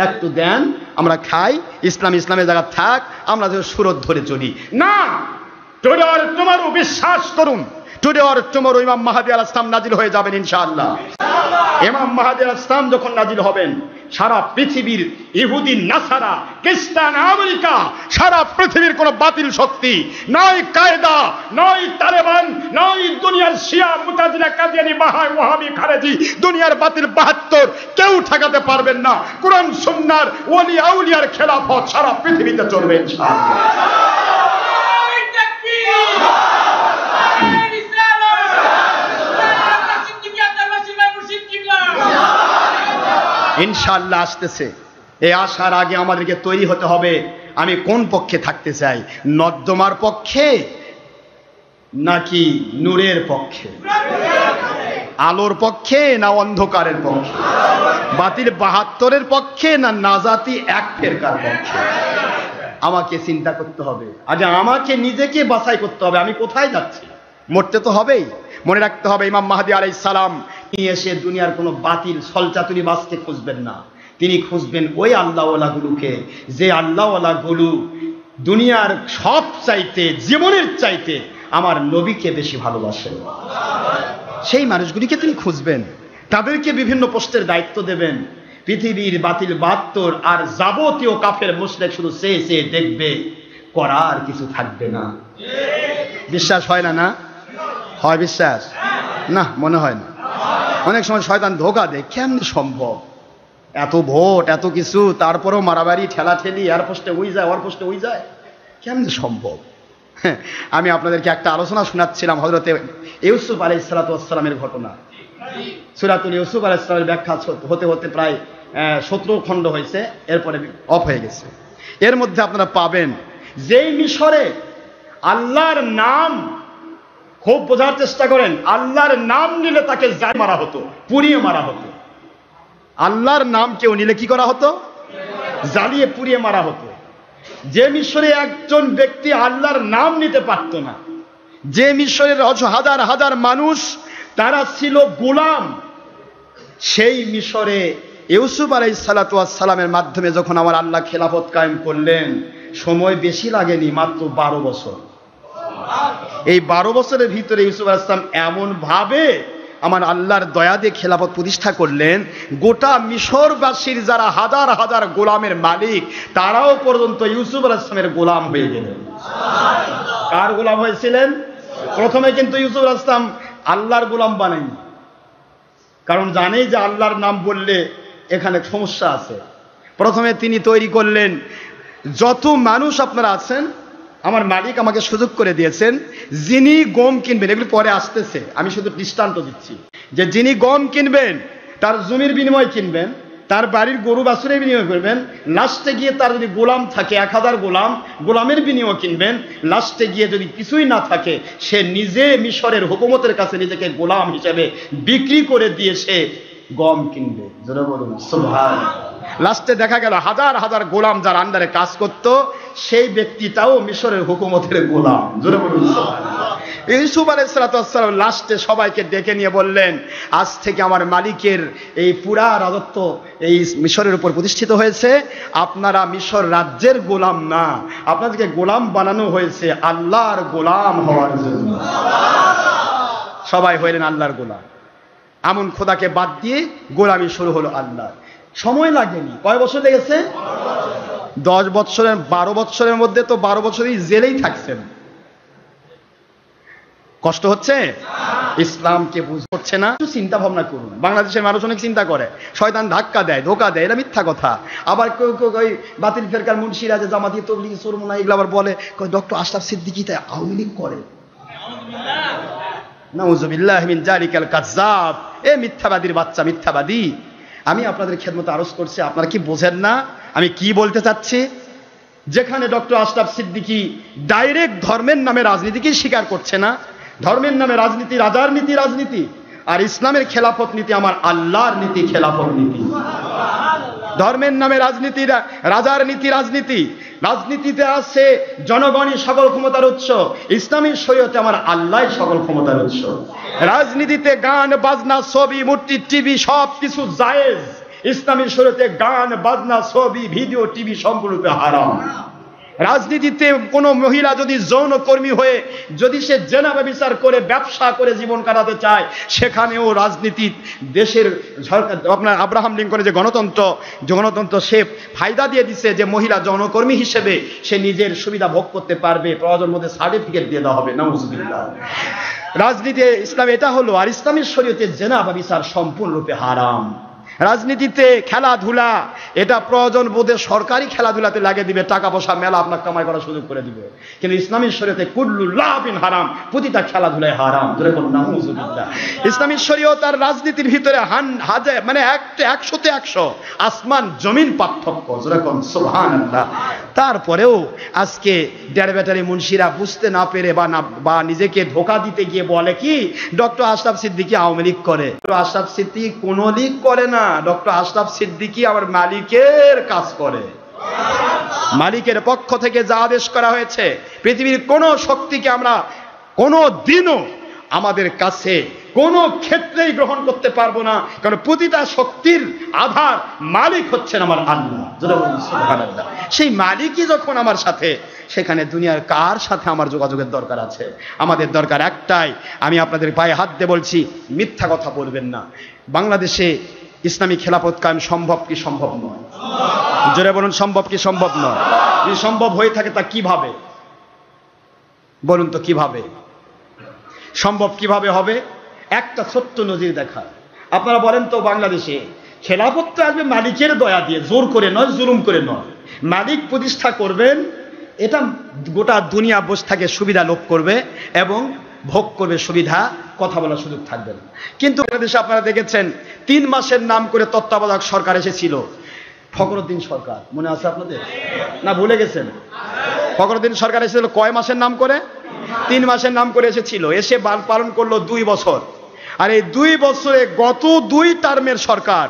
একটু দেন আমরা খাই, ইসলামের জায়গা থাক, আমরা যে সুরত ধরে চলি না। টুডে অর টুমরো বিশ্বাস করুন, টুডে অর টুমরো ইমাম মাহদী আলাইহিস সালাম নাজিল হয়ে যাবেন ইনশাআল্লাহ। ইমাম মাহদী আলাইহিস সালাম যখন নাজিল হবেন, সারা পৃথিবীর ইহুদি, নাসারা, খ্রিস্টান, আমেরিকা, সারা পৃথিবীর কোন বাতিল শক্তি, নয় কায়দা, নয় তালেবান, নয় দুনিয়ার শিয়া, মুতাজিলা, কাদিয়ানি, বাহাই, ওয়াহাবি, খারেজি, দুনিয়ার বাতিল ৭২ কেউ ঠেকাতে পারবেন না। কুরআন সুন্নাহর ওলি আউলিয়ার খেলাফত সারা পৃথিবীতে চলবে ইনশাআল্লাহ। ইনশাআল্লাহ আসতেছে। এই আসার আগে আমাদেরকে তৈরি হতে হবে। আমি কোন পক্ষে থাকতে চাই, নর্দমার পক্ষে নাকি নূরের পক্ষে, আলোর পক্ষে না অন্ধকারের পক্ষে, বাতিল ৭২-এর পক্ষে না নাজাতি এক ফেরকার পক্ষে? আমাকে চিন্তা করতে হবে। আজ আমাকে নিজেকে বাছাই করতে হবে, আমি কোথায় যাচ্ছি। মরতে তো হবেই। মনে রাখতে হবে, ইমাম মাহদী আলাইহিস সালাম তিনি এসে দুনিয়ার কোনো বাতিল ছলচাতুরি বাসকে খুঁজবেন না। তিনি খুঁজবেন ওই আল্লাহওয়ালাগুলোকে, যে আল্লাহওয়ালাগুলো দুনিয়ার সব চাইতে, জীবনের চাইতে আমার নবীকে বেশি ভালোবাসে। সেই মানুষগুলিকে তিনি খুঁজবেন, তাদেরকে বিভিন্ন পোস্টের দায়িত্ব দেবেন। পৃথিবীর বাতিল ৭২ আর যাবতীয় কাফের মুশরিক শুধু চেয়ে চেয়ে দেখবে, করার কিছু থাকবে না। বিশ্বাস হয় না? না হয় বিশ্বাস? না, মনে হয় না। অনেক সময় শয়তান ধোঁকা দেয়। কেমনি সম্ভব? এত ভোট, এত কিছু, তারপরেও মারামারি, ঠেলাঠেলি, এর পোস্টে ওই যায়, ওর পোস্টে ওই যায়, কেমনি সম্ভব? আমি আপনাদেরকে একটা আলোচনা শোনাচ্ছিলাম হযরতে ইউসুফ আলাইহিস সালামের ঘটনা। সূরাতুল ইউসুফ আলাইহিস সালামের ব্যাখ্যা হতে হতে প্রায় 17 খণ্ড হয়েছে, এরপরে অফ হয়ে গেছে। এর মধ্যে আপনারা পাবেন যেই মিশরে আল্লাহর নাম, খুব বোঝার চেষ্টা করেন, আল্লাহর নাম নিলে তাকে জায় মারা হতো, পুড়িয়ে মারা হতো। আল্লাহর নাম কেউ নিলে কি করা হতো? জ্বালিয়ে পুড়িয়ে মারা হতো। যে মিশরে একজন ব্যক্তি আল্লাহর নাম নিতে পারত না, যে মিশরের হাজার হাজার মানুষ তারা ছিল গোলাম, সেই মিশরে ইউসুফ আলাইহিস সালামের মাধ্যমে যখন আমার আল্লাহ খেলাফত কায়েম করলেন, সময় বেশি লাগেনি, মাত্র 12 বছর। এই 12 বছরের ভিতরে ইউসুফ আলাইহিস সালাম এমন ভাবে আমার আল্লাহর দয়া দিয়ে খেলাফত প্রতিষ্ঠা করলেন, গোটা মিশরবাসীর যারা হাজার হাজার গোলামের মালিক, তারাও পর্যন্ত ইউসুফ আলাইহিস সালামের গোলাম হয়ে গেলেন। কার গোলাম হয়েছিলেন? প্রথমে কিন্তু ইউসুফ আলাইহিস সালাম আল্লাহর গোলাম বানায়নি, কারণ জানে যে আল্লাহর নাম বললে এখানে সমস্যা আছে। প্রথমে তিনি তৈরি করলেন, যত মানুষ আপনারা আছেন, আমার মালিক আমাকে সুযোগ করে দিয়েছেন, যিনি গম কিনবেন, এগুলি পরে আসতেছে, আমি শুধু দৃষ্টান্ত দিচ্ছি, যে যিনি গম কিনবেন তার জমির বিনিময় কিনবেন, তার বাড়ির গরু বাছুরের বিনিময় করবেন, লাস্টে গিয়ে তার যদি গোলাম থাকে 1000 গোলাম, গোলামের বিনিময় কিনবেন, লাস্টে গিয়ে যদি কিছুই না থাকে, সে নিজে মিশরের হুকুমতের কাছে নিজেকে গোলাম হিসেবে বিক্রি করে দিয়ে সে গম কিনবে। জোরে বলুন সুবহানাল্লাহ। লাস্টে দেখা গেল হাজার হাজার গোলাম যার আন্ডারে কাজ করত, সেই ব্যক্তিটাও মিশরের হুকুমতের গোলাম। জোরে বলুন সুবহানাল্লাহ। ইউসুফ আলাইহিস সালাম লাস্টে সবাইকে ডেকে নিয়ে বললেন, আজ থেকে আমার মালিকের এই পুরা রাজত্ব এই মিশরের উপর প্রতিষ্ঠিত হয়েছে, আপনারা মিশর রাজ্যের গোলাম না, আপনাদেরকে গোলাম বানানো হয়েছে আল্লাহর গোলাম হওয়ার জন্য। সবাই হইলেন আল্লাহর গোলাম। এমন খোদাকে বাদ দিয়ে গোলামি শুরু হলো আল্লাহ। সময় লাগেনি, কয় বছর লেগেছে? 10 বছরের 12 বছরের মধ্যে তো 12 বছরই জেলেই থাকছেন। কষ্ট হচ্ছে? ইসলামকে বুঝতে না, চিন্তা ভাবনা করুন। বাংলাদেশের মানুষ অনেক চিন্তা করে, শয়তান ধাক্কা দেয়, ধোকা দেয়, এটা মিথ্যা কথা। আবার কেউ কেউ ওই বাতিল ফেরকার মুন্সিরা যে জামাতি তবলিগি চরমুনা এগুলো আবার বলে ডক্টর আশরাফ সিদ্দিকী তাই আওয়ামী লীগ করে। নাউযুবিল্লাহ মিন যালিকাল কাযযাব। এ মিথ্যাবাদীর বাচ্চা, মিথ্যাবাদী। আমি আপনাদের খেদমতে আরজ করছি, আপনারা কি বোঝেন না আমি কি বলতে চাচ্ছি? যেখানে ডক্টর আশরাফ সিদ্দিকী ডাইরেক্ট ধর্মের নামে রাজনীতিকে স্বীকার করছে না, ধর্মের নামে রাজনীতি রাজার নীতি রাজনীতি, আর ইসলামের খেলাফত নীতি আমার আল্লাহর নীতি খেলাফত নীতি। ধর্মের নামে রাজনীতি রাজার নীতি রাজনীতি, রাজনীতিতে আছে জনগণই সকল ক্ষমতার উৎস, ইসলামী শরীয়তে আমার আল্লাহ সকল ক্ষমতার উৎস। রাজনীতিতে গান বাজনা ছবি মূর্তি টিভি সব কিছু জায়েজ, ইসলামী শরীয়তে গান বাজনা ছবি ভিডিও টিভি সম্পূর্ণরূপে হারাম। রাজনীতিতে কোনো মহিলা যদি যৌনকর্মী হয়ে যদি সে জেনা ব্যভিচার করে ব্যবসা করে জীবন কাটাতে চায়, সেখানেও রাজনীতি দেশের সরকার, আপনার আব্রাহাম লিঙ্কনের যে গণতন্ত্র সে ফায়দা দিয়ে দিচ্ছে যে মহিলা যৌনকর্মী হিসেবে সে নিজের সুবিধা ভোগ করতে পারবে, প্রয়োজন মধ্যে সার্টিফিকেট দিয়ে দেওয়া হবে। নাউজুবিল্লাহ। রাজনীতি ইসলাম এটা হলো, আর ইসলামের শরীয়তে জেনা ব্যভিচার সম্পূর্ণরূপে হারাম। রাজনীতিতে খেলাধুলা এটা প্রয়োজন বোধে সরকারি খেলাধুলাতে লাগিয়ে দিবে, টাকা পয়সা মেলা আপনার কামাই করার সুযোগ করে দিবে, কিন্তু ইসলামের শরীয়তে কুল্লু লাভিন হারাম, প্রতিটা খেলাধুলায় হারাম। ইসলামের শরীয়ত আর রাজনীতির ভিতরে মানে 100-তে 100 আসমান জমিন পার্থক্য, যেরকম সুবহানাল্লাহ। তারপরেও আজকে ডেড় ব্যাটারি মুন্সিরা বুঝতে না পেরে বা নিজেকে ধোকা দিতে গিয়ে বলে কি ডক্টর আশরাফ সিদ্দিকী আওয়ামী লীগ করে। আশরাফ সিদ্দিকী কোন লীগ করে না, ডক্টর আশরাফ সিদ্দিকী আমার মালিকের কাজ করে। মালিকের পক্ষ থেকে যা আদেশ করা হয়েছে, পৃথিবীর কোন শক্তিকে আমরা কোনো দিনও আমাদের কাছে কোনো ক্ষেত্রেই গ্রহণ করতে পারবো না, কারণ প্রতিটা শক্তির আধার মালিক হচ্ছেন আমার আল্লাহ। সুবহানাল্লাহ। সেই মালিকই যখন আমার সাথে, সেখানে দুনিয়ার কার সাথে আমার যোগাযোগের দরকার আছে? আমাদের দরকার একটাই, আমি আপনাদের পায়ে হাত দিয়ে বলছি, মিথ্যা কথা বলবেন না। বাংলাদেশে ইসলামী খেলাফত কায়েম সম্ভব কি সম্ভব নয়? জোরে বলুন, সম্ভব কি সম্ভব নয়? যদি সম্ভব হয়ে থাকে তা কিভাবে বলুন তো, কিভাবে সম্ভব, কিভাবে হবে? একটা ছোট্ট নজির দেখা। আপনারা বলেন তো, বাংলাদেশে খেলাফত তো আসবে মালিকের দয়া দিয়ে, জোর করে নয়, জুলুম করে নয়। মালিক প্রতিষ্ঠা করবেন, এটা গোটা দুনিয়া বসে থাকে সুবিধা লোভ করবে এবং ভোগ করবে সুবিধা, কথা বলার সুযোগ থাকবে না। কিন্তু বাংলাদেশে আপনারা দেখেছেন 3 মাসের নাম করে তত্ত্বাবধায়ক সরকার এসেছিল, ফখরুদ্দিন সরকার, মনে আছে আপনাদের? না ভুলে গেছেন? ফখরুদ্দিন সরকার এসেছিল কয় মাসের নাম করে? 3 মাসের নাম করে এসেছিল। এসে পালন করলো 2 বছর। আর এই 2 বছরে গত 2 টার্মের সরকার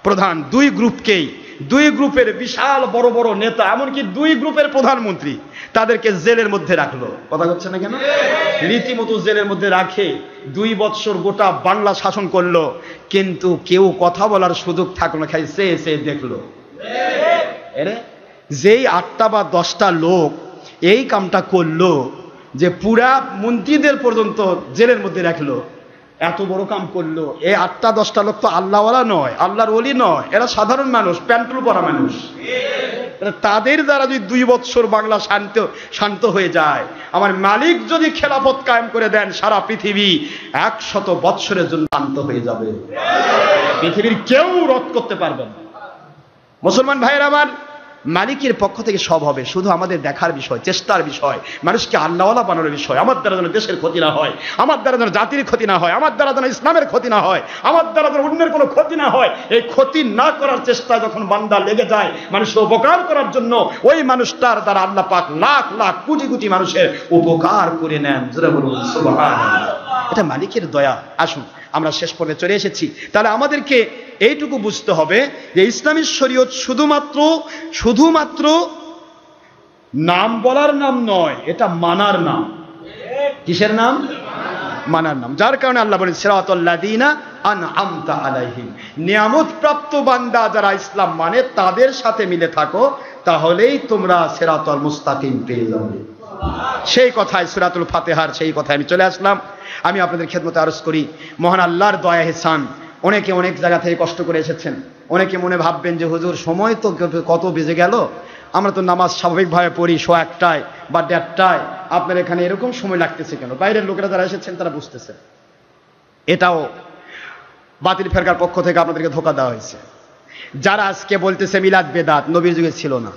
প্রধান 2 গ্রুপকেই, 2 গ্রুপের বিশাল বড় বড় নেতা, এমনকি 2 গ্রুপের প্রধানমন্ত্রী, তাদেরকে জেলের মধ্যে রাখলো। কথা হচ্ছে না কেন? রীতিমতো জেলের মধ্যে রাখে 2 বছর গোটা বাংলা শাসন করলো, কিন্তু কেউ কথা বলার সুযোগ থাকলো না, খাই সে দেখলো। এরে যেই 8টা বা 10টা লোক এই কামটা করলো, যে পুরা মন্ত্রীদের পর্যন্ত জেলের মধ্যে রাখলো, এত বড় কাম করলো। এই 8টা 10টা লোক তো আল্লাহওয়ালা নয়, আল্লাহর ওলি নয়, এরা সাধারণ মানুষ, প্যান্টুল পরা মানুষ। তাদের দ্বারা যদি 2 বছর বাংলা শান্ত হয়ে যায়, আমার মালিক যদি খেলাফত কায়েম করে দেন, সারা পৃথিবী 100 বছরের জন্য শান্ত হয়ে যাবে। পৃথিবীর কেউ রদ করতে পারবে না। মুসলমান ভাইয়েরা আমার, মালিকের পক্ষ থেকে সব হবে, শুধু আমাদের দেখার বিষয়, চেষ্টার বিষয়, মানুষকে আল্লাহওয়ালা বানানোর বিষয়। আমার দ্বারা যেন দেশের ক্ষতি না হয়, আমার দ্বারা যেন জাতির ক্ষতি না হয়, আমার দ্বারা যেন ইসলামের ক্ষতি না হয়, আমার দ্বারা যেন অন্যের কোনো ক্ষতি না হয়। এই ক্ষতি না করার চেষ্টা যখন বান্দা লেগে যায় মানুষের উপকার করার জন্য, ওই মানুষটার দ্বারা আল্লাহ পাক লাখ লাখ কোটি কোটি মানুষের উপকার করে নেন। জোরে বলুন সুবহানাল্লাহ। এটা মালিকের দয়া। আসুন, আমরা শেষ পর্বে চলে এসেছি। তাহলে আমাদেরকে এইটুকু বুঝতে হবে যে ইসলামী শরীয়ত শুধুমাত্র নাম বলার নাম নয়, এটা মানার নাম। কিসের নাম? মানার নাম। যার কারণে আল্লাহ বলেন সিরাতাল্লাযীনা আনআমতা আলাইহিম, নিয়ামত প্রাপ্ত বান্দা যারা ইসলাম মানে তাদের সাথে মিলে থাকো, তাহলেই তোমরা সিরাতাল মুস্তাকিম পেয়ে যাবে। সেই কথায় সূরাতুল ফাতিহার সেই কথায় আমি চলে আসলাম। আমি আপনাদের খেদমতে আরজ করি, মহান আল্লাহর দয়া এহসান। অনেকে অনেক জায়গা থেকে কষ্ট করে এসেছেন। অনেকে মনে ভাববেন যে হুজুর সময় তো কত বেজে গেল, আমরা তো নামাজ স্বাভাবিকভাবে পড়ি 1:00 বা 1:30, আপনার এখানে এরকম সময় লাগতেছে কেন? বাইরের লোকেরা যারা এসেছেন তারা বুঝতেছে এটাও বাতিল ফেরকার পক্ষ থেকে আপনাদেরকে ধোঁকা দেওয়া হয়েছে। যারা আজকে বলতেছে মিলাদ বেদাত, নবীর যুগে ছিল না,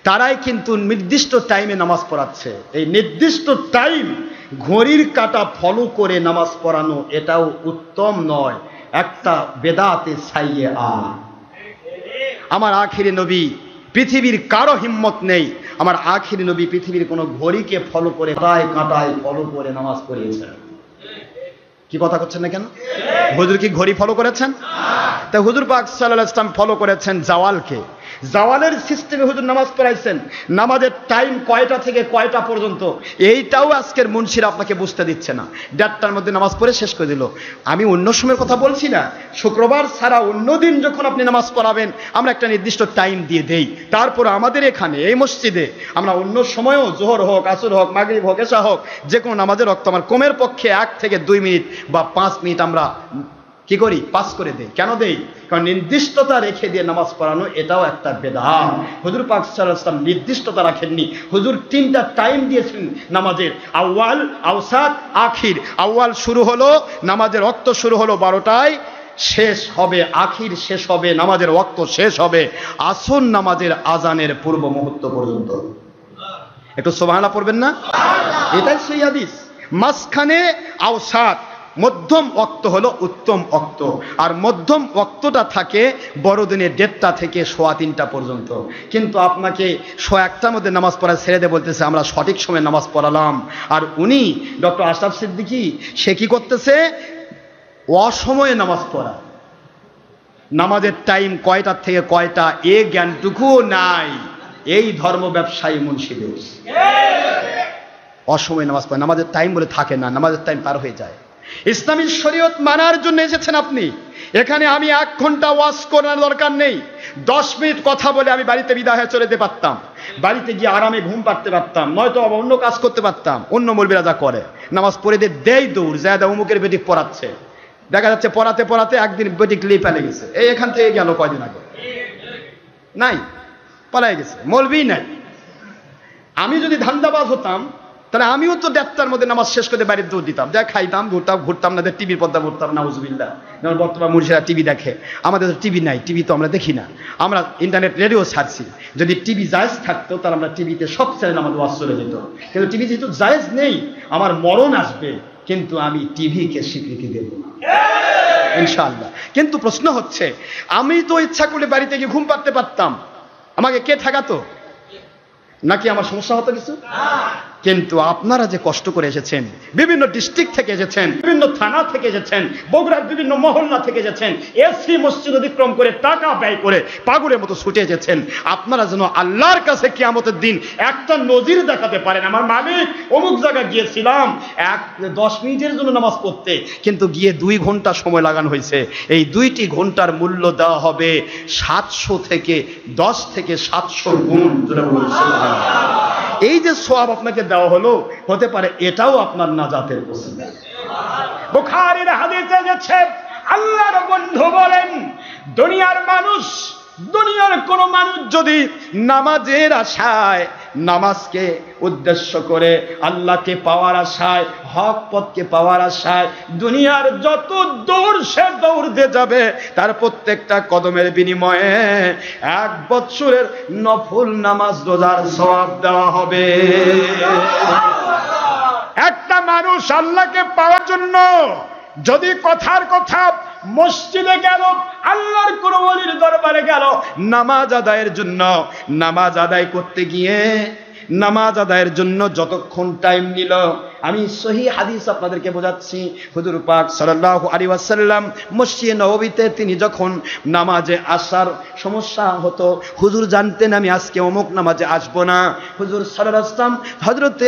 তারাই কিন্তু নির্দিষ্ট টাইমে নামাজ পড়াচ্ছে। এই নির্দিষ্ট টাইম ঘড়ির কাঁটা ফলো করে নামাজ পড়ানো, এটাও উত্তম নয়, একটা বেদাতে ছাইয়ে আমার আখিরি নবী, পৃথিবীর কারো হিম্মত নেই, আমার আখিরি নবী পৃথিবীর কোনো ঘড়িকে ফলো করে কাঁটায় ফলো করে নামাজ পড়িয়েছেন। কি কথা করছেন না কেন? হুজুর কি ঘড়ি ফলো করেছেন? তাই হুজুর পাক সাল্লাল্লাহু আলাইহি ওয়াসাল্লাম ফলো করেছেন জাওয়ালকে। জাওয়ালের সিস্টেমে হুজুর নামাজ পড়াইছেন, নামাজের টাইম কয়টা থেকে কয়টা পর্যন্ত এইটাও আজকের মুন্সিরা আপনাকে বুঝতে দিচ্ছে না। 1:30টার মধ্যে নামাজ পড়ে শেষ করে দিল। আমি অন্য সময়ের কথা বলছি না, শুক্রবার ছাড়া অন্য দিন যখন আপনি নামাজ পড়াবেন আমরা একটা নির্দিষ্ট টাইম দিয়ে দেই। তারপর আমাদের এখানে এই মসজিদে আমরা অন্য সময়ও জোহর হোক, আসর হোক, মাগরিব হোক, এশা হোক, যে কোনো নামাজের রক্ত আমার কমের পক্ষে 1 থেকে 2 মিনিট বা 5 মিনিট আমরা কি করি, পাস করে দেই। কেন দেই? কারণ নির্দিষ্টতা রেখে দিয়ে নামাজ পড়ানো এটাও একটা বেদাত। হুজুর পাক সাল্লাল্লাহু আলাইহি ওয়াসাল্লাম নির্দিষ্টতা রাখেননি। হুজুর 3টা টাইম দিয়েছেন নামাজের, আউয়াল, আওসাত, আখির। আউয়াল শুরু হলো, নামাজের ওয়াক্ত শুরু হলো 12টায়, শেষ হবে আখির, শেষ হবে নামাজের ওয়াক্ত শেষ হবে আসর নামাজের আজানের পূর্ব মুহূর্ত পর্যন্ত। একটু সুবহানাল্লাহ পড়বেন না? এটাই সেই হাদিস। মাঝখানে আওসাত, মধ্যম ওয়াক্ত হলো উত্তম ওয়াক্ত, আর মধ্যম ওয়াক্তটা থাকে বড়দিনের 1:30টা থেকে 3:15 পর্যন্ত। কিন্তু আপনাকে 1:01টার মধ্যে নামাজ পড়া ছেড়ে দিয়ে বলতেছে আমরা সঠিক সময়ে নামাজ পড়ালাম, আর উনি ডক্টর আশরাফ সিদ্দিকী সে কি করতেছে, অসময়ে নামাজ পড়া। নামাজের টাইম কয়টার থেকে কয়টা এ জ্ঞানটুকুও নাই এই ধর্ম ব্যবসায়ী মুন্সিদের। অসময়ে নামাজ পড়ে, নামাজের টাইম বলে থাকে না, নামাজের টাইম পার হয়ে যায়। ইসলামী শরীয়ত মানার জন্য এসেছেন আপনি এখানে। আমি 1 ঘন্টা ওয়াজ করার দরকার নেই, 10 মিনিট কথা বলে আমি বাড়িতে বিদায় হয়ে চলে যেতে পারতাম, বাড়িতে গিয়ে আরামে ঘুম পাড়তে পারতাম, নয়তো আবার অন্য কাজ করতে পারতাম। অন্য মৌলবীরা যা করে, নামাজ পড়ে দেয় দৌড়, যায় অমুকের বেটি পড়াচ্ছে, দেখা যাচ্ছে পড়াতে পড়াতে একদিন বেটি ক্লিপ ফেলে গেছে, এই এখান থেকে গেল কয়দিন আগে, নাই পালাই গেছে, মৌলবী নাই। আমি যদি ধান্দাবাজ হতাম তাহলে আমিও তো 1:30টার মধ্যে নামাজ শেষ করে বাড়ির দৌড় দিতাম, যা খাইতাম, ঘুরতাম না, টিভির পর্দা ঘুরতাম, নাউজুবিল্লাহ। যেমন বর্তমান মুর্শিদা টিভি দেখে, আমাদের তো টিভি নাই, টিভি তো আমরা দেখি না, আমরা ইন্টারনেট রেডিও ছাড়ছি। যদি টিভি জায়েজ থাকতো তাহলে আমরা টিভিতে সব চ্যানেল আমাদের ওয়াজ চলে যেত, কিন্তু টিভি যেহেতু জায়েজ নেই, আমার মরণ আসবে, কিন্তু আমি টিভিকে স্বীকৃতি দেব না ইনশাআল্লাহ। কিন্তু প্রশ্ন হচ্ছে, আমি তো ইচ্ছা করলে বাড়িতে গিয়ে ঘুম পাড়তে পারতাম, আমাকে কে ঠেকাতো? নাকি আমার সমস্যা হতো কিছু? কিন্তু আপনারা যে কষ্ট করে এসেছেন, বিভিন্ন ডিস্ট্রিক্ট থেকে এসেছেন, বিভিন্ন থানা থেকে এসেছেন, বগুড়ার বিভিন্ন মহল্লা থেকে এসেছেন, এসি মসজিদ অতিক্রম করে টাকা ব্যয় করে পাগলের মতো ছুটে এসেছেন, আপনারা যেন আল্লাহর কাছে কিয়ামতের দিন একটা নজির দেখাতে পারেন, আমার মালিক অমুক জায়গায় গিয়েছিলাম 10 মিনিটের জন্য নামাজ পড়তে, কিন্তু গিয়ে 2 ঘন্টা সময় লাগানো হয়েছে, এই 2টি ঘন্টার মূল্য দেওয়া হবে 700 থেকে 10 থেকে 700 গুণ। এই যে সওয়াব আপনাকে দেওয়া হলো, হতে পারে এটাও আপনার নাজাতের ওসিলা। বুখারীর হাদিসে এসেছে, আল্লাহর বন্ধু বলেন, দুনিয়ার কোন মানুষ যদি নামাজের আশায়, নামাজকে উদ্দেশ্য করে, আল্লাহকে পাওয়ার আশায়, হক পথকে পাওয়ার আশায় দুনিয়ার যত দৌড় সে দৌড় দিয়ে যাবে, তার প্রত্যেকটা কদমের বিনিময়ে 1 বছরের নফল নামাজ রোজার সওয়াব দেওয়া হবে। একটা মানুষ আল্লাহকে পাওয়ার জন্য যদি কথার কথা মসজিদে গেল, আল্লাহর কোন ওলির দরবারে গেল নামাজ আদায়ের জন্য, নামাজ আদায় করতে গিয়ে নামাজ আদায়ের জন্য যতক্ষণ টাইম নিল, আমি সহিহ হাদিস আপনাদেরকে বোঝাচ্ছি। হুজুর পাক সাল্লাল্লাহু আলাইহি ওয়াসাল্লাম মসজিদে নববীতে তিনি যখন নামাজে আসার সমস্যা হতো, হুজুর জানতেন আমি আজকে অমুক নামাজে আসবো না, হুজুর সাল্লাল্লাহু আলাইহি ওয়াসাল্লাম হযরতে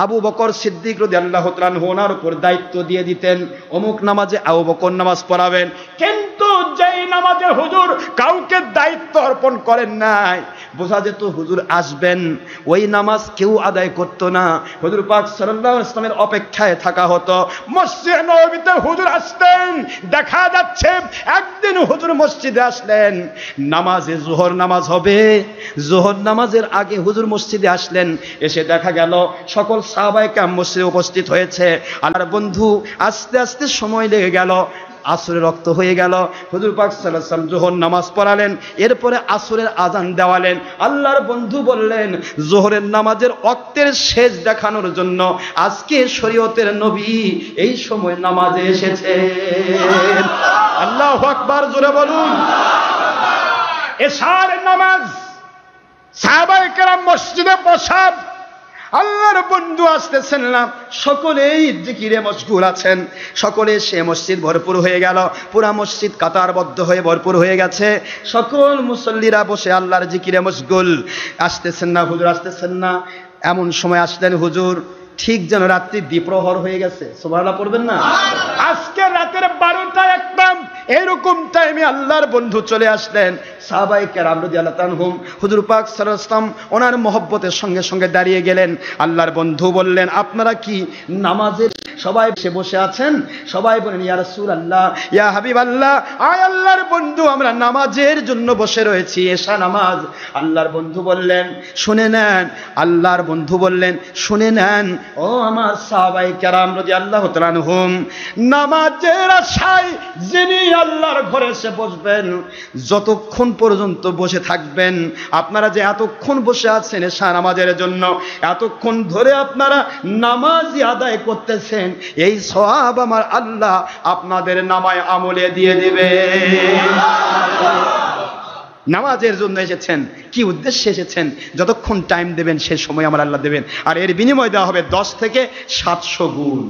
আবু বকর সিদ্দিক রাদিয়াল্লাহু তাআলা আনহু ওনার উপর দায়িত্ব দিয়ে দিতেন, অমুক নামাজে আবু বকর নামাজ পড়াবেন। কিন্তু যেই নামাজে হুজুর কাউকে দায়িত্ব অর্পণ করেন নাই, বোঝা যেত হুজুর আসবেন, ওই নামাজ কেউ আদায় করতো না, হুজুর পাক সাল্লাল্লাহু আলাইহি ওয়াসাল্লামের অপেক্ষায় থাকা হতো। মসজিদে নববীতে হুজুর আসতেন, দেখা যাচ্ছে একদিন হুজুর মসজিদে আসলেন, নামাজে যোহর নামাজ হবে, যোহর নামাজের আগে হুজুর মসজিদে আসলেন, এসে দেখা গেল সকল সাহাবায়ে কেরাম মসজিদে উপস্থিত হয়েছে। আল্লাহর বন্ধু আস্তে আস্তে সময় লেগে গেল, আসরের রক্ত হয়ে গেল, হুজুর পাক সাল্লাল্লাহু আলাইহি ওয়াসাল্লাম যোহর নামাজ পড়ালেন, এরপরে আসরের আজান দেওয়ালেন। আল্লাহর বন্ধু বললেন, যোহরের নামাজের ওয়াক্তের শেষ দেখানোর জন্য আজকে শরীয়তের নবী এই সময় নামাজে এসেছেন। আল্লাহু আকবার, জোরে বলুন। এশার নামাজ সাহাবায়ে কেরাম মসজিদে বসা, আল্লাহর বন্ধু আসতেছেন না, সকলেই জিকিরে মশগুল আছেন, সকলে সে মসজিদ ভরপুর হয়ে গেল, পুরা মসজিদ কাতারবদ্ধ হয়ে ভরপুর হয়ে গেছে, সকল মুসল্লিরা বসে আল্লাহর জিকিরে মশগুল। আসতেছেন না হুজুর, আসতেছেন না। এমন সময় আসলেন হুজুর, ঠিক যেন রাত্রি দ্বিপ্রহর হয়ে গেছে। সুবহানাল্লাহ পড়বেন না? আজকে রাতের 12টা 1টা এরকম টাইমে আল্লাহর বন্ধু চলে আসলেন। সাহাবায়ে কেরাম রাদিয়াল্লাহু আনহুম হুজুর পাক সাল্লাল্লাহু আলাইহি ওয়াসাল্লাম ওনার মহব্বতের সঙ্গে সঙ্গে দাঁড়িয়ে গেলেন। আল্লাহর বন্ধু বললেন, আপনারা কি নামাজের সবাই বসে আছেন? সবাই বলেন, ইয়া রাসূলুল্লাহ, ইয়া হাবিবাল্লাহ, আয় আল্লাহর বন্ধু, আমরা নামাজের জন্য বসে রয়েছি, এশা নামাজ। আল্লাহর বন্ধু বললেন, শুনে নেন। আল্লাহর বন্ধু বললেন, শুনে নেন ও আমার সাহাবায়ে কেরাম রাদিয়াল্লাহু তাআলা আনহুম, নামাজের আশায় যিনি আল্লাহর ঘরে এসে বসবেন, যতক্ষণ পর্যন্ত বসে থাকবেন, আপনারা যে এতক্ষণ বসে আছেন এশা নামাজের জন্য, এতক্ষণ ধরে আপনারা নামাজই আদায় করতেছেন, এই সওয়াব আমার আল্লাহ আপনাদের নামায় আমলে দিয়ে দিবে। নামাজের জন্য এসেছেন, কি উদ্দেশ্যে এসেছেন? যতক্ষণ টাইম দেবেন সে সময় আমার আল্লাহ দেবেন, আর এর বিনিময় দেওয়া হবে 10 থেকে 700 গুণ।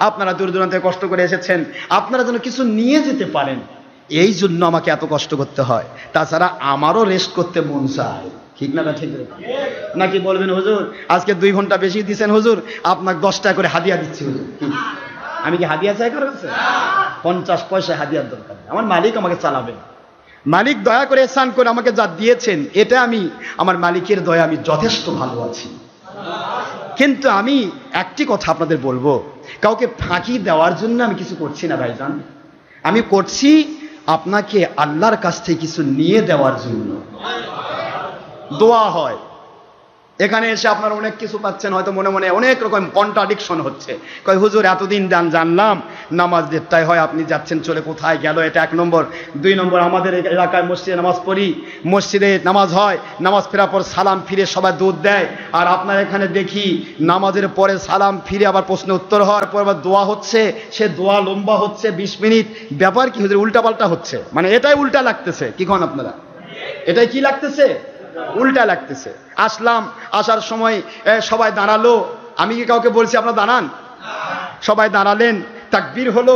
আপনারা দূর দূরান্তে কষ্ট করে এসেছেন, আপনারা যেন কিছু নিয়ে যেতে পারেন, এই জন্য আমাকে এত কষ্ট করতে হয়। তাছাড়া আমারও রেস্ট করতে মন চায়, ঠিক না? ঠিক নাকি বলবেন, হুজুর আজকে 2 ঘন্টা বেশি দিচ্ছেন, হুজুর আপনাকে 10 টাকা করে হাদিয়া দিচ্ছি। হুজুর আমি কি হাদিয়া চাই কারো কাছে? 50 পয়সা হাদিয়ার দরকার, আমার মালিক আমাকে চালাবে। মালিক দয়া করে এহসান করে আমাকে যা দিয়েছেন, এটা আমি আমার মালিকের দয়া আমি যথেষ্ট ভালো আছি। কিন্তু আমি একটি কথা আপনাদের বলবো, কাউকে ফাঁকি দেওয়ার জন্য আমি কিছু করছি না ভাইজান, আমি করছি আপনাকে আল্লাহর কাছ থেকে কিছু নিয়ে দেওয়ার জন্য। দোয়া হয়, এখানে এসে আপনারা অনেক কিছু পাচ্ছেন, হয়তো মনে মনে অনেক রকম কন্ট্রাডিকশন হচ্ছে। কয় হুজুর এতদিন জানলাম নামাজ দেড়টায় হয়, আপনি যাচ্ছেন চলে, কোথায় গেল? এটা 1 নম্বর। 2 নম্বর, আমাদের এলাকায় মসজিদে নামাজ পড়ি, মসজিদে নামাজ হয়, নামাজ ফেরার পর সালাম ফিরে সবাই দুধ দেয়, আর আপনার এখানে দেখি নামাজের পরে সালাম ফিরে আবার প্রশ্ন উত্তর হওয়ার পর আবার দোয়া হচ্ছে, সে দোয়া লম্বা হচ্ছে 20 মিনিট। ব্যাপার কি হুজুর? উল্টা পাল্টা হচ্ছে, মানে এটাই উল্টা লাগতেছে। কি কন আপনারা? এটাই কি লাগতেছে? উল্টা লাগতেছে। আসলাম, আসার সময় সবাই দাঁড়ালো, আমি কি কাউকে বলছি আপনারা দাঁড়ান? সবাই দাঁড়ালেন, তাকবীর হলো।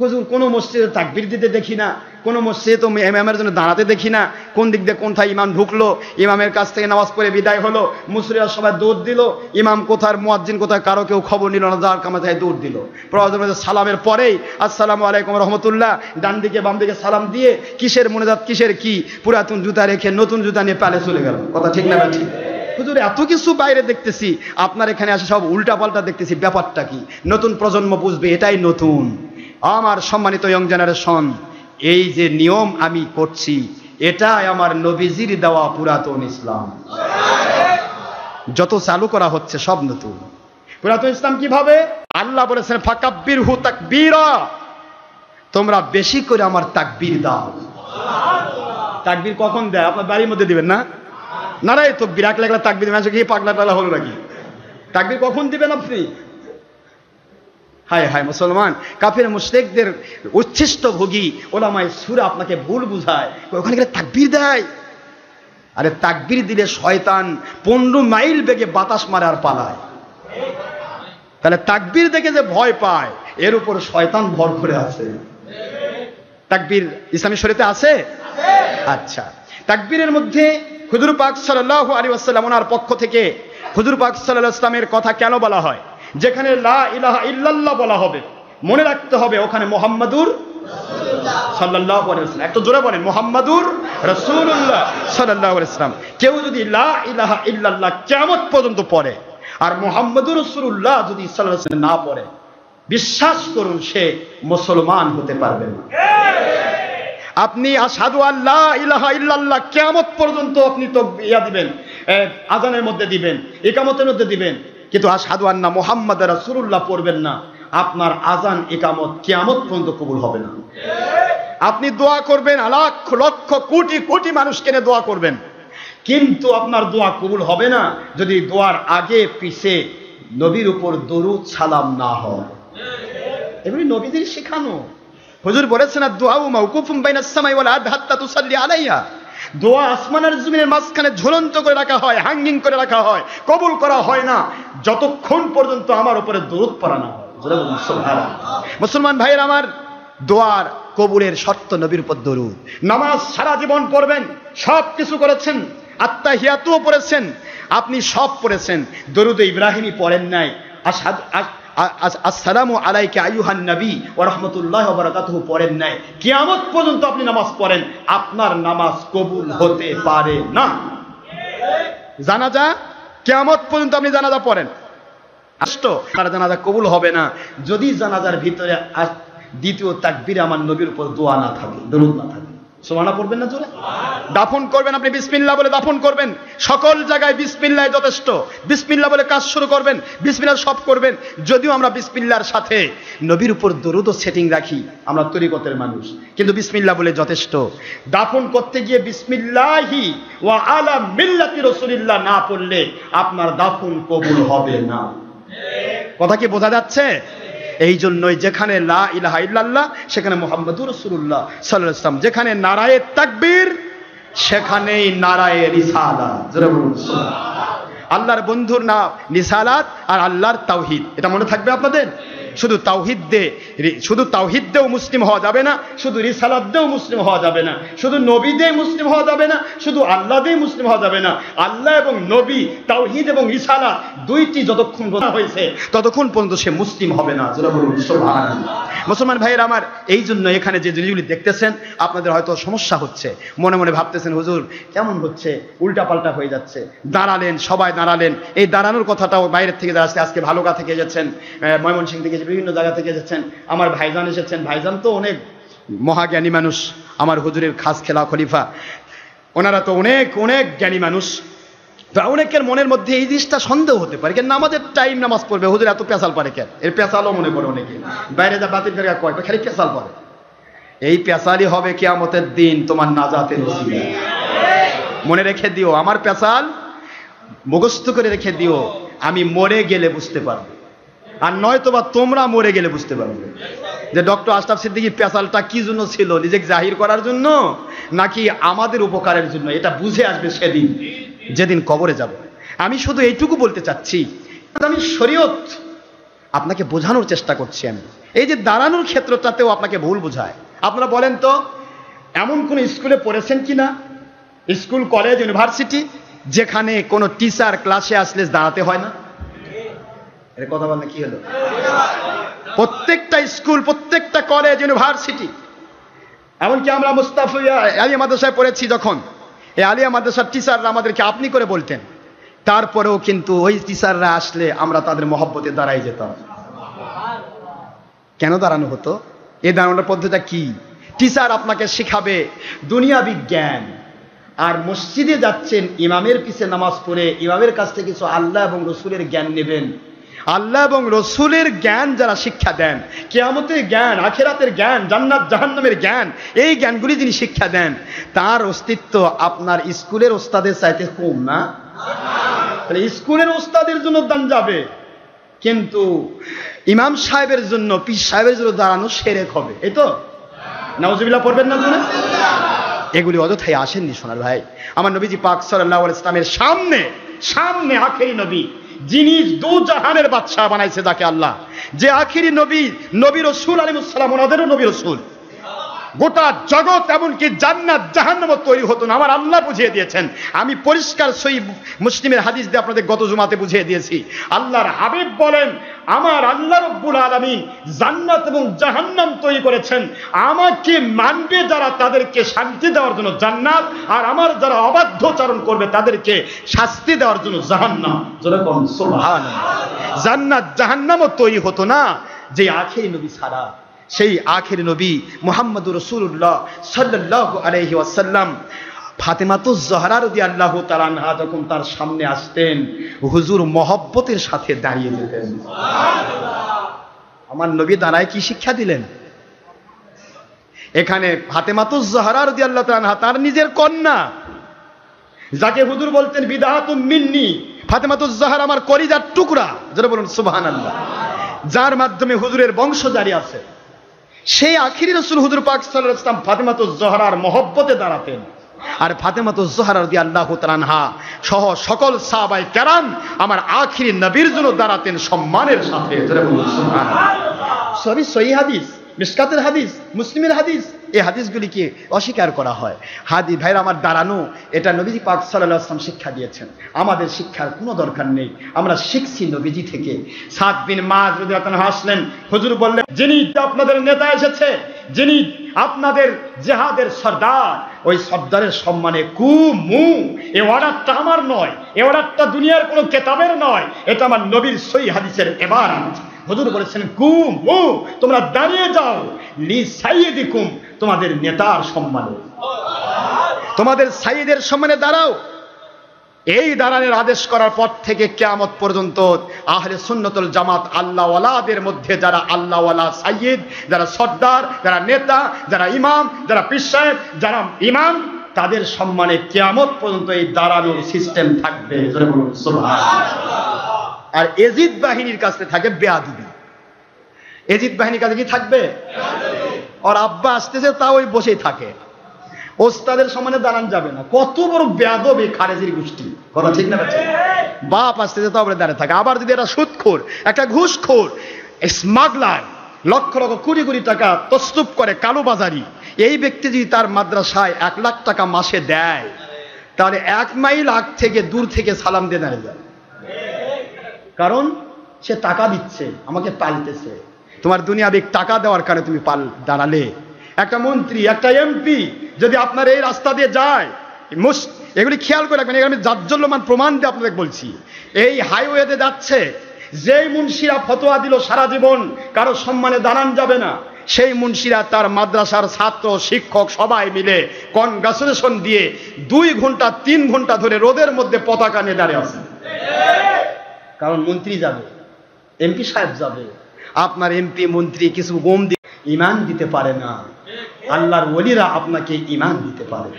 হুজুর কোন মসজিদে তাকবীর দিতে দেখি না, কোন মসজিদে তো ইমামের জন্য দাঁড়াতে দেখি না, কোন দিক দিয়ে কোথায় ইমাম ঢুকলো, ইমামের কাছ থেকে নামাজ পড়ে বিদায় হলো, মুসল্লিরা সবাই দৌড় দিল, ইমাম কোথায়, মুয়াজ্জিন কোথায়, কারো কেউ খবর নিল না, যার কামায় দৌড় দিল। প্রয়োজনে সালামের পরেই আসসালামু আলাইকুম রহমতুল্লাহ, ডান দিকে বাম দিকে সালাম দিয়ে কিসের মোনাজাত, কিসের কি, পুরাতন জুতা রেখে নতুন জুতা নিয়ে পালে চলে গেল। কথা ঠিক না? ঠিক। হুজুর এত কিছু বাইরে দেখতেছি, আপনার এখানে আসে সব উল্টা পাল্টা দেখতেছি, ব্যাপারটা কি? নতুন প্রজন্ম বুঝবে এটাই নতুন। আমার সম্মানিত ইয়ং জেনারেশন, এই যে নিয়ম আমি করছি, এটাই আমার নবীজির দেওয়া পুরাতন ইসলাম। যত চালু করা হচ্ছে সব নতুন। পুরাতন ইসলাম কিভাবে? আল্লাহ বলেছেন ফাকাব্বিরহু তাকবীরা, তোমরা বেশি করে আমার তাকবীর দাও। তাকবীর কখন দেয়? আপনার বাড়ির মধ্যে দিবেন না? নারায়ে তাকবীর, একলা একলা তাকবীর মাঝে গিয়ে পাগলা টালা হলো নাকি? তাকবীর কখন দিবেন আপনি? হায় হায় মুসলমান, কাফের মুশরিকদের উচ্ছিষ্ট ভোগী ওলামায়ে সূরা আপনাকে ভুল বুঝায়, ওখানে গেলে তাকবীর দেয়। আরে তাকবীর দিলে শয়তান 15 মাইল বেগে বাতাস মারে আর পালায়। তাহলে তাকবীর দেখে যে ভয় পায়, এর উপর শয়তান ভর করে আছে। তাকবীর ইসলামী শরীয়তে আছে? আচ্ছা, তাকবীরের মধ্যে হুজুর পাক সাল্লাল্লাহু আলাইহি ওয়াসাল্লাম ওনার পক্ষ থেকে হুজুর পাক সাল্লাল্লাহু আলাইহি ওয়াসাল্লামের কথা কেন বলা হয়? যেখানে লা ইলাহা ইল্লাল্লাহ বলা হবে, মনে রাখতে হবে ওখানে মুহাম্মাদুর রাসূলুল্লাহ সাল্লাল্লাহু আলাইহি ওয়াসাল্লাম। একটু জোরে বলেন, মুহাম্মাদুর রাসূলুল্লাহ সাল্লাল্লাহু আলাইহি ওয়াসাল্লাম। কেউ যদি লা ইলাহা ইল্লাল্লাহ কিয়ামত পর্যন্ত পড়ে আর মুহাম্মাদুর রাসূলুল্লাহ যদি সাল্লাল্লাহু আলাইহি ওয়াসাল্লাম না পড়ে, বিশ্বাস করুন সে মুসলমান হতে পারবে না। আপনি আশহাদু আল্লা ইলাহা ইল্লাল্লাহ কিয়ামত পর্যন্ত আপনি তো দিবেন, আযানের মধ্যে দিবেন, ইকামতের মধ্যে দিবেন, কিন্তু আশহাদু আন্না মুহাম্মাদুর রাসূলুল্লাহ পড়বেন না, আপনার আযান ইকামত কিয়ামত পর্যন্ত কবুল হবে না। আপনি দোয়া করবেন, লাখ লক্ষ কোটি কোটি মানুষকে নিয়ে দোয়া করবেন, কিন্তু আপনার দোয়া কবুল হবে না যদি দোয়ার আগে পিছে নবীর উপর দরুদ সালাম না হয়। এগুলি নবীদের শেখানো। হুজুর বলেছেন দুআউ মাওকুফুম বাইনাস সামাই ওয়াল আরদ হাত্তা তুসাল্লি আলাইহা, দোয়া আসমানের জমিনের মাঝখানে ঝুলন্ত করে রাখা হয়, হ্যাঙ্গিং করে রাখা হয়, কবুল করা হয় না যতক্ষণ পর্যন্ত আমার উপরে দরুদ পড়া না হয়। মুসলমান ভাইয়ের আমার, দোয়ার কবুলের শর্ত নবীর উপর দরুদ। নামাজ সারা জীবন পড়বেন, সব কিছু করেছেন, আত্তাহিয়াতুও পড়েছেন, আপনি সব পড়েছেন, দরুদে ইব্রাহিমী পড়েন নাই, আসসালামু আলাইকা আইয়ুহান নবী ওয়া রাহমাতুল্লাহি ওয়া বারাকাতুহু পড়েন নাই, কিয়ামত পর্যন্ত আপনি নামাজ পড়েন, আপনার নামাজ কবুল হতে পারে না। জানাজা, কিয়ামত পর্যন্ত আপনি জানাজা পড়েন, তার জানাজা কবুল হবে না যদি জানাজার ভিতরে দ্বিতীয় তাকবীরে আমার নবীর উপর দোয়া না থাকে, দরুদ না থাকে। সুবহানাল্লাহ পড়বেন না জোরে? দাফন করবেন আপনি বিসমিল্লাহ বলে দাফন করবেন, সকল জায়গায় বিসমিল্লাহ যথেষ্ট, বিসমিল্লাহ বলে কাজ শুরু করবেন, বিসমিল্লাহ সব করবেন। যদিও আমরা বিসমিল্লাহর সাথে নবীর উপর দরুদ ও সেটিং রাখি, আমরা তরিকতের মানুষ, কিন্তু বিসমিল্লাহ বলে যথেষ্ট। দাফন করতে গিয়ে বিসমিল্লাহি ওয়া আলা মিল্লাতি রাসূলিল্লাহ না পড়লে আপনার দাফন কবুল হবে না। কথা কি বোঝা যাচ্ছে? এই জন্যই যেখানে লা ইলাহা ইল্লাল্লাহ সেখানে মুহাম্মাদুর রাসূলুল্লাহ সাল্লাল্লাহু আলাইহি ওয়াসাল্লাম, যেখানে নারায়ে তাকবীর সেখানেই নারায়ে রিসালাত। জোরে বলুন সুবহানাল্লাহ। আল্লাহর বন্ধুর নাম রিসালাত আর আল্লাহর তাওহীদ, এটা মনে থাকবে আপনাদের। শুধু তাওহীদ দেও মুসলিম হওয়া যাবে না, শুধু রিসালাত দেও মুসলিম হওয়া যাবে না, শুধু নবী দিয়ে মুসলিম হওয়া যাবে না, শুধু আল্লাহ দিয়ে মুসলিম হওয়া যাবে না। আল্লাহ এবং নবী, তাওহীদ এবং রিসালাত দুইটি যতক্ষণ বলা হয়েছে ততক্ষণ পর্যন্ত সে মুসলিম হবে না। যারা বলুন সুবহানাল্লাহ। মুসলমান ভাইয়েরা আমার, এই জন্য এখানে যে জিনিসগুলি দেখতেছেন আপনাদের হয়তো সমস্যা হচ্ছে, মনে মনে ভাবতেছেন হুজুর কেমন হচ্ছে, উল্টাপাল্টা হয়ে যাচ্ছে। দাঁড়ালেন, সবাই দাঁড়ালেন, এই দাঁড়ানোর কথাটাও বাইরের থেকে যারা আজকে ভালোকা থেকে এসেছেন, ময়মনসিংহ থেকে বিভিন্ন জায়গা থেকে এসেছেন, আমার ভাইজান এসেছেন। ভাইজান তো অনেক মহাজ্ঞানী মানুষ, আমার হুজুরের খাস খেলা খলিফা, ওনারা তো অনেক অনেক জ্ঞানী মানুষ। তো অনেকের মনের মধ্যে এই জিনিসটা সন্দেহ হতে পারে, কেন নামাজের টাইম নামাজ পড়বে, হুজুর এত পেশাল পারে কেন? এর পেশালও মনে করে অনেকে, বাইরে যা বাতিল করে কয় খালি পেশাল পারে। এই পেশালই হবে কিয়ামতের দিন তোমার নাজাতের ওসিলা। মনে রেখে দিও, আমার পেশাল মুখস্থ করে রেখে দিও, আমি মরে গেলে বুঝতে পারবো, আর নয়তো বা তোমরা মরে গেলে বুঝতে পারবে যে ডক্টর আশরাফ সিদ্দিকী পেশালটা কি জন্য ছিল, নিজেকে জাহির করার জন্য নাকি আমাদের উপকারের জন্য। এটা বুঝে আসবে সেদিন, যেদিন কবরে যাব। আমি শুধু এইটুকু বলতে চাচ্ছি, আমি শরীয়ত আপনাকে বোঝানোর চেষ্টা করছি। আমি এই যে দাঁড়ানোর ক্ষেত্রটাতেও আপনাকে ভুল বোঝায়। আপনারা বলেন তো, এমন কোন স্কুলে পড়েছেন কিনা, স্কুল কলেজ ইউনিভার্সিটি, যেখানে কোনো টিচার ক্লাসে আসলে দাঁড়াতে হয় না? এর কথা বলতে কি হলো? প্রত্যেকটা স্কুল, প্রত্যেকটা কলেজ ইউনিভার্সিটি, এমনকি আমরা মুস্তাফিয়া আলিয়া মাদ্রাসায় পড়েছি, যখন এই আলিয়া মাদ্রাসার টিচাররা আমাদেরকে আপনি করে বলতেন, তারপরেও কিন্তু ওই টিচাররা আসলে আমরা তাদের মহব্বতে দাঁড়াই যেতাম। কেন দাঁড়ানো হতো? এই দাঁড়ানোর পদ্ধতিটা কি? টিচার আপনাকে শেখাবে দুনিয়াবি জ্ঞান, আর মসজিদে যাচ্ছেন ইমামের পিছে নামাজ পড়ে ইমামের কাছ থেকে কিছু আল্লাহ এবং রসুলের জ্ঞান নেবেন। আল্লাহ এবং রসুলের জ্ঞান যারা শিক্ষা দেন, কিয়ামতের জ্ঞান, আখিরাতের জ্ঞান, জান্নাত জাহান্নামের জ্ঞান, এই জ্ঞানগুলি যিনি শিক্ষা দেন, তার অস্তিত্ব আপনার স্কুলের ওস্তাদের চাইতে কম না? তাহলে স্কুলের ওস্তাদের জন্য দান যাবে, কিন্তু ইমাম সাহেবের জন্য, পীর সাহেবের জন্য দাঁড়ানো শিরক হবে। এই তো নাউজুবিল্লাহ পড়বেন না জোরে? এগুলি অযথাই আসেননি সোনার ভাই। আমার নবীজি পাক সাল্লাল্লাহু আলাইহি ওয়াসাল্লামের সামনে আখেরি নবী, যিনি দু জাহানের বাদশাহ বানাইছে যাকে আল্লাহ, যে আখেরি নবী, নবী রাসূল আলাইহিস সালাম, ওনাদেরও নবী রাসূল, গোটা জগৎ এমনকি জান্নাত জাহান্নামও তৈরি হতো না, আমার আল্লাহ বুঝিয়ে দিয়েছেন। আমি পরিষ্কার সহিহ মুসলিমের হাদিস দিয়ে আপনাদের গত জুমাতে বুঝিয়ে দিয়েছি। আল্লাহর হাবিব বলেন, আমার আল্লাহ রাব্বুল আলামিন জান্নাত এবং জাহান্নাম তৈরি করেছেন, আমাকে মানবে যারা তাদেরকে শান্তি দেওয়ার জন্য জান্নাত, আর আমার যারা অবাধ্যচারণ করবে তাদেরকে শাস্তি দেওয়ার জন্য জাহান্নাম। যেরকম সুবহানাল্লাহ, জান্নাত জাহান্নামও তৈরি হতো না যে আখেরি নবী ছাড়া। সেই আখেরি নবী মুহাম্মদুর রাসূলুল্লাহ সাল্লাল্লাহু আলাইহি ওয়াসাল্লাম, ফাতেমাতুজ জহরা রাদিয়াল্লাহু তাআলা আনহা যখন তার সামনে আসতেন, হুজুর মহব্বতের সাথে দাঁড়িয়ে যেতেন। আমার নবী দাঁড়ায় কি শিক্ষা দিলেন? এখানে ফাতেমাতুজ জহরা রাদিয়াল্লাহু তাআলা আনহা, তার নিজের কন্যা, যাকে হুজুর বলতেন বিদাতুম মিন্নি, ফাতেমাতুজ জহরা আমার কলিজার টুকরা, যারা বলুন সুবহানাল্লাহ, যার মাধ্যমে হুজুরের বংশ জারি আছে। সেই আখিরি রাসূল হুজুর পাক সাল্লাল্লাহু আলাইহি ওয়াসাল্লাম ফাতেমাতুজ জহরার মহব্বতে দাঁড়াতেন। আর ফাতেমাতুজ জোহরা রাদিয়াল্লাহু তাআলা আনহা সহ সকল সাহাবায়ে কেরাম আমার আখিরি নবীর জন্য দাঁড়াতেন সম্মানের সাথে। সুবহানাল্লাহ। সবই সহিহ হাদিস, মিশকাতের হাদিস, মুসলিমের হাদিস। এই হাদিসগুলিকে অস্বীকার করা হয়। হাদি ভাইরা আমার, দাঁড়ানো এটা নবীজি পাক সাল্লাল্লাহু আলাইহি ওয়াসাল্লাম শিক্ষা দিয়েছেন। আমাদের শিক্ষার কোনো দরকার নেই, আমরা শিখছি নবীজি থেকে। সাদ বিন মুআয রাদিয়াল্লাহু আনহু হাসলেন, হুজুর বললেন, যিনি আপনাদের নেতা এসেছে, যিনি আপনাদের জিহাদের সর্দার, ওই সর্দারের সম্মানে কুমু। এই অর্ডারটা আমার নয়, এই অর্ডারটা দুনিয়ার কোনো কিতাবের নয়, এটা আমার নবীর সহিহ হাদিসের ইবারত। হুজুর বলেছেন কুমু, তোমরা দাঁড়িয়ে যাও লি সাইয়্যিদিকুম, তোমাদের নেতার সম্মানে, তোমাদের সাইয়্যিদের সম্মানে দাঁড়াও। এই দাঁড়ানোর আদেশ করার পর থেকে কিয়ামত পর্যন্ত আহলে সুন্নাতুল জামাত আল্লাহওয়ালাদের মধ্যে যারা আল্লাহওয়ালা সাইয়্যিদ, যারা সর্দার, যারা নেতা, যারা ইমাম, যারা পীর সাহেব, যারা ইমাম, তাদের সম্মানে কিয়ামত পর্যন্ত এই দাঁড়ানোর সিস্টেম থাকবে। জোরে বলুন সুবহানাল্লাহ। আর এজিদ বাহিনীর কাছে থাকে বেয়াদবি। এজিদ বাহিনীর কাছে কি থাকবে? আর আব্বা আসতেছে তা ওই বসেই থাকে, ওস্তাদের সম্মানে দাঁড়ান যাবে না। কত বড় বেয়াদব এই খারেজির গোষ্ঠী, কথা ঠিক না? বাপ আসতেছে তা বলে দাঁড়িয়ে থাকে। আবার যদি এটা সুদখোর, একটা ঘুষখোর, স্মাগলার, লক্ষ লক্ষ কোটি কোটি টাকা তসরুপ করে, কালোবাজারি, এই ব্যক্তি যদি তার মাদ্রাসায় 1 লাখ টাকা মাসে দেয়, তাহলে 1 মাইল আগ থেকে দূর থেকে সালাম দিয়ে দাঁড়িয়ে যায়। কারণ সে টাকা দিচ্ছে, আমাকে পালতেছে। তোমার দুনিয়াবিক টাকা দেওয়ার কারণে তুমি দাঁড়ালে। একটা মন্ত্রী, একটা এমপি যদি আপনার এই রাস্তা দিয়ে যায়, এগুলি খেয়াল করে রাখবেন, আমি জাজ্জল্যমান প্রমাণ দিয়ে আপনাদের বলছি। এই হাইওয়েতে যাচ্ছে, যেই মুন্সিরা ফতোয়া দিল সারা জীবন কারো সম্মানে দাঁড়ান যাবে না, সেই মুন্সিরা তার মাদ্রাসার ছাত্র, শিক্ষক সবাই মিলে কনগ্রাচুলেশন দিয়ে 2 ঘন্টা 3 ঘন্টা ধরে রোদের মধ্যে পতাকা নিয়ে দাঁড়িয়ে আছে। কারণ মন্ত্রী যাবে, এমপি সাহেব যাবে। আপনার এমপি মন্ত্রী কিছু গম দিয়ে ঈমান দিতে পারে না, আল্লাহর ওলিরা আপনাকে ঈমান দিতে পারে।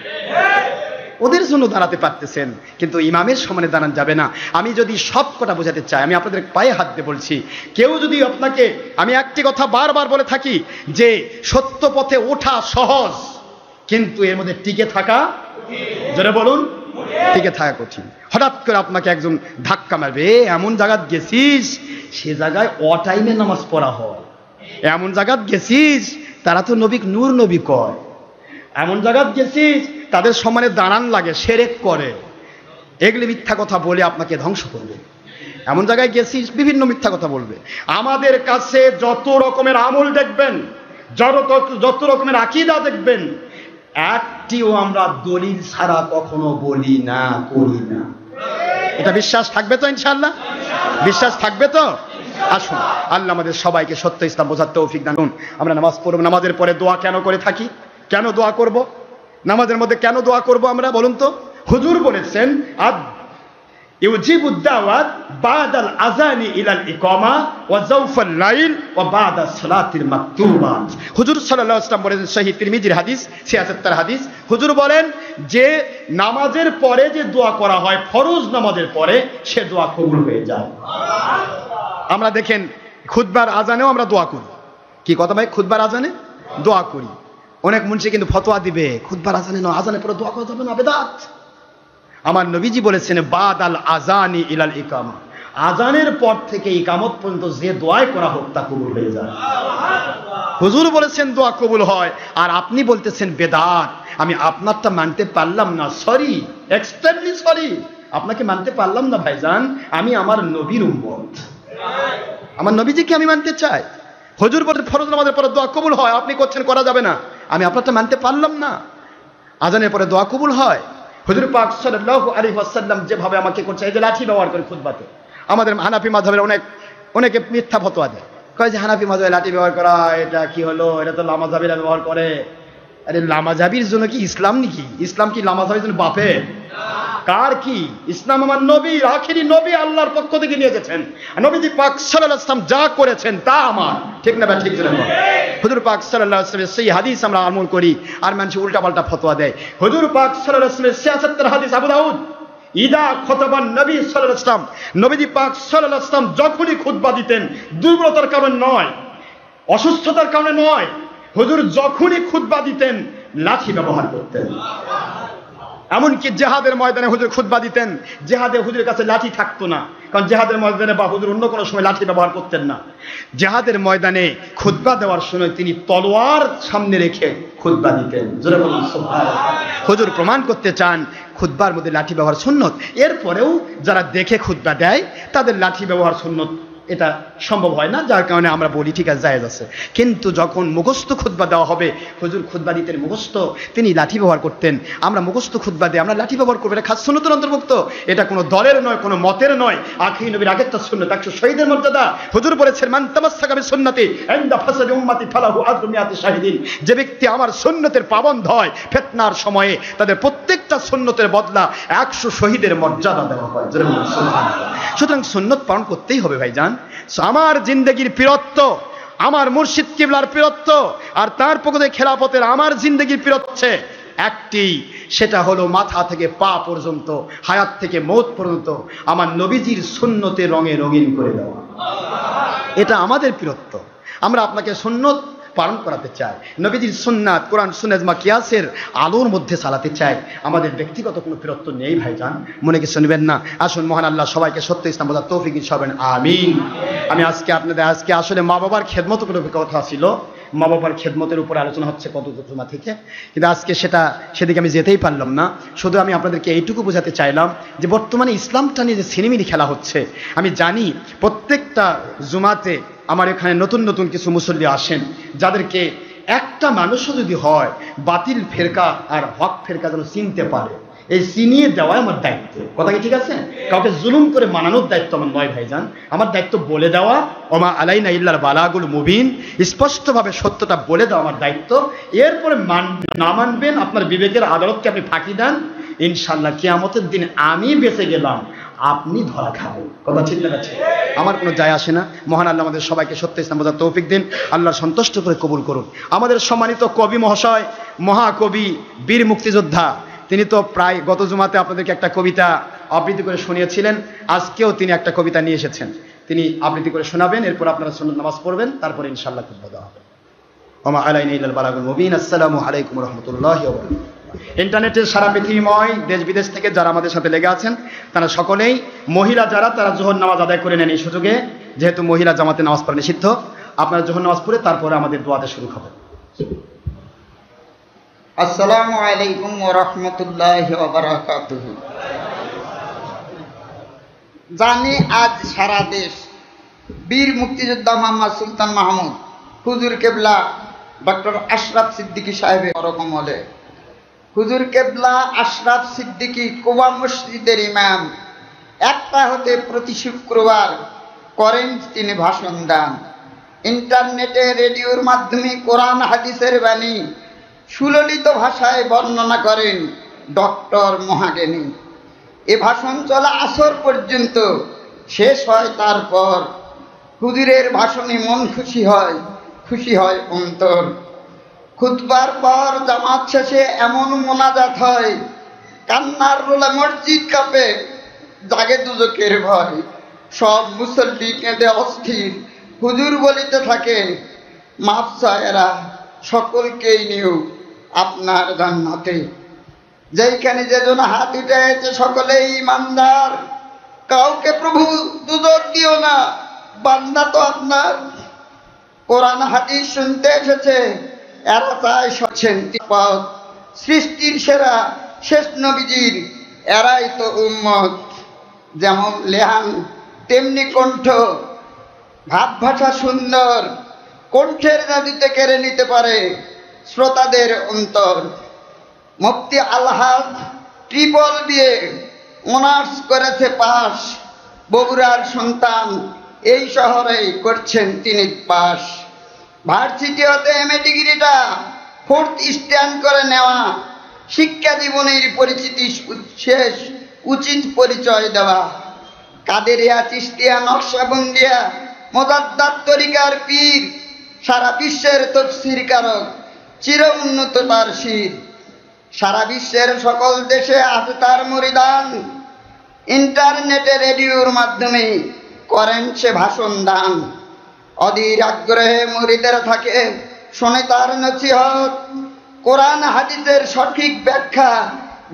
ওদের জন্য দাঁড়াতে পারতেছেন, কিন্তু ইমামের সম্মানে দাঁড়ান যাবে না। আমি যদি সব কথা বোঝাতে চাই, আমি আপনাদের পায়ে হাত দিয়ে বলছি, কেউ যদি আপনাকে, আমি একটি কথা বারবার বলে থাকি যে সত্য পথে ওঠা সহজ, কিন্তু এর মধ্যে টিকে থাকা, জোরে বলুন, টিকে থাকা কঠিন। হঠাৎ করে আপনাকে একজন ধাক্কা মারবে, এমন জায়গায় গেছিস সে জায়গায় অটাইমে নামাজ পড়া হয়, এমন জায়গায় গেছিস তারা তো নবী নূর নবী কয়, এমন জায়গায় গেছিস তাদের সম্মানে দাঁড়ান লাগে, শিরক করে, এগুলি মিথ্যা কথা বলে আপনাকে ধ্বংস করবে। এমন জায়গায় গেছিস, বিভিন্ন মিথ্যা কথা বলবে। আমাদের কাছে যত রকমের আমল দেখবেন, যত রকমের আকীদা দেখবেন, একটিও আমরা দলিল ছাড়া কখনো বলি না, করি না। এটা বিশ্বাস থাকবে তো? ইনশাআল্লাহ বিশ্বাস থাকবে তো? আসুন, আল্লাহ আমাদের সবাইকে সত্য ইসলাম বোঝার তৌফিক দান করুন। আমরা নামাজ পড়ব, নামাজের পরে দোয়া কেন করে থাকি? কেন দোয়া করব? নামাজের মধ্যে কেন দোয়া করব আমরা, বলুন তো? হুজুর বলেছেন ইউজিবুদ দাওয়াত বাদাল আযানি ইলাল ইকামা ওয়া যাওফাল লাইল ওয়া বাদা সালাতিল মাকতুবাত। হুজুর সাল্লাল্লাহু আলাইহি ওয়াসাল্লাম বলেছেন, সহিহ তিরমিজির হাদিস, 76 হাদিস। হুজুর বলেন যে নামাজের পরে যে দোয়া করা হয়, ফরজ নামাজের পরে, সে দোয়া কবুল হয়ে যায়। আমরা দেখেন খুতবার আজানেও আমরা দোয়া করি। কি কথা ভাই? খুতবার আজানে দোয়া করি। অনেক মুন্সি কিন্তু ফতোয়া দিবে খুতবার আজানে নয়, আজানের পরে দোয়া করা যাবে না, বেদাত। আমার নবীজি বলেছেন বাদাল আযানি ইলাল ইকামা, আজানের পর থেকে ইকামত পর্যন্ত যে দোয়াই করা হোক তা কবুল হয়ে যায়। হুজুর বলেছেন দোয়া কবুল হয়, আর আপনি বলতেছেন বেদাত। আমি আপনারটা মানতে পারলাম না, সরি, এক্সট্রিমলি সরি, আপনাকে মানতে পারলাম না ভাইজান। আমি আমার নবীর উম্মত, আমার নবীজিকে আমি মানতে চাই। হুজুর বলেন ফরজ নামাজের পরে দোয়া কবুল হয়, আপনি করছেন করা যাবে না, আমি আপনারটা মানতে পারলাম না। আজানের পরে দোয়া কবুল হয়। হুজুর পাক সাল্লাল্লাহু আলাইহি ওয়াসাল্লাম যেভাবে আমাকে করছে, এই যে লাঠি ব্যবহার করে খুতবাতে, আমাদের হানাফি মাযহাবের অনেকে মিথ্যা ফতোয়া দেয়, কয় যে হানাফি মাযহাবে লাঠি ব্যবহার করা এটা কি হলো, এটা তো লামাযাবিরা ব্যবহার করে। আরে লামাযাবির জন্য কি ইসলাম নাকি? ইসলাম কি লামাযাবির জন্য বাপের? কার কি? ইসলাম আমার নবী, আখেরি নবী, আল্লাহর পক্ষ থেকে নিয়ে গেছেন। নবীজি পাক সাল্লাল্লাহু আলাইহি ওয়াসাল্লাম যা করেছেন তা আমার, ঠিক না? ঠিক না? হুজুর পাক সাল্লাল্লাহু আলাইহি ওয়াসাল্লামের সেই হাদিস আমরা আমল করি, আর মানুষ উল্টাপাল্টা ফতোয়া দেয়। হুজুর পাক সাল্লাল্লাহু আলাইহি ওয়াসাল্লামের 76 হাদিস, আবু দাউদ, ইদা খুতবান নবী সাল্লাল্লাহু আলাইহি ওয়াসাল্লাম, নবীজি পাক সাল্লাল্লাহু আলাইহি ওয়াসাল্লাম যখনই খুতবা দিতেন, দুর্বলতার কারণে নয়, অসুস্থতার কারণে নয়, হুজুর যখনই খুতবা দিতেন লাঠি ব্যবহার করতেন। এমনকি জেহাদের ময়দানে হুজুর খুতবা দিতেন, জেহাদে হুজুরের কাছে লাঠি থাকতো না, কারণ জেহাদের ময়দানে বা হুজুর অন্য কোনো সময় লাঠি ব্যবহার করতেন না। জেহাদের ময়দানে খুতবা দেওয়ার সময় তিনি তলোয়ার সামনে রেখে খুতবা দিতেন। জোরে বলুন সুবহানাল্লাহ। হুজুর প্রমাণ করতে চান খুতবার মধ্যে লাঠি ব্যবহার সুন্নত। এরপরেও যারা দেখে খুতবা দেয় তাদের লাঠি ব্যবহার সুন্নত এটা সম্ভব হয় না, যার কারণে আমরা বলি ঠিক আছে, জায়েজ আছে। কিন্তু যখন মুখস্থ খুতবা দেওয়া হবে, হুজুর খুতবা দিতেন মুখস্থ, তিনি লাঠি ব্যবহার করতেন। আমরা মুখস্থ খুতবা দিয়ে আমরা লাঠি ব্যবহার করবো, এটা খাস সুন্নতের অন্তর্ভুক্ত, এটা কোনো দলের নয়, কোনো মতের নয়। আখিরি নবীর আগের তার সুন্নত, 100 শহীদের মর্যাদা। হুজুর বলেছেন মান তামাসসাকা বিসুন্নতি ইনদা ফাসাদি উম্মতি ফালাহু আজরু মিয়াতি শাহিদিন। যে ব্যক্তি আমার সুন্নতের পাবন্ধ হয়, ফিতনার সময়ে তাদের প্রত্যেকটা সুন্নতের বদলা 100 শহীদের মর্যাদা দেওয়া হয়। জোরে বলুন সুবহানাল্লাহ। সুতরাং সুন্নত পালন করতেই হবে ভাইজান। আমার জিন্দেগির পীরত্ব, আমার মুর্শিদ কিবলার পীরত্ব, আর তার পক্ষ থেকে খেলাফতের আমার জিন্দেগির পীরত্ব একটি, সেটা হলো মাথা থেকে পা পর্যন্ত, হায়াত থেকে মৌত পর্যন্ত আমার নবীজির সুন্নতে রঙে রঙিন করে দেওয়া। এটা আমাদের পীরত্ব। আমরা আপনাকে সুন্নত পালন করাতে চাই, নবীজির সুন্নাত কোরআন সুন্নাত ইজমা কিয়াসের আলোর মধ্যে চালাতে চাই। আমাদের ব্যক্তিগত কোনো পীরত্ব নেই ভাইজান, মনে কিছু নেবেন না। আসুন মহান আল্লাহ সবাইকে সত্য ইসলাম বোঝার তৌফিক দিন, আমিন। আমি আজকে আসলে মা বাবার খেদমত উপরে কথা ছিল, মা বাবার খেদমতের উপরে আলোচনা হচ্ছে কত জমা থেকে, কিন্তু আজকে সেদিকে আমি যেতেই পারলাম না। শুধু আমি আপনাদেরকে এইটুকু বোঝাতে চাইলাম যে বর্তমানে ইসলামটা নিয়ে যে সিনেমিনি খেলা হচ্ছে, আমি জানি প্রত্যেকটা জুমাতে আমার এখানে নতুন নতুন কিছু মুসল্লি আসেন, যাদেরকে একটা মানুষও যদি হয় বাতিল ফেরকা আর হক ফেরকা যেন চিনতে পারে, এই চিনিয়ে দেওয়া আমার দায়িত্ব। কথা কি ঠিক আছে? কাউকে জুলুম করে মানানোর দায়িত্ব আমার নয় ভাইজান, আমার দায়িত্ব বলে দেওয়া, ওমা আলাইনা ইল্লাল বালাগুল মুবিন, স্পষ্টভাবে সত্যটা বলে দেওয়া আমার দায়িত্ব। এরপরে না মানবেন, আপনার বিবেকের আদালতকে আপনি ফাঁকি দেন, ইনশাল্লাহ কিয়ামতের দিন আমি বেঁচে গেলাম, আপনি ধরা খাবেন। কথা ঠিক না? আমার কোনো যায় আসে না। মহান আল্লাহ আমাদের সবাইকে সত্য ইসলাম বোঝার তৌফিক দিন, আল্লাহ সন্তুষ্ট করে কবুল করুন। আমাদের সম্মানিত কবি মহাশয়, মহাকবি, বীর মুক্তিযোদ্ধা, তিনি তো প্রায় গত জুমাতে আপনাদেরকে একটা কবিতা আবৃত্তি করে শুনিয়েছিলেন, আজকেও তিনি একটা কবিতা নিয়ে এসেছেন, তিনি আবৃত্তি করে শোনাবেন। এরপর আপনারা সুন্নত নামাজ পড়বেন, তারপরে ইনশাআল্লাহ খুতবা দেওয়া হবে। ওমা আলাইনা ইল্লাল বালাগুল মুবিন। আসসালামু আলাইকুম ওয়া রাহমাতুল্লাহি ওয়া বারাকাতুহু। ইন্টারনেটের সারা পৃথিবীময় দেশ বিদেশ থেকে যারা আমাদের সাথে লেগে আছেন, তারা সকলেই, মহিলা যারা, তারা জোহর নামাজ আদায় করে নেন এই সুযোগে, যেহেতু মহিলা জামাতে নামাজ পড়া নিষিদ্ধ। আপনারা জোহর নামাজ পড়ে তারপরে আমাদের দোয়াতে শুরু হবে। আসসালামু আলাইকুম ওয়া রাহমাতুল্লাহি ওয়া বারাকাতুহু। জানি আজ সারা দেশ বীর মুক্তিযোদ্ধা মোহাম্মদ সুলতান মাহমুদ হুজুর কেবলা ডক্টর আশরাফ সিদ্দিকী সাহেবের পরকমলে। হুজুর কেবলা আশরাফ সিদ্দিকী কুবা মসজিদের ইমাম, একটা হতে প্রতি শুক্রবার করেন তিনি ভাষণ দান। ইন্টারনেটে, রেডিওর মাধ্যমে কোরআন হাদিসের বাণী সুললিত ভাষায় বর্ণনা করেন ডক্টর মহাজ্ঞানী। এ ভাষণ চলা আসর পর্যন্ত, শেষ হয় তারপর। হুজুরের ভাষণে মন খুশি হয় অন্তর। খুতবার পর জামাত শেষে এমন মোনাজাত হয়, কান্নার রোলা মসজিদ কাঁপে, জাগে দুজকের ভয়। সব মুসল্লি কেঁদে অস্থির, হুজুর বলিতে থাকে, মাফ চায়েরা সকলকেই নিও আপনার জান্নাতে। যেইখানে যেজন হাত উঠেছে সকলেই ইমানদার, কাউকে প্রভু দুদক দিও না, বান্দা তো আপনার। কোরআন হাদিস শুনতে এসেছে, এরা তাই শান্তি পথ, সৃষ্টির সেরা শেষ নবীজির এরাই তো উম্মত। যেমন লেহান তেমনি কণ্ঠ, ভাব ভাষা সুন্দর, কণ্ঠের নদীতে কেড়ে নিতে পারে শ্রোতাদের অন্তর। মুফতি আলহাজ ট্রিপল বিয়ে অনার্স করেছে পাশ, বগুড়ার সন্তান, এই শহরেই করছেন তিনি পাস। ভার্সিটি হতে এমএ ডিগ্রিটা 4th স্ট্যান্ড করে নেওয়া, শিক্ষা জীবনের পরিচিতি শেষ, উচিত পরিচয় দেওয়া। কাদেরিয়া, চিশতিয়া, নকশবন্দিয়া, মোজাদ্দাদ তরিকার পীর, সারা বিশ্বের তাফসীর কারক, চির উন্নত তার শির। সারা বিশ্বের সকল দেশে আছে তার মুরিদান, ইন্টারনেটে, রেডিওর মাধ্যমে করেন সে ভাষণ দান। অধীর আগ্রহে মুরিদের থাকে, শোনে তার নসিহত, কোরআন হাদিসের সঠিক ব্যাখ্যা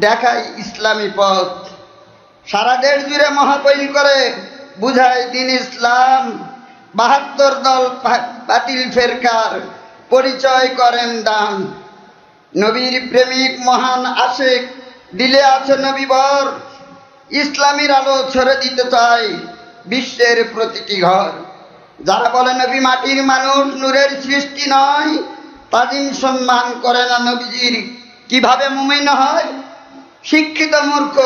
দেখায় ইসলামী পথ, সারা দেশ জুড়ে মহাপৈল করে বুঝায় দিন ইসলাম। ৭২ দল বাতিল ফেরকার পরিচয় করেন দান। নবীর প্রেমিক মহান আশিক দিলে আছে নবীবর, ইসলামীর আলো ছড়ে দিতে চায় বিশ্বের প্রতিটি ঘর। যারা বলে নবী মাটির মানুষ, নূরের সৃষ্টি নয়, তাজিম সম্মান করে না নবীজির, কিভাবে মুমিন হয়? শিক্ষিত মূর্খ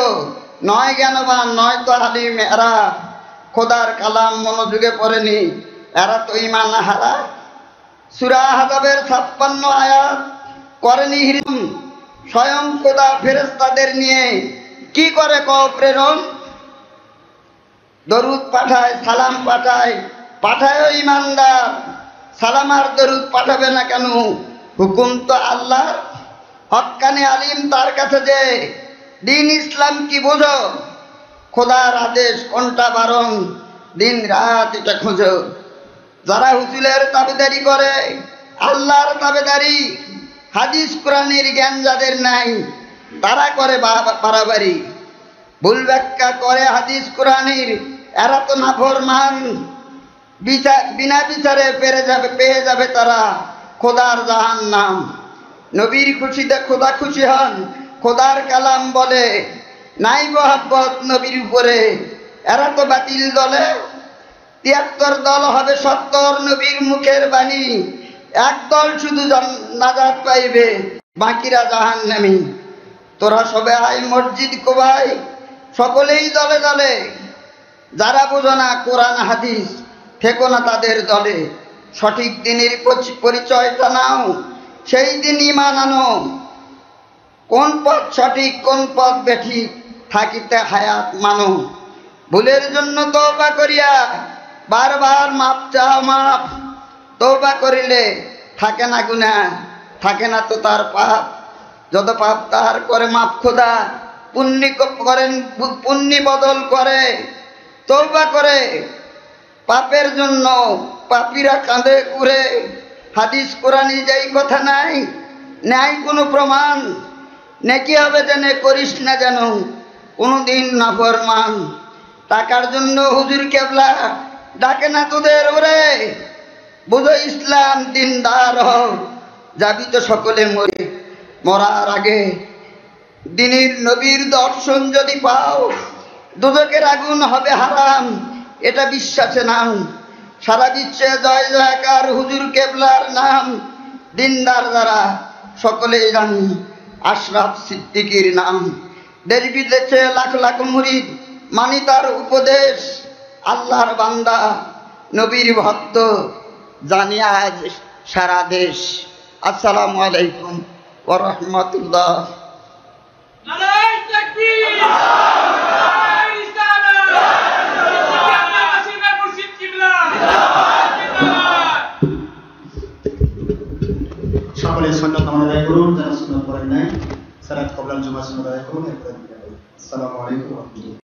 নয়, জ্ঞানবান নয় তো আলিম, এরা খোদার কালাম মনোযোগে পড়েনি, এরা তো ঈমান হারা। সূরা আহজাবের ৫৬ আয়াত করেনি হিরম, স্বয়ং খোদা ফেরেশতাদের নিয়ে কি করে প্রেরণ? দরুদ পাঠায়, সালাম পাঠায়, পাঠায়ও ইমানদার, সালাম আর দরুদ পাঠাবে না কেন? হুকুম তো আল্লাহর। হক্কানি আলিম তার কাছে যে দিন ইসলাম কি বোঝো, খোদার আদেশ কোনটা বারণ, দিন রাত এটা খোঁজো। যারা হুজুরের তাবেদারি করে, আল্লাহর তাবেদারি, হাদিস কোরআনের জ্ঞান যাদের নাই, তারা করে বাড়াবাড়ি, ভুল ব্যাখ্যা করে হাদিস কোরআনের, এরা তো নাফরমান। বিনা বিচারে পেয়ে যাবে তারা খোদার জাহান্নাম। নবীর খুশিতে খোদা খুশি হন, খোদার কালাম বলে নাই মহব্বত নবীর উপরে, এরা তো বাতিল দলে। ৭৩ দল হবে ৭০ নবীর মুখের বাণী, এক দল শুধু নাজাত পাইবে, বাকিরা জাহান্নামী। তোরা সবে আয় মসজিদ কোবাই, সকলেই দলে দলে, যারা বোঝো না কোরআন হাদিস থেকো না তাদের দলে। সঠিক দিনের পরিচয়টা নাও, সেই দিন ঈমান আনো। কোন পথ সঠিক কোন পথ বেঠিক, থাকিতে হায়াত মানো। ভুলের জন্য তওবা করিয়া বারবার মাপ চাও মাপ, তওবা করিলে থাকে না গুনাহ, থাকে না তো তার পাপ। যত পাপ তার করে মাপ খোদা, পুণ্যি বদল করে। তওবা করে পাপের জন্য পাপীরা কাঁদে উড়ে, হাদিস কোরআনে যেই কথা নাই, নাই কোনো প্রমাণ। নেকি হবে জেনে করিস না যেন কোনোদিন নাফরমান। টাকার জন্য হুজুর কেবলা ডাকে না তোদের ওরে, বুঝো ইসলাম দিনদার হও, যাবি তো সকলে মরে। মরার আগে দিনের নবীর দর্শন যদি পাও, দুদকের আগুন হবে হারাম, এটা বিশ্বাসে নাও। সারা বিশ্বে জয় জয়কার হুজুর কেবলার নাম। দিনদার যারা সকলেই জানি আশরাফ সিদ্দিকীর নাম। দেশ বিদেশে লাখ লাখ মুরিদ মানি তার উপদেশ, আল্লাহর বান্দা নবীর ভক্ত জানি আজ সারা দেশ। আসসালামু আলাইকুম ওয়া রাহমাতুল্লাহ। সকলে সুন্নাত আদায় করুন, যারা সুন্নাত করেন নাই সালাত কবলার জুমা সুন্নাত আদায় করুন। আসসালামু আলাইকুম ওয়া রাহমাতুল্লাহ।